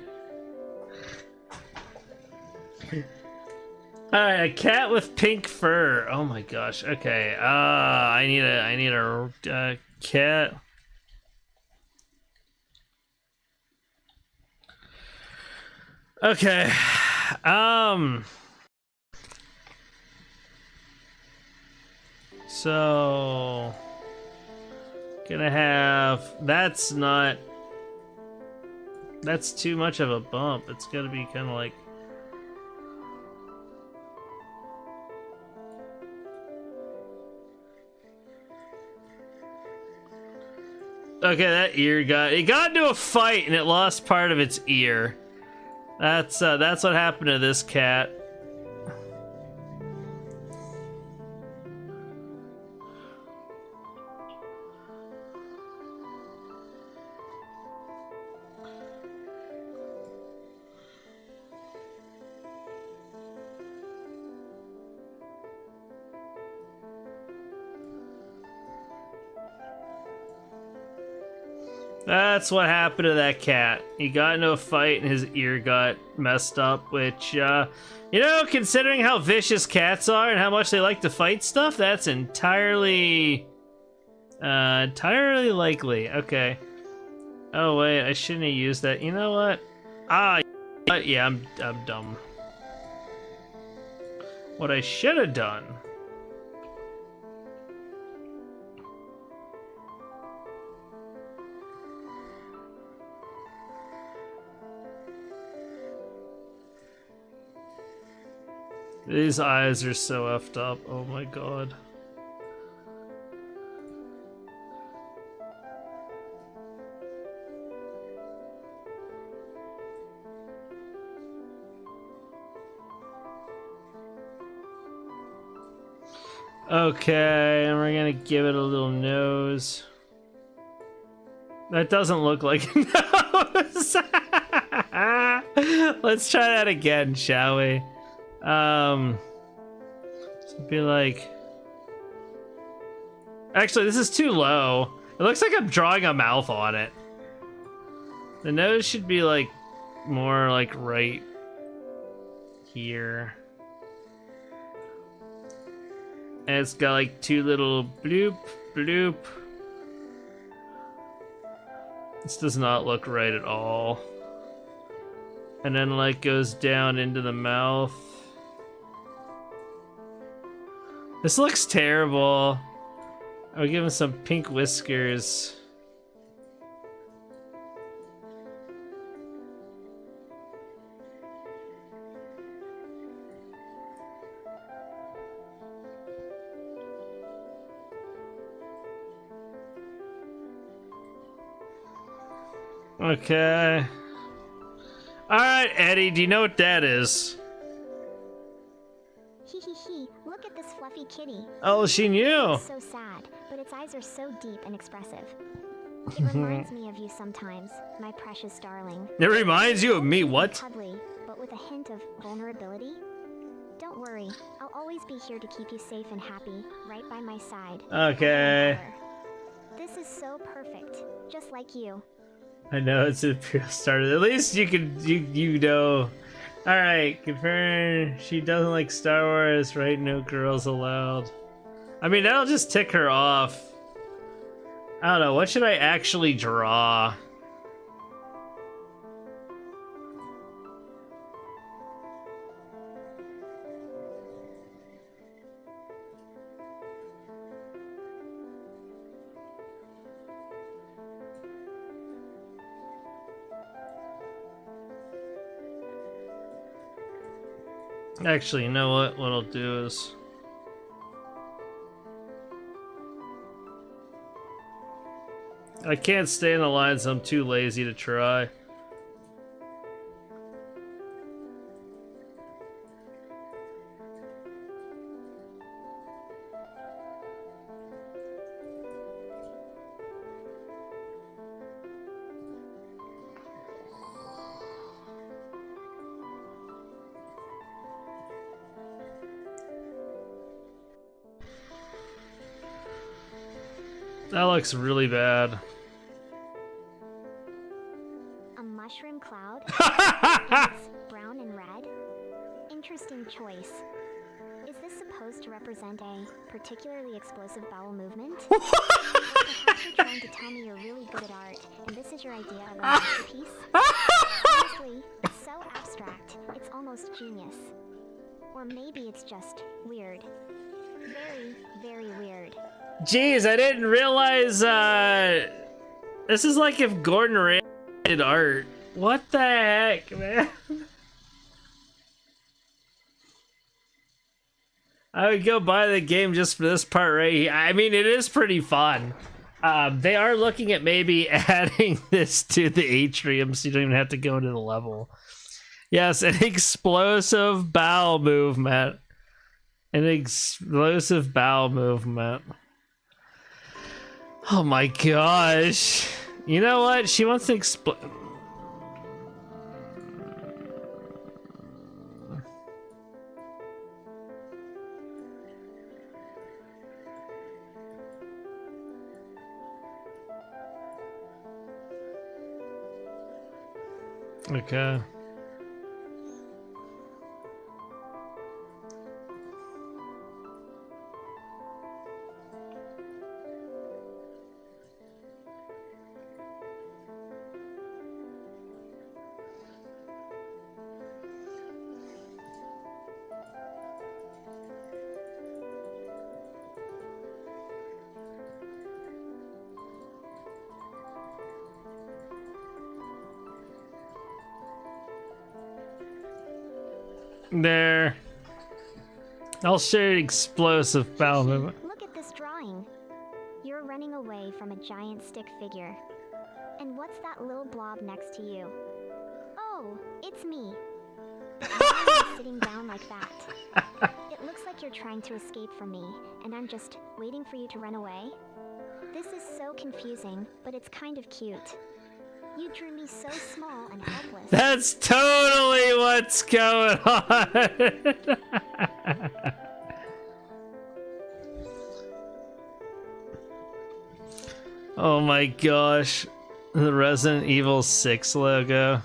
Alright, a cat with pink fur. Oh my gosh. Okay. I need a cat. Okay. So gonna have that's too much of a bump. It's gotta be kind of like okay, that ear it got into a fight and it lost part of its ear. That's what happened to this cat. That's what happened to that cat. He got into a fight and his ear got messed up, which, you know, considering how vicious cats are and how much they like to fight stuff, that's entirely likely. Okay. Oh, wait, I shouldn't have used that. You know what? Yeah, I'm dumb. What I should have done... These eyes are so effed up. Oh my god. Okay, and we're gonna give it a little nose. That doesn't look like a nose. Let's try that again, shall we? So be like... Actually, this is too low. It looks like I'm drawing a mouth on it. The nose should be like more like right here. And it's got like two little bloop, bloop. This does not look right at all. And then like goes down into the mouth. This looks terrible. I'll give him some pink whiskers. Okay. Alright, Eddie, do you know what that is? Look at this fluffy kitty. Oh, she knew. It's so sad, but its eyes are so deep and expressive. It reminds me of you sometimes, my precious darling. It reminds you of me, what? Cuddly, but with a hint of vulnerability. Don't worry, I'll always be here to keep you safe and happy, right by my side. Okay. This is so perfect, just like you. I know it's a pure starter. At least you can you know. All right, confirm she doesn't like Star Wars, right? No girls allowed. I mean, that'll just tick her off. I don't know. What should I actually draw? Actually, you know what? What I'll do is... I can't stay in the line, so I'm too lazy to try. That looks really bad. A mushroom cloud? And it's brown and red? Interesting choice. Is this supposed to represent a particularly explosive bowel movement? Perhaps you're trying to tell me you're really good at art, and this is your idea of a masterpiece? Honestly, it's so abstract, it's almost genius. Or maybe it's just weird. Very, very weird. Jeez, I didn't realize, this is like if Gordon Ramsay did art. What the heck, man? I would go buy the game just for this part right here. I mean, it is pretty fun. They are looking at maybe adding this to the atrium so you don't even have to go into the level. Yes, an explosive bowel movement. An explosive bowel movement. Oh my gosh. You know what? She wants to explode. Okay. There. I'll share explosive bowel movement. Look at this drawing. You're running away from a giant stick figure. And what's that little blob next to you? Oh, it's me. But why are you sitting down like that? It looks like you're trying to escape from me, and I'm just waiting for you to run away. This is so confusing, but it's kind of cute. You drew me so small and helpless. That's totally what's going on. Oh my gosh. The Resident Evil 6 logo.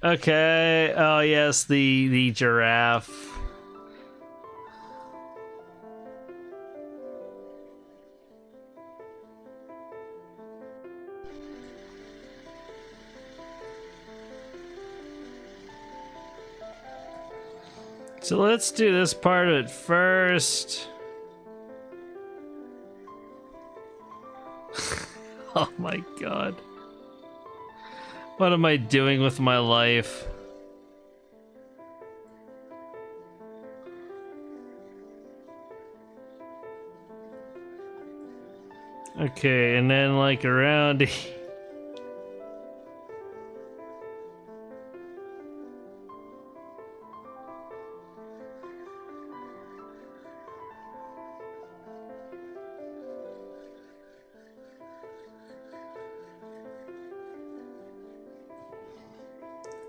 Okay. Oh yes, the giraffe. So let's do this part of it first. Oh my god. What am I doing with my life? Okay, and then like around here.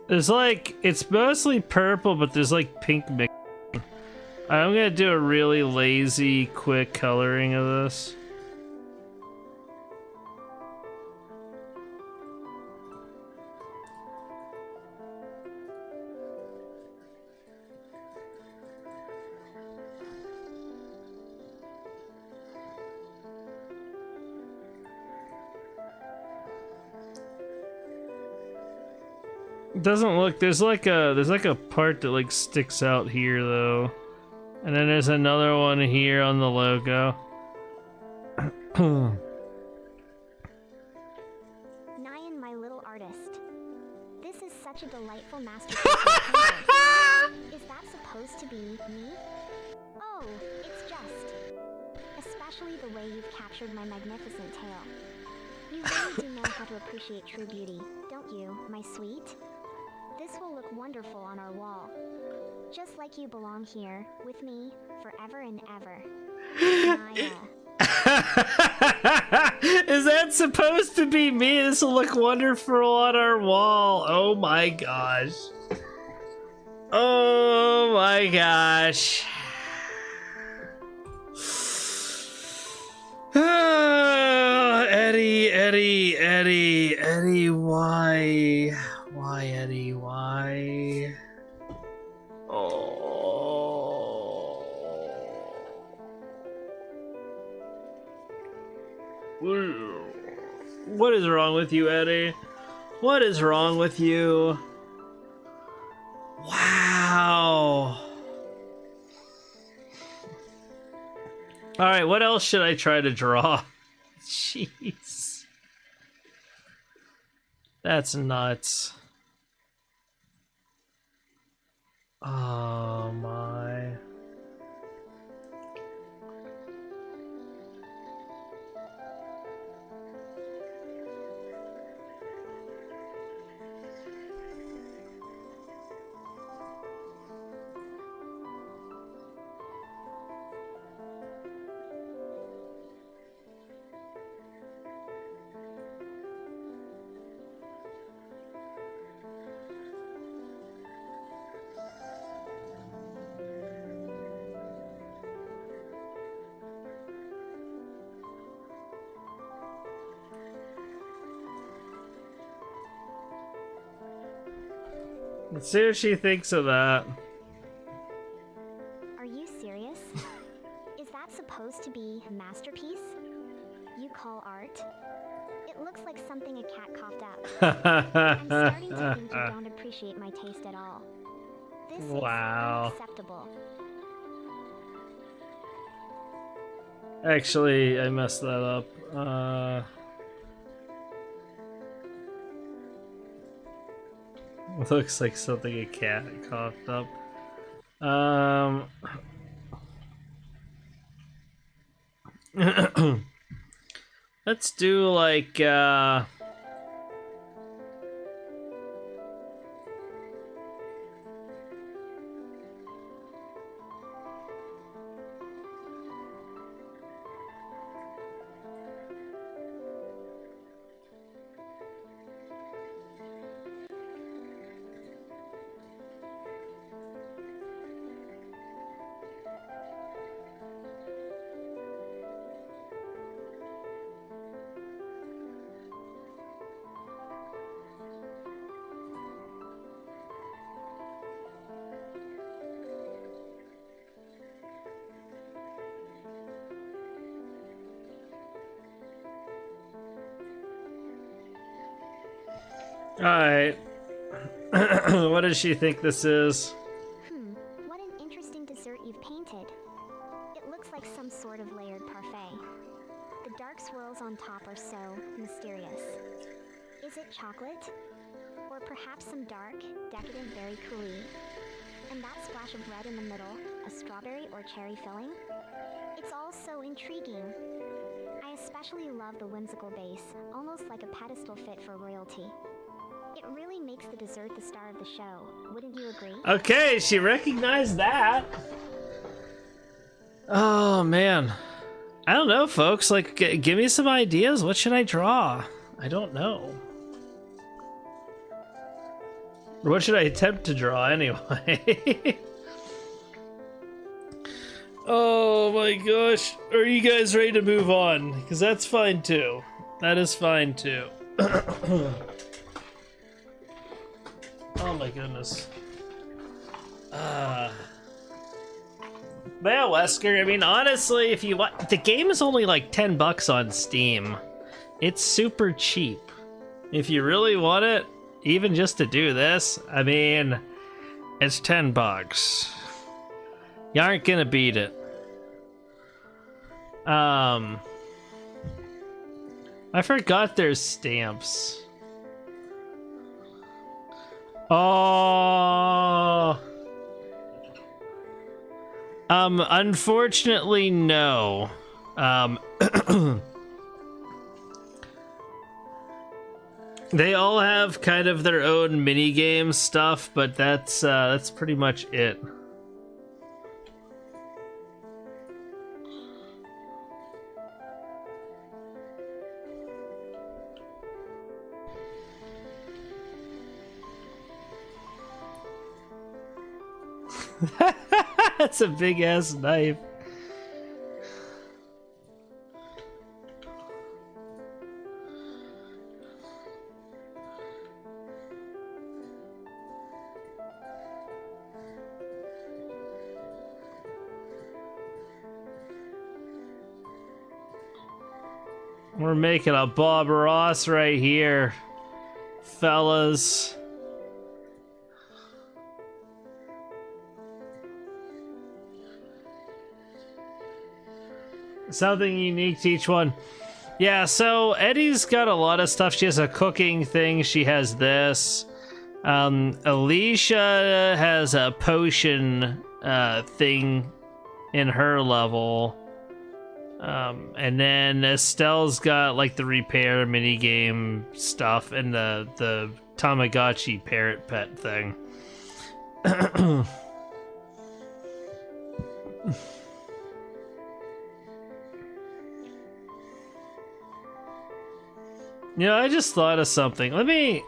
There's like, it's mostly purple, but there's like pink mix. I'm gonna do a really lazy, quick coloring of this. It doesn't look, there's like a part that like sticks out here though. And then there's another one here on the logo. Nyan, my little artist. This is such a delightful delightful masterpiece you've painted. Is that supposed to be me? Oh, it's just. Especially the way you've captured my magnificent tail. You really do know how to appreciate true beauty, don't you, my sweet? This will look wonderful on our wall. Just like you belong here, with me, forever and ever. My, Is that supposed to be me? This will look wonderful on our wall. Oh my gosh. Oh my gosh. Eddie, why? Why, Eddie, why? Oh. What is wrong with you, Eddie? What is wrong with you? Wow. Alright, what else should I try to draw? Jeez. That's nuts. Oh my. Let's see what she thinks of that. Are you serious? Is that supposed to be a masterpiece? You call art? It looks like something a cat coughed up. I'm starting to think you don't appreciate my taste at all. This Wow. is unacceptable. Actually, I messed that up. Looks like something a cat coughed up. Let's do like alright. What does she think this is? What an interesting dessert you've painted. It looks like some sort of layered parfait. The dark swirls on top are so mysterious. Is it chocolate? Or perhaps some dark, decadent berry coulis? And that splash of red in the middle, a strawberry or cherry filling? It's all so intriguing. I especially love the whimsical base, almost like a pedestal fit for royalty. It really makes the dessert the star of the show, wouldn't you agree? Okay, she recognized that. Oh man. I don't know, folks. Like, give me some ideas. What should I draw? I don't know. What should I attempt to draw anyway? Oh my gosh. Are you guys ready to move on? Because that's fine too. That is fine too. Oh my goodness. But yeah, Wesker, I mean, honestly, if you want, the game is only like $10 on Steam. It's super cheap. If you really want it, even just to do this, I mean, it's $10. You aren't gonna beat it. I forgot there's stamps. Oh. Unfortunately, no. They all have kind of their own mini game stuff, but that's pretty much it. That's a big ass knife. We're making a Bob Ross right here, fellas. Something unique to each one. Yeah, so Eddie's got a lot of stuff. She has a cooking thing. She has this. Alicia has a potion thing in her level. And then Estelle's got like the repair minigame stuff and the Tamagotchi parrot pet thing. You know, I just thought of something. Let me...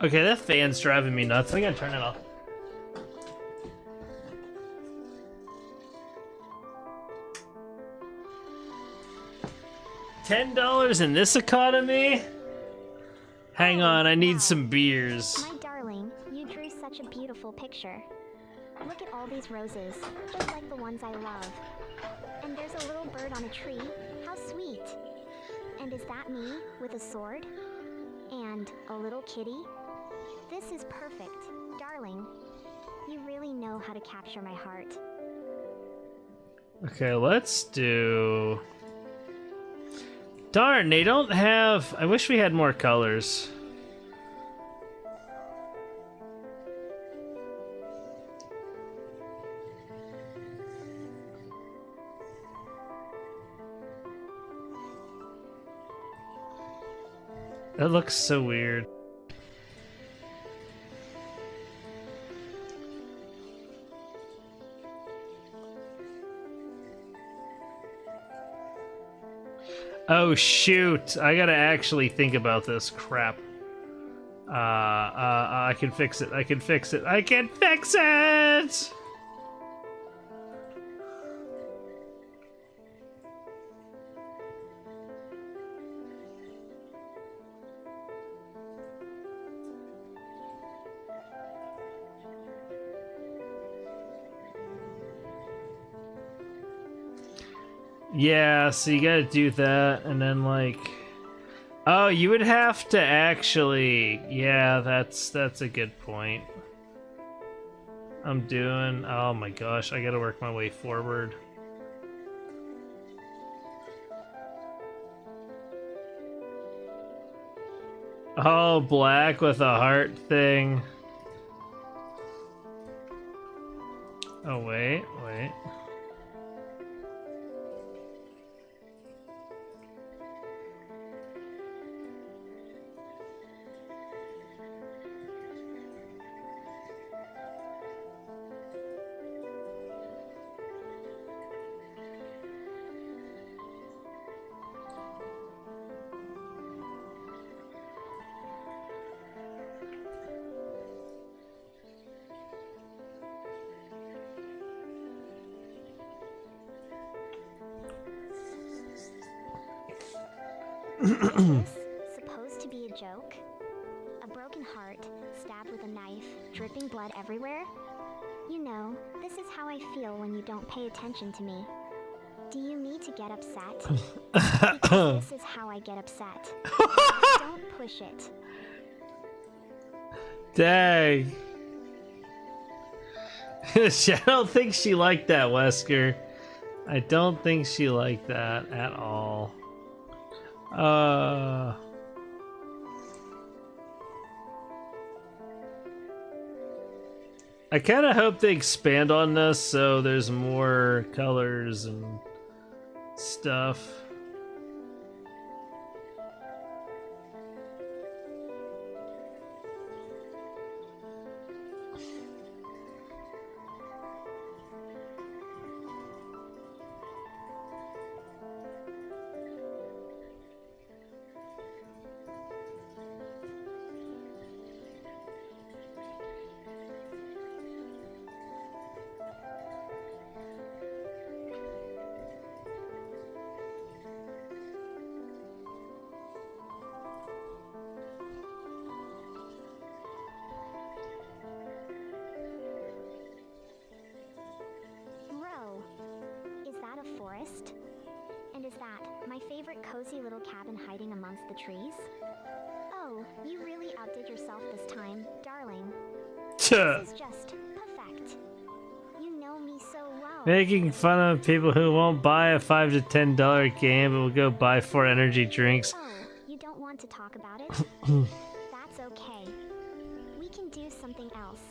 Okay, that fan's driving me nuts. I gotta turn it off. $10 in this economy? Hang on, I need some beers. My darling, you drew such a beautiful picture. Look at all these roses, just like the ones I love. And there's a little bird on a tree. How sweet. And is that me with a sword? And a little kitty? This is perfect. Darling, you really know how to capture my heart. Okay, let's do... Darn, they don't have... I wish we had more colors. That looks so weird. Oh shoot, I gotta actually think about this crap. I can fix it, I can fix it, I can fix it! Yeah, so you gotta do that, and then like... Oh, you would have to actually... Yeah, that's a good point. I'm doing... Oh my gosh, I gotta work my way forward. Oh, black with a heart thing. Oh, wait. Is this supposed to be a joke? A broken heart, stabbed with a knife, dripping blood everywhere? You know, this is how I feel when you don't pay attention to me. Do you need to get upset? Because this is how I get upset. Don't push it. Dang. I don't think she liked that, Wesker. I don't think she liked that at all. I kind of hope they expand on this so there's more colors and stuff. Forest? And is that my favorite cozy little cabin hiding amongst the trees? Oh, you really outdid yourself this time, darling. This is just perfect. You know me so well. Making fun of people who won't buy a $5 to $10 game but will go buy 4 energy drinks. Oh, you don't want to talk about it? That's okay. We can do something else.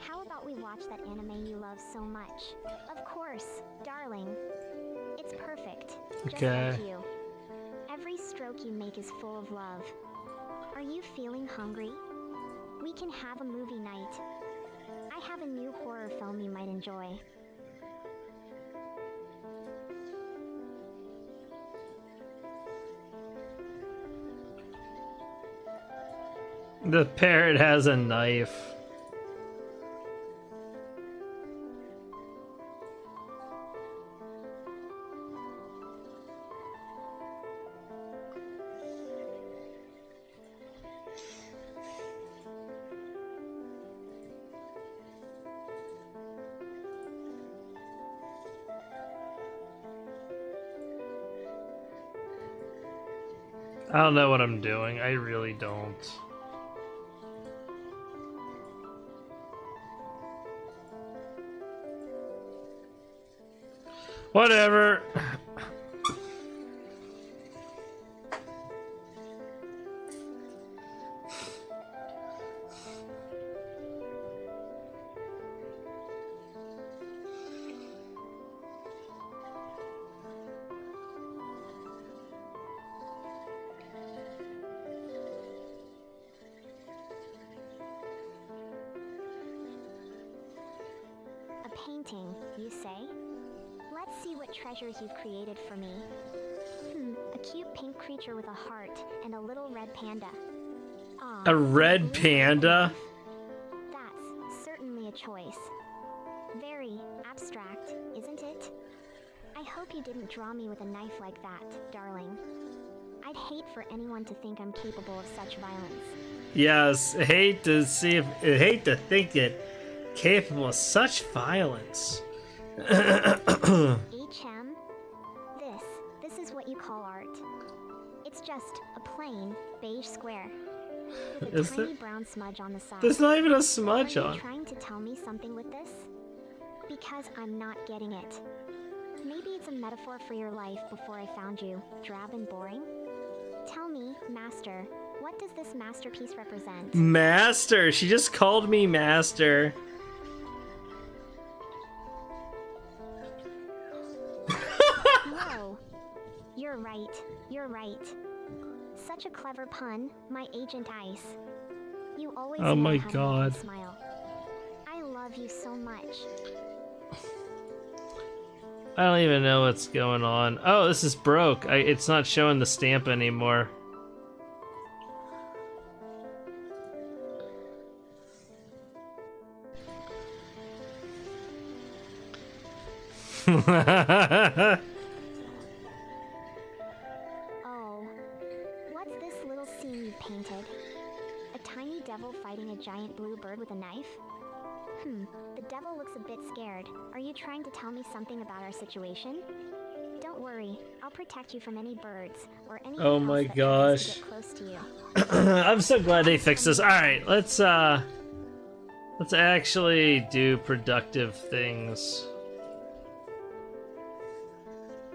How about we watch that anime you love so much? Of course, darling. It's perfect. Just like you. Every stroke you make is full of love. Are you feeling hungry? We can have a movie night. I have a new horror film you might enjoy. The parrot has a knife. I don't know what I'm doing. I really don't. Whatever. A painting, you say? Let's see what treasures you've created for me. A cute pink creature with a heart and a little red panda. Aw, A red panda? That's certainly a choice. Very abstract, isn't it? I hope you didn't draw me with a knife like that, darling. I'd hate for anyone to think I'm capable of such violence. Yes, hate to think it capable of such violence. HM, this is what you call art. It's just a plain beige square with a tiny brown smudge on the side. There's not even a smudge Are on. you trying to tell me something with this? Because I'm not getting it. Maybe it's a metaphor for your life before I found you, drab and boring? Tell me, Master, what does this masterpiece represent? Master! She just called me Master. Whoa. You're right. Such a clever pun, my Agent Ice. You always Oh know my how to make me God. smile. I love you so much. I don't even know what's going on. Oh, this is broke. It's not showing the stamp anymore. Oh, what's this little scene you've painted? A tiny devil fighting a giant blue bird with a knife? The devil looks a bit scared. Are you trying to tell me something about our situation? Don't worry, I'll protect you from any birds or anything Oh else my that tries gosh. to get close to you. I'm so glad they fixed this. Alright, let's Let's actually do productive things.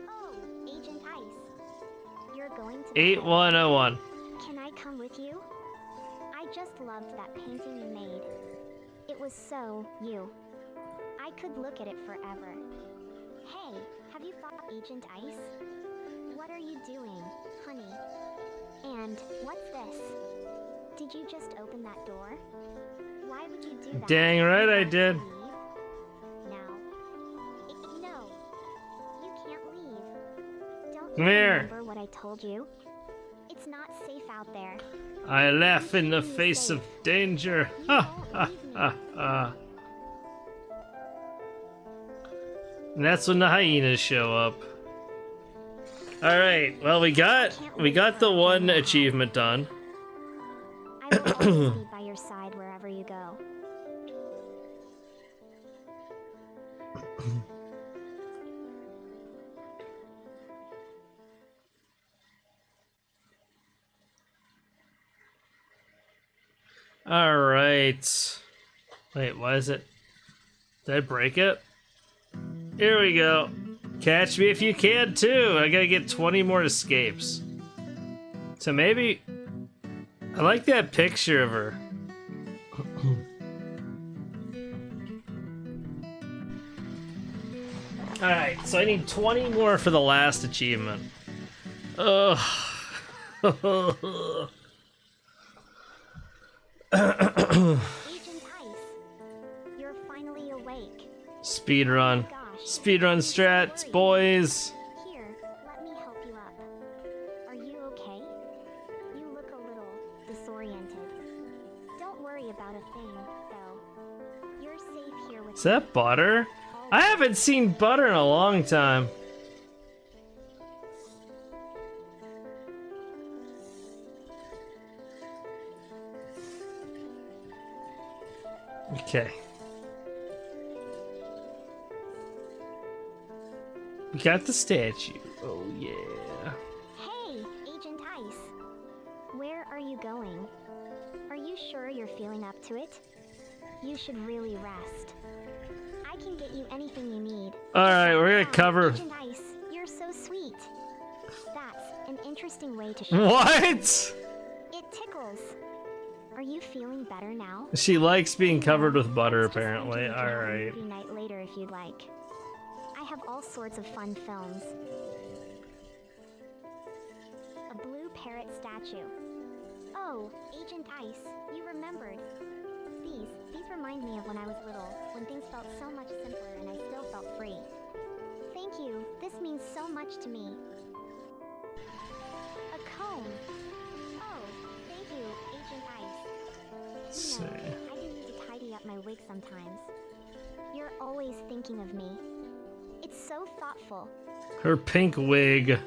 Oh, Agent Ice. You're going to 8101. Can I come with you? I just loved that painting you made. It was so you. I could look at it forever. Hey, have you thought Agent Ice? What are you doing, honey? And what's this? Did you just open that door? Why would you do that? Dang right I did. Now. No. You can't leave. Don't Come you here. remember what I told you? It's not safe out there. I laugh in the face of danger. Ha ha ha ha. And that's when the hyenas show up. All right. Well, we got the one achievement done. I will always be by your side wherever you go. All right. Wait, why is it? Did I break it? Here we go. Catch me if you can too. I gotta get 20 more escapes. So maybe I like that picture of her. All right, so I need 20 more for the last achievement. Ugh. Agent Ice, you're finally awake. Speedrun. Gosh. Speedrun strats, boys. Here, let me help you up. Are you okay? You look a little disoriented. Don't worry about a thing, though. You're safe here with Is that butter? I haven't seen butter in a long time. Okay. We got the statue. Oh yeah. Hey, Agent Ice. Where are you going? Are you sure you're feeling up to it? You should really rest. I can get you anything you need. Alright, we're gonna Wow, cover. Agent Ice, you're so sweet. That's an interesting way to show. What? It tickles. Are you feeling better now? She likes being covered with butter, Let's just apparently. continue to have a Alright. movie night later if you'd like. I have all sorts of fun films. A blue parrot statue. Oh, Agent Ice, you remembered. These remind me of when I was little, when things felt so much simpler and I still felt free. Thank you. This means so much to me. A comb. Oh, thank you, Agent Ice. You know, I do need to tidy up my wig sometimes. You're always thinking of me. It's so thoughtful. Her pink wig. A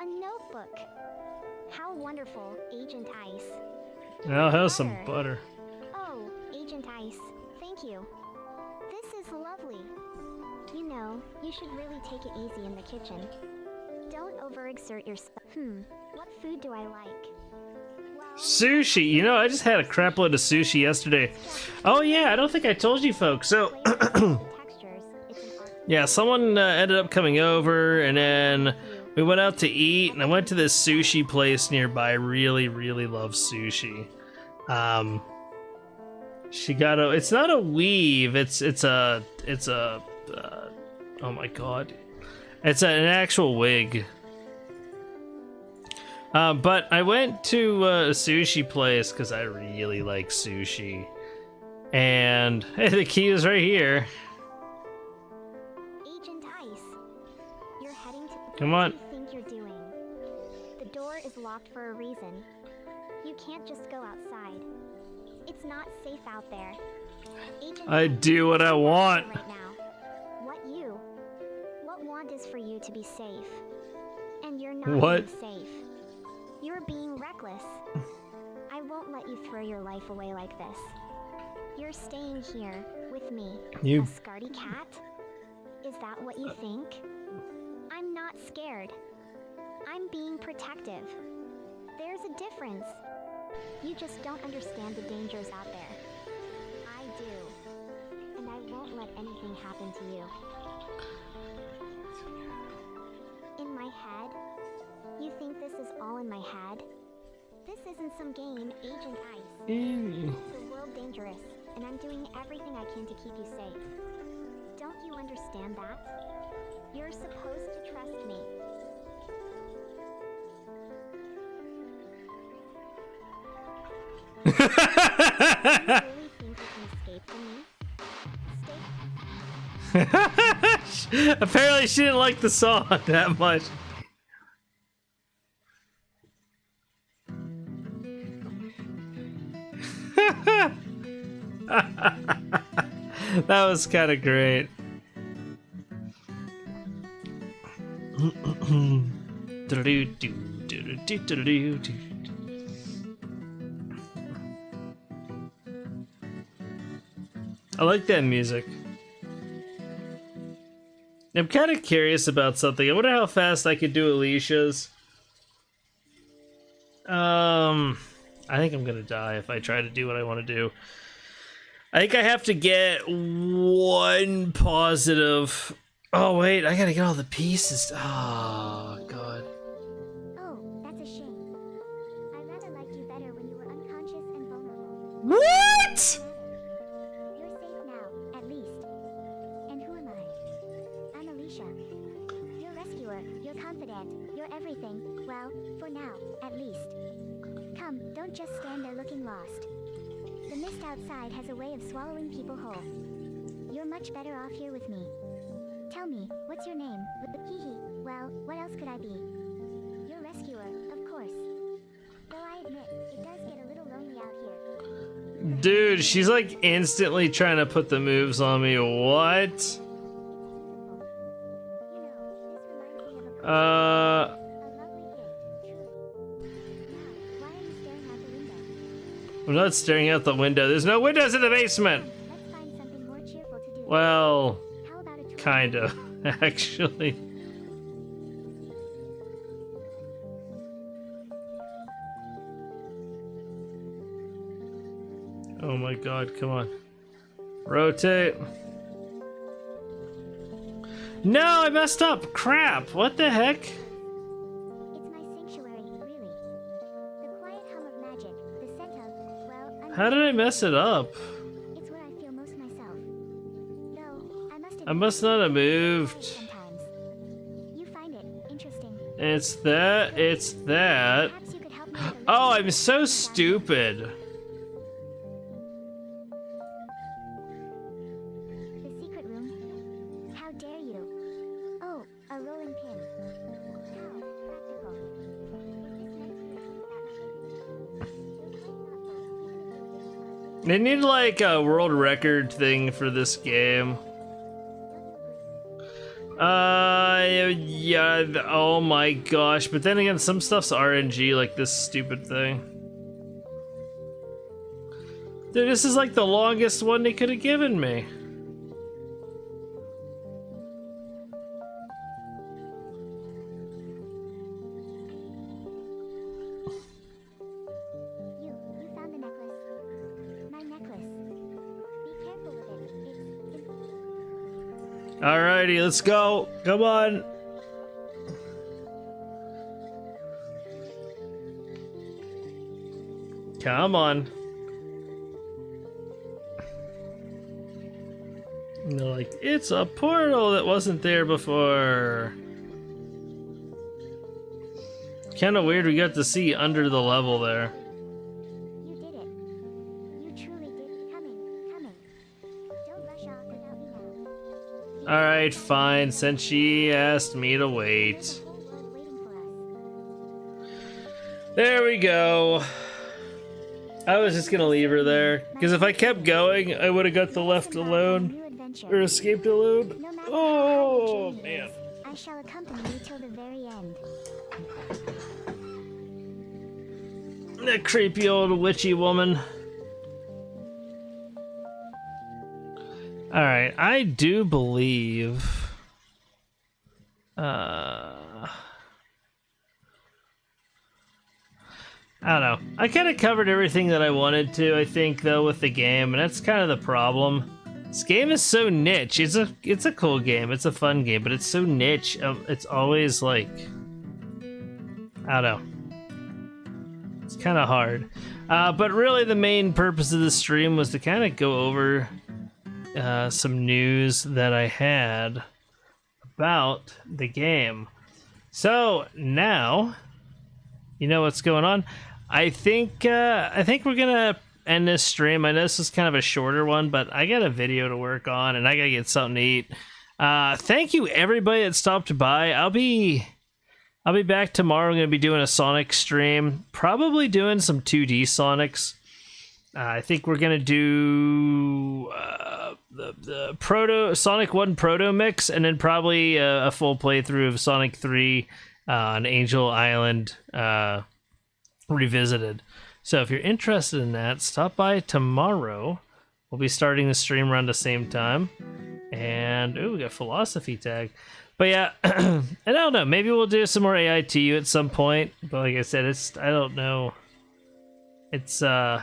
notebook. How wonderful, Agent Ice. I'll have some butter. Oh, Agent Ice, thank you. This is lovely. You know, you should really take it easy in the kitchen. Don't overexert yourself. What food do I like? Well, Sushi. You know, I just had a crap load of sushi yesterday. Oh yeah, I don't think I told you folks. So, flavors and textures, it's an art. yeah, someone ended up coming over, and then we went out to eat, and I went to this sushi place nearby. I really, really love sushi. She got a. It's not a weave. It's a. Oh my god. It's an actual wig. But I went to a sushi place because I really like sushi. And hey, the key is right here. Agent Ice, you're heading to. Come on. What do you think you're doing? The door is locked for a reason. You can't just go outside. It's not safe out there. Agent I Ice, do what I want. right now. What want is for you to be safe. And you're not What? being safe. You're being reckless. I won't let you throw your life away like this. You're staying here with me. You- A scaredy cat? Is that what you think? I'm not scared. I'm being protective. There's a difference. You just don't understand the dangers out there. I do. won't let anything happen to you. In my head? You think this is all in my head? This isn't some game, Agent Ice. The world dangerous, and I'm doing everything I can to keep you safe. Don't you understand that? You're supposed to trust me. You really think you can escape from me? Apparently she didn't like the song that much. That was kind of great. I like that music. I'm kind of curious about something. I wonder how fast I could do Alicia's. I think I'm gonna die if I try to do what I want to do. I think I have to get one positive. Oh wait, I gotta get all the pieces. Oh god. Oh, that's a shame. I rather liked you better when you were unconscious and vulnerable. What? You're safe now, at least. And who am I? I'm Alicia. Your rescuer, your confidant, your everything. Well, for now, at least. Come, don't just stand there looking lost. The mist outside has a way of swallowing people whole. You're much better off here with me. Tell me, what's your name? Hee. Well, what else could I be? Your rescuer, of course. Though I admit, it does get a little lonely out here. Dude, she's like instantly trying to put the moves on me. What? A lovely gift, truly. Now, why are you staring out the window? I'm not staring out the window. There's no windows in the basement. Let's find something more cheerful to do. Well, How about a tour? kinda, actually. Oh my god, come on. Rotate. No, I messed up. Crap. What the heck? It's my sanctuary, really. The quiet hum of magic, the scent of, well, How did I mess it up? it's where I feel most myself. Though, I must I must not have moved. sometimes. You find it interesting. It's that. It's that. Perhaps you could help me with a little Oh, I'm so stupid. The secret room? How dare you? Oh, a rolling pin. How practical. They need like a world record thing for this game. Yeah, oh my gosh. But then again, some stuff's RNG, like this stupid thing. Dude, this is like the longest one they could have given me. You found the necklace. My necklace. Be careful with it. It's Alrighty, let's go. Come on. Come on. And they're like, it's a portal that wasn't there before. Kind of weird we got to see under the level there. You did it. You truly did. Coming. Don't rush off without me now. Alright, fine, since she asked me to wait. There's a whole world waiting for us. There we go. I was just gonna leave her there, because if I kept going, I would have got the left alone, New adventure. or escaped alone. No matter Oh, how hard the journey man. is, I shall accompany you till the very end. That creepy old witchy woman. Alright, I do believe... I don't know. I kind of covered everything that I wanted to, I think, though, with the game, and that's kind of the problem. This game is so niche. It's a cool game. It's a fun game, but it's so niche. It's always like, I don't know. It's kind of hard. But really, the main purpose of the stream was to kind of go over some news that I had about the game. So now, you know what's going on. I think we're gonna end this stream. I know this is kind of a shorter one, but I got a video to work on and I gotta get something to eat. Thank you everybody that stopped by. I'll be back tomorrow. I'm gonna be doing a Sonic stream, probably doing some 2D Sonics. I think we're gonna do the Proto Sonic 1 Proto Mix, and then probably a full playthrough of Sonic 3 on Angel Island Revisited. So if you're interested in that, stop by tomorrow. We'll be starting the stream around the same time. And ooh, we got philosophy tag. But yeah, and I don't know, maybe we'll do some more AI2U at some point. But like I said, I don't know. It's no,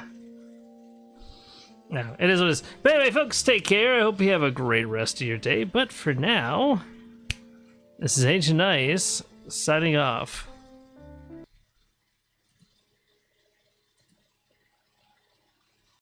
it is what it is. But anyway, folks, take care. I hope you have a great rest of your day. But for now, this is Agent Ice signing off.